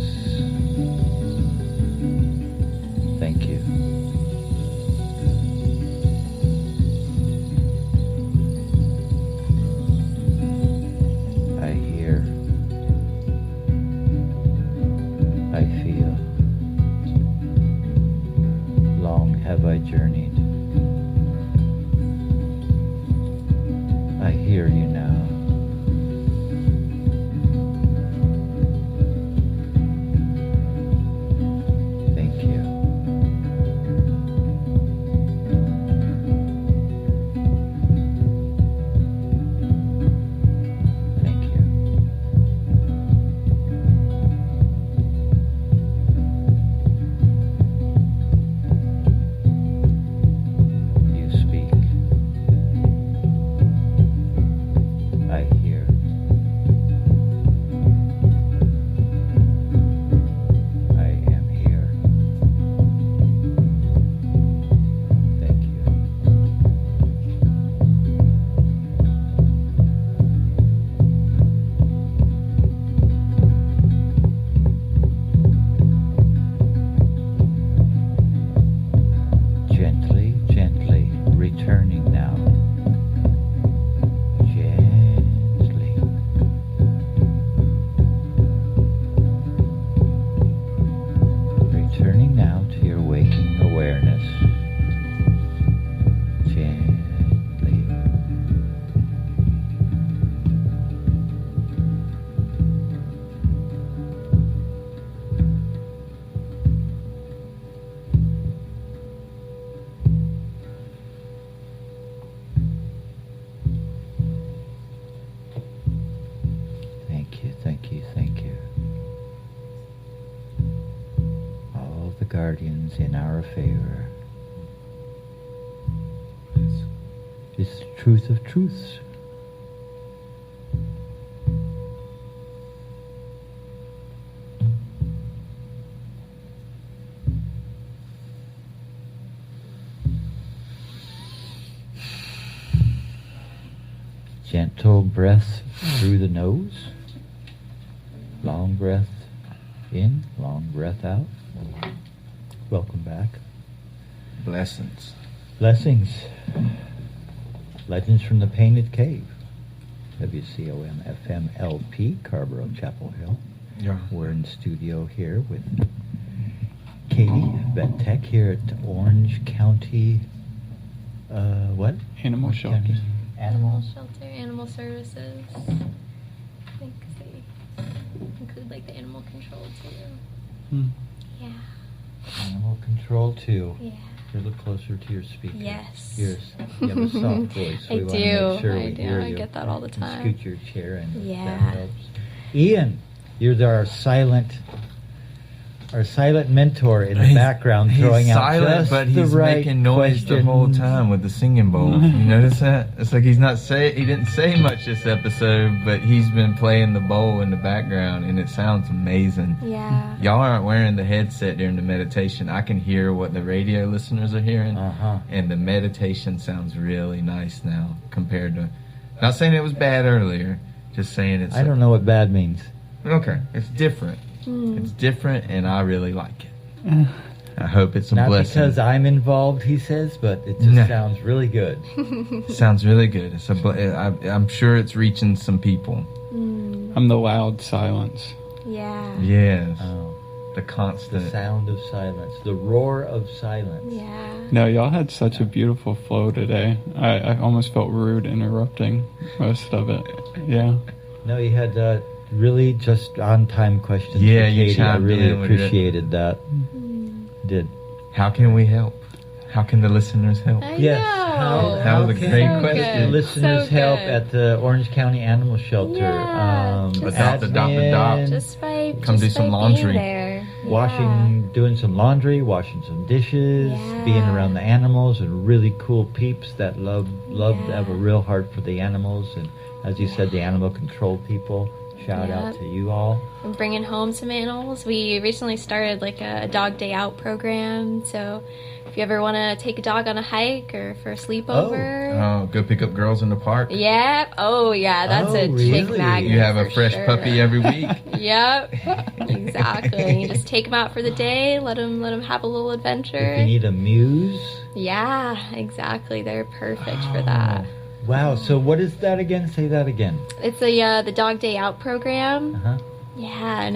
Speaker 1: guardians in our favor. It's the truth of truths. Gentle breath through the nose. Long breath in, long breath out. Welcome back.
Speaker 2: Blessings.
Speaker 1: Blessings. Legends from the Painted Cave. WCOM FM LP, Carborough, Chapel Hill.
Speaker 2: Yeah.
Speaker 1: We're in studio here with Katie, Vet Tech, here at Orange County, what?
Speaker 4: Animal
Speaker 1: Orange
Speaker 4: shelter.
Speaker 1: County
Speaker 3: Animal shelter, animal services. I think they include like the animal control too.
Speaker 4: Hmm.
Speaker 3: Yeah.
Speaker 1: Animal Control too.
Speaker 3: Yeah.
Speaker 1: You're a little closer to your speaker.
Speaker 3: Yes.
Speaker 1: You have a soft voice.
Speaker 3: I
Speaker 1: We want to
Speaker 3: do.
Speaker 1: make sure
Speaker 3: I
Speaker 1: we
Speaker 3: do.
Speaker 1: hear
Speaker 3: I
Speaker 1: you.
Speaker 3: get that all the
Speaker 1: You can
Speaker 3: time.
Speaker 1: Scoot your chair in. If
Speaker 3: Yeah.
Speaker 1: That helps. Ian, you're our silent mentor in the background, throwing
Speaker 2: he's
Speaker 1: out
Speaker 2: silent,
Speaker 1: just
Speaker 2: but
Speaker 1: the
Speaker 2: he's
Speaker 1: right
Speaker 2: making noise the whole
Speaker 1: questions.
Speaker 2: time with the singing bowl. You notice that? It's like he didn't say much this episode, but he's been playing the bowl in the background, and it sounds amazing.
Speaker 3: Yeah.
Speaker 2: Y'all aren't wearing the headset during the meditation. I can hear what the radio listeners are hearing, and the meditation sounds really nice now compared to. Not saying it was bad earlier, just saying it's.
Speaker 1: I don't know what bad means.
Speaker 2: Okay, it's different.
Speaker 3: Hmm.
Speaker 2: It's different, and I really like it. I hope it's a
Speaker 1: Not
Speaker 2: blessing.
Speaker 1: because I'm involved, he says, but it just
Speaker 2: No.
Speaker 1: sounds really good.
Speaker 2: Sounds really good. I'm sure it's reaching some people.
Speaker 3: Mm.
Speaker 4: I'm the loud silence.
Speaker 3: Yeah.
Speaker 2: Yes,
Speaker 1: Oh,
Speaker 2: the
Speaker 1: the
Speaker 2: constant.
Speaker 1: sound of silence, the roar of silence.
Speaker 3: Yeah.
Speaker 4: No, y'all had such a beautiful flow today. I almost felt rude interrupting most of it. Yeah.
Speaker 1: No, you had really just on-time questions.
Speaker 2: Yeah,
Speaker 1: for
Speaker 2: you
Speaker 1: Katie. I
Speaker 2: chimed
Speaker 1: really
Speaker 2: in with it.
Speaker 1: appreciated that.
Speaker 3: Mm.
Speaker 1: Did.
Speaker 2: How can we help? How can the listeners help?
Speaker 3: I
Speaker 1: Yes.
Speaker 3: know.
Speaker 2: That was a
Speaker 1: can
Speaker 2: great
Speaker 3: So
Speaker 2: question.
Speaker 3: good.
Speaker 1: listeners
Speaker 3: So
Speaker 1: help
Speaker 3: good.
Speaker 1: at the Orange County Animal Shelter?
Speaker 3: Yeah, just-
Speaker 2: Adopt, adopt.
Speaker 3: Just by
Speaker 2: Come do
Speaker 3: just
Speaker 2: some
Speaker 3: by
Speaker 2: laundry.
Speaker 3: being there.
Speaker 1: washing, doing some laundry, washing some dishes,
Speaker 3: Yeah.
Speaker 1: being around the animals, and really cool peeps that love
Speaker 3: Yeah.
Speaker 1: have a real heart for the animals, and as you said, the animal control people. Shout out
Speaker 3: Yep.
Speaker 1: to you all.
Speaker 3: And bringing home some animals. We recently started like a dog day out program. So if you ever want to take a dog on a hike or for a sleepover.
Speaker 2: Oh, go pick up girls in the park.
Speaker 3: Yeah. Oh, yeah. That's
Speaker 1: Oh,
Speaker 3: a
Speaker 1: really?
Speaker 3: chick magnet.
Speaker 2: You have a
Speaker 3: for
Speaker 2: fresh
Speaker 3: sure.
Speaker 2: puppy every week.
Speaker 3: Yep. Exactly. You just take them out for the day. Let them have a little adventure.
Speaker 1: If you need a muse.
Speaker 3: Yeah. Exactly. They're perfect for that.
Speaker 1: Wow. So what is that again? Say that again.
Speaker 3: It's the dog day out program.
Speaker 1: Uh-huh.
Speaker 3: Yeah, and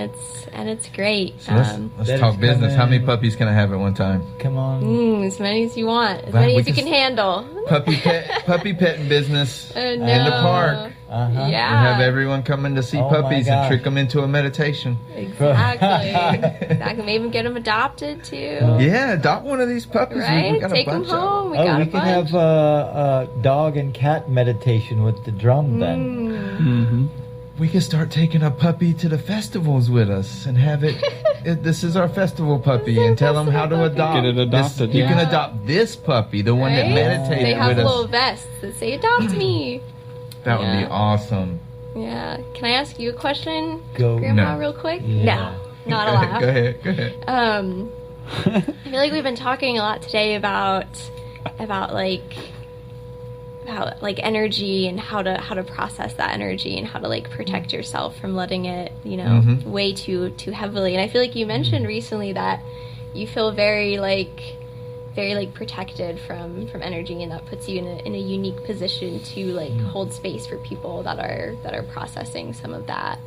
Speaker 3: it's great.
Speaker 2: So let's
Speaker 1: That
Speaker 2: talk
Speaker 1: is
Speaker 2: business. How many
Speaker 1: coming-
Speaker 2: puppies can I have at one time?
Speaker 1: Come on.
Speaker 3: As many as you want, as
Speaker 2: Wow,
Speaker 3: many
Speaker 2: we
Speaker 3: as you
Speaker 2: can
Speaker 3: can handle.
Speaker 2: Puppy petting business
Speaker 3: No.
Speaker 2: in the park.
Speaker 1: Uh-huh.
Speaker 3: Yeah.
Speaker 2: And have everyone come in to see
Speaker 1: Oh my
Speaker 2: puppies
Speaker 1: gosh.
Speaker 2: and trick them into a meditation.
Speaker 3: Exactly. Exactly. Maybe get them adopted too.
Speaker 2: Yeah, adopt one of these puppies. We
Speaker 3: Right?
Speaker 2: got a
Speaker 3: Take them
Speaker 2: bunch of
Speaker 3: home. We
Speaker 1: Oh,
Speaker 3: got
Speaker 1: we
Speaker 3: a
Speaker 1: can
Speaker 3: bunch.
Speaker 1: have a dog and cat meditation with the drum then.
Speaker 4: Mm-hmm.
Speaker 2: We can start taking a puppy to the festivals with us and have it. This is our festival puppy,
Speaker 3: This is
Speaker 2: and tell
Speaker 3: our
Speaker 2: them how to
Speaker 3: festival
Speaker 2: adopt.
Speaker 4: Get it adopted,
Speaker 2: You can
Speaker 3: yeah.
Speaker 2: adopt this puppy, the one that
Speaker 3: Right?
Speaker 2: meditated
Speaker 3: They have
Speaker 2: with
Speaker 3: little
Speaker 2: us.
Speaker 3: vests that say "Adopt me."
Speaker 2: That would be
Speaker 3: Yeah.
Speaker 2: awesome.
Speaker 3: Yeah. Can I ask you a question,
Speaker 1: Go.
Speaker 3: Grandma,
Speaker 2: No.
Speaker 3: real quick?
Speaker 1: Yeah.
Speaker 3: No, not
Speaker 2: Go
Speaker 3: allowed.
Speaker 2: ahead. Go ahead.
Speaker 3: I feel like we've been talking a lot today about energy and how to process that energy and how to like protect yourself from letting it
Speaker 2: Mhm.
Speaker 3: weigh too heavily. And I feel like you mentioned recently that you feel very protected from energy, and that puts you in a unique position to like hold space for people that are processing some of that,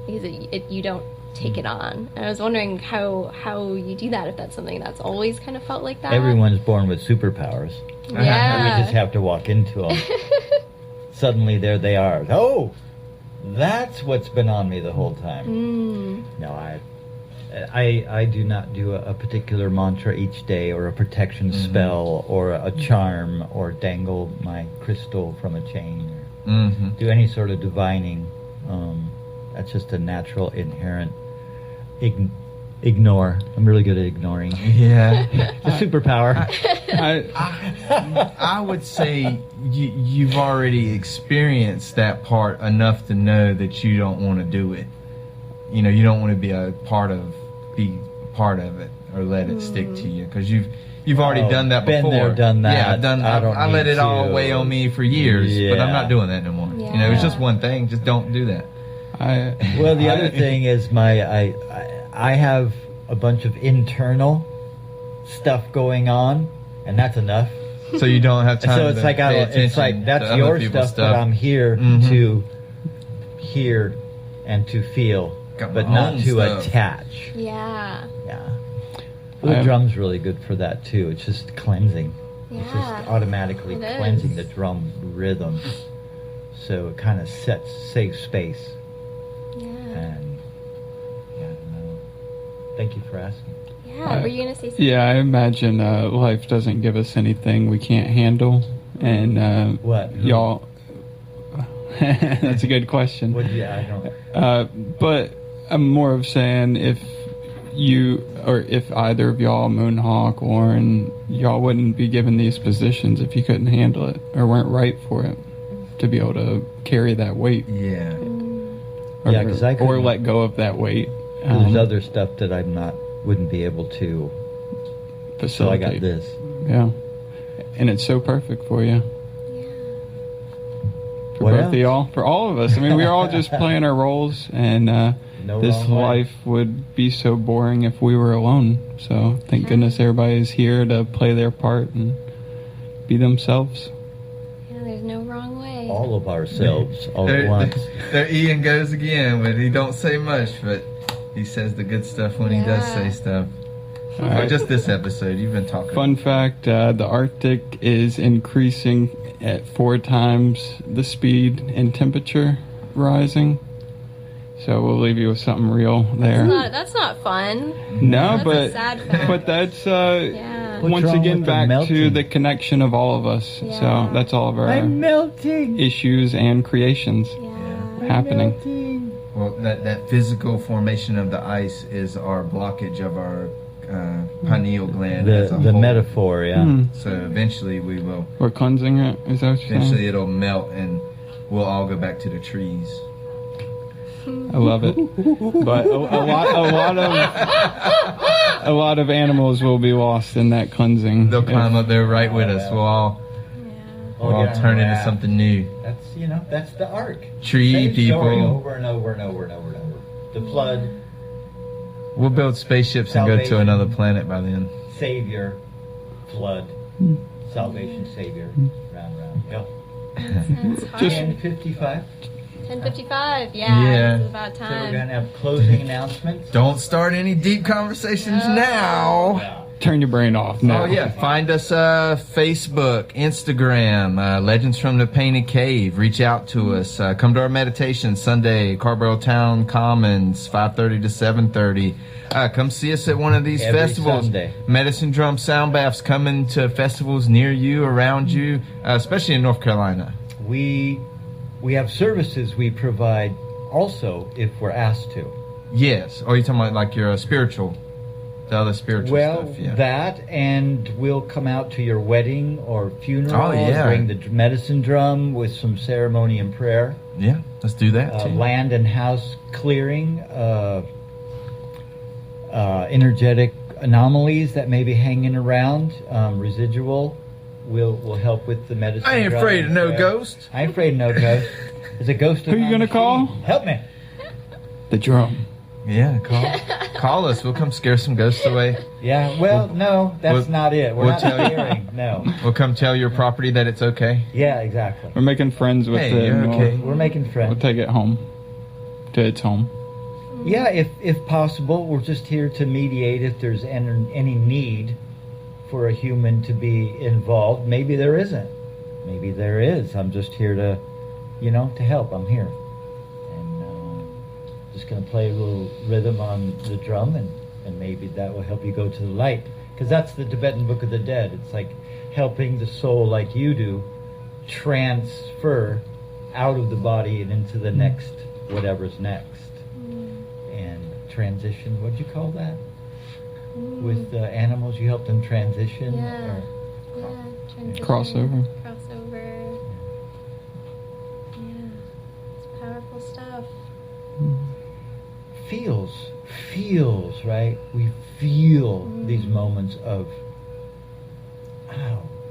Speaker 3: because you don't take it on. And I was wondering how you do that, if that's something that's always kind of felt like that.
Speaker 1: Everyone's born with superpowers.
Speaker 3: Yeah.
Speaker 1: We just have to walk into them. Suddenly, there they are. Oh, that's what's been on me the whole time.
Speaker 3: Mm.
Speaker 1: No, I do not do a particular mantra each day, or a protection spell, or a charm, or dangle my crystal from a chain, or
Speaker 2: Mm-hmm.
Speaker 1: do any sort of divining. That's just a natural, inherent Ignore. I'm really good at ignoring.
Speaker 2: Yeah.
Speaker 1: The superpower.
Speaker 2: I would say you've already experienced that part enough to know that you don't want to do it. You know, you don't want to be part of it or let it stick to you because you've already done that before.
Speaker 1: Been there, done that.
Speaker 2: Yeah, I let it all weigh on me for years, but I'm
Speaker 1: Yeah.
Speaker 2: not doing that no more. You know, it's just one thing. Just don't do that.
Speaker 1: Well, the other thing is I have a bunch of internal stuff going on, and that's enough.
Speaker 2: So you don't have time.
Speaker 1: So it's
Speaker 2: to
Speaker 1: like
Speaker 2: pay
Speaker 1: it's
Speaker 2: attention
Speaker 1: like
Speaker 2: to
Speaker 1: that's
Speaker 2: other
Speaker 1: your
Speaker 2: people's
Speaker 1: stuff, but I'm here
Speaker 2: Mhm.
Speaker 1: to hear and to feel,
Speaker 2: Got my
Speaker 1: but not
Speaker 2: own
Speaker 1: to
Speaker 2: stuff.
Speaker 3: Yeah.
Speaker 1: attach. Yeah. Well, the
Speaker 4: I'm-
Speaker 1: drum's really good for that too. It's just cleansing. It's
Speaker 3: Yeah.
Speaker 1: just automatically
Speaker 3: It is.
Speaker 1: cleansing the drum rhythm. So it kind of sets safe space.
Speaker 3: Yeah.
Speaker 1: And yeah, no. Thank you for asking.
Speaker 3: Yeah. Were you gonna say something?
Speaker 4: Yeah, I imagine life doesn't give us anything we can't handle, and
Speaker 1: What?
Speaker 4: y'all. That's a good question.
Speaker 1: What? Yeah, I don't.
Speaker 4: But I'm more of saying if you or if either of y'all, Moonhawk, Warren, y'all wouldn't be given these positions if you couldn't handle it or weren't right for it to be able to carry that weight.
Speaker 2: Yeah.
Speaker 4: Or,
Speaker 1: Yeah, 'cause I
Speaker 4: or
Speaker 1: couldn't-
Speaker 4: let go of that weight.
Speaker 1: There's other stuff that wouldn't be able to. So I
Speaker 4: facilitate.
Speaker 1: got this.
Speaker 4: Yeah, and it's so perfect for you. For
Speaker 1: What
Speaker 4: both
Speaker 1: else?
Speaker 4: of y'all, for all of us. I mean, we're all just playing our roles, and
Speaker 1: No
Speaker 4: this
Speaker 1: wrong way.
Speaker 4: life would be so boring if we were alone. So thank goodness everybody's here to play their part and be themselves.
Speaker 3: Yeah. There's no wrong way.
Speaker 1: All of ourselves all at
Speaker 2: There,
Speaker 1: once.
Speaker 2: there Ian goes again, but he don't say much, but he says the good stuff when he does
Speaker 3: Yeah.
Speaker 2: say stuff.
Speaker 4: All
Speaker 2: Or
Speaker 4: right.
Speaker 2: just this episode, you've been talking.
Speaker 4: Fun fact: the Arctic is increasing at 4 times the speed and temperature rising. So we'll leave you with something real there.
Speaker 3: That's not fun.
Speaker 4: No,
Speaker 3: That's
Speaker 4: but
Speaker 3: a sad fact.
Speaker 4: but that's
Speaker 3: Yeah.
Speaker 1: What's
Speaker 4: once
Speaker 1: wrong
Speaker 4: again
Speaker 1: with the
Speaker 4: back to
Speaker 1: melting?
Speaker 4: the connection of all of us.
Speaker 3: Yeah.
Speaker 4: So that's all of our
Speaker 1: I'm melting.
Speaker 4: issues and creations
Speaker 3: Yeah.
Speaker 4: happening.
Speaker 1: Melting.
Speaker 2: Well, that physical formation of the ice is our blockage of our pineal gland as a
Speaker 1: The
Speaker 2: whole.
Speaker 1: metaphor, yeah.
Speaker 4: Hmm.
Speaker 2: So eventually we will.
Speaker 4: We're cleansing it. Is that what you're saying?
Speaker 2: Eventually it'll melt and we'll all go back to the trees.
Speaker 4: I love it. But a lot of animals will be lost in that cleansing.
Speaker 2: They'll climb up there right with us. We'll all
Speaker 1: Oh,
Speaker 2: we'll all
Speaker 1: yeah,
Speaker 2: turn into
Speaker 1: yeah.
Speaker 2: something new.
Speaker 1: That's the arc.
Speaker 2: Tree
Speaker 1: Same
Speaker 2: people.
Speaker 1: story over and over and over and over and over. The flood,
Speaker 2: We'll build spaceships and go to
Speaker 1: Salvation.
Speaker 2: another planet by then.
Speaker 1: savior, flood, salvation, savior, round, round. Go.
Speaker 3: That's hard.
Speaker 4: Just-
Speaker 1: 10:55.
Speaker 3: 10:55. Yeah.
Speaker 2: Yeah.
Speaker 3: It's about
Speaker 1: So we're
Speaker 3: time.
Speaker 1: gonna have closing announcements.
Speaker 2: Don't start any deep conversations
Speaker 3: No.
Speaker 2: now.
Speaker 1: Yeah.
Speaker 4: Turn your brain off now.
Speaker 2: Oh yeah, find us Facebook, Instagram, Legends from the Painted Cave. Reach out to us. Come to our meditation Sunday, Carborough Town Commons, 5:30 to 7:30. Come see us at one of these
Speaker 1: Every
Speaker 2: festivals.
Speaker 1: Sunday.
Speaker 2: Medicine Drum Sound Baths coming to festivals near you, around you, especially in North Carolina.
Speaker 1: We have services we provide also if we're asked to.
Speaker 2: Yes. Or you talking about like your spiritual, the other spiritual
Speaker 1: Well,
Speaker 2: stuff? Yeah.
Speaker 1: that, and we'll come out to your wedding or funeral.
Speaker 2: Oh, yeah.
Speaker 1: Bring the medicine drum with some ceremony and prayer.
Speaker 2: Yeah, let's do that too.
Speaker 1: Land and house clearing. Energetic anomalies that may be hanging around. Residual. We'll help with the medicine.
Speaker 2: I ain't
Speaker 1: drum
Speaker 2: afraid of
Speaker 1: and
Speaker 2: no
Speaker 1: prayer.
Speaker 2: ghost.
Speaker 1: I ain't afraid of no ghost. There's a ghost.
Speaker 4: Who you gonna call?
Speaker 1: Help me.
Speaker 4: The drum.
Speaker 2: Yeah, call us. We'll come scare some ghosts away.
Speaker 1: Yeah. Well, no, that's
Speaker 2: we'll-
Speaker 1: not it. We're
Speaker 2: we'll
Speaker 1: not
Speaker 2: tell you.
Speaker 1: hearing. No.
Speaker 2: We'll come tell your property that it's okay.
Speaker 1: Yeah. Exactly.
Speaker 4: We're making friends with
Speaker 2: Hey,
Speaker 4: it.
Speaker 2: you're
Speaker 4: and
Speaker 2: okay.
Speaker 1: We're making
Speaker 4: We'll
Speaker 1: friends.
Speaker 4: take it home. To its home.
Speaker 1: Yeah, if possible, we're just here to mediate if there's any need for a human to be involved. Maybe there isn't. Maybe there is. I'm just here to, to help. I'm here. And just going to play a little rhythm on the drum, and maybe that will help you go to the light. Because that's the Tibetan Book of the Dead. It's like helping the soul, like you do, transfer out of the body and into the next, whatever's next. And transition. What'd you call that? With animals, you help them transition.
Speaker 3: Yeah.
Speaker 1: Or,
Speaker 3: Transition,
Speaker 4: Crossover.
Speaker 3: Crossover. Yeah. It's powerful stuff.
Speaker 1: feels, right? We feel these moments of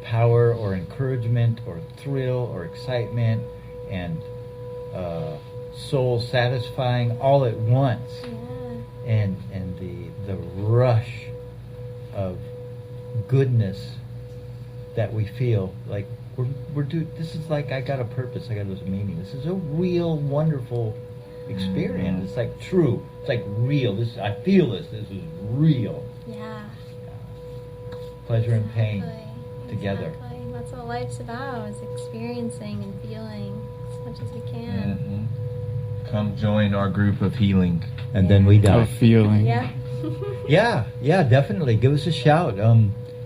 Speaker 1: power or encouragement or thrill or excitement and soul satisfying all at once.
Speaker 3: Yeah.
Speaker 1: And the rush of goodness that we feel like we're this is like I got a purpose, I got this meaning. This is a real wonderful experience. It's like true. It's like real. This I feel this. This is real.
Speaker 3: Yeah.
Speaker 1: Pleasure and pain
Speaker 3: Exactly.
Speaker 1: together.
Speaker 3: Exactly. That's what life's about, is experiencing and feeling as much as we can.
Speaker 2: Mhm. Come join our group of healing.
Speaker 1: And then we
Speaker 4: A
Speaker 1: die.
Speaker 4: feeling.
Speaker 3: Yeah.
Speaker 1: Yeah, definitely. Give us a shout.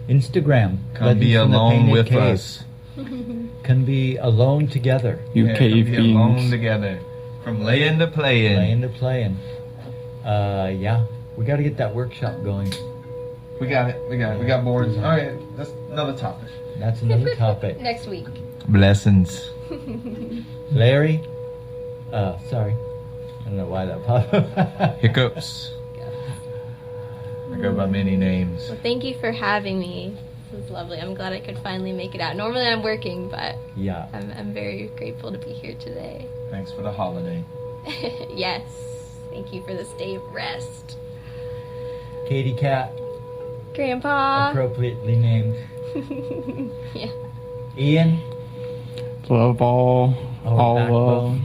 Speaker 1: Instagram.
Speaker 2: Come be
Speaker 1: Legends from the
Speaker 2: alone
Speaker 1: Painted
Speaker 2: with
Speaker 1: Cave.
Speaker 2: us.
Speaker 1: Can be alone together.
Speaker 4: You
Speaker 2: Yeah,
Speaker 4: cave
Speaker 2: come be alone
Speaker 4: beings.
Speaker 2: together. From laying to playing.
Speaker 1: Playing to playing. Yeah. We got to get that workshop going.
Speaker 2: We got it. We got boards. All right, that's another topic.
Speaker 1: That's another topic.
Speaker 3: Next week.
Speaker 2: Blessings.
Speaker 1: Larry? Sorry. I don't know why that popped up.
Speaker 2: Hiccups. I go by many names.
Speaker 3: Well, thank you for having me. This was lovely. I'm glad I could finally make it out. Normally I'm working, but
Speaker 1: Yeah.
Speaker 3: I'm very grateful to be here today.
Speaker 2: Thanks for the holiday.
Speaker 3: Yes. Thank you for this day of rest.
Speaker 1: Katie Cat,
Speaker 3: Grandpa.
Speaker 1: appropriately named.
Speaker 3: Yeah.
Speaker 1: Ian?
Speaker 4: Love all love.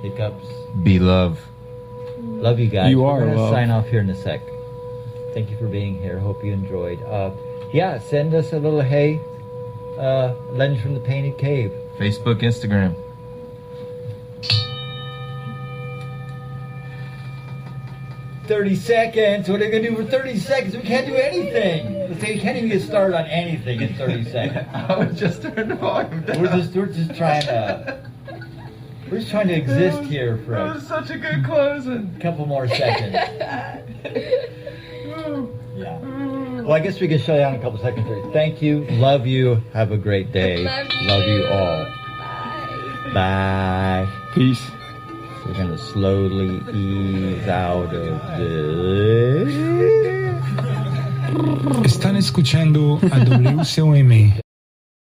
Speaker 1: Hiccups.
Speaker 2: Be love.
Speaker 1: Love you guys.
Speaker 4: You
Speaker 1: We're
Speaker 4: are
Speaker 1: gonna
Speaker 4: love.
Speaker 1: sign off here in a sec. Thank you for being here. Hope you enjoyed. Yeah, send us a little hey. Legends from the Painted Cave.
Speaker 2: Facebook, Instagram.
Speaker 1: "30 seconds. What are you gonna do for 30 seconds? We can't do anything. We can't even get started on anything in 30 seconds.
Speaker 2: I would just turn the volume down.
Speaker 1: We're just trying to exist here for
Speaker 2: That was such a good closing.
Speaker 1: a couple more seconds. Yeah. Well, I guess we can shut down in a couple seconds. Thank you. Love you. Have a great day.
Speaker 3: Love you.
Speaker 1: all.
Speaker 3: Bye.
Speaker 1: Bye.
Speaker 4: Peace.
Speaker 1: We're going to slowly ease out of this.
Speaker 5: Están escuchando a WCOM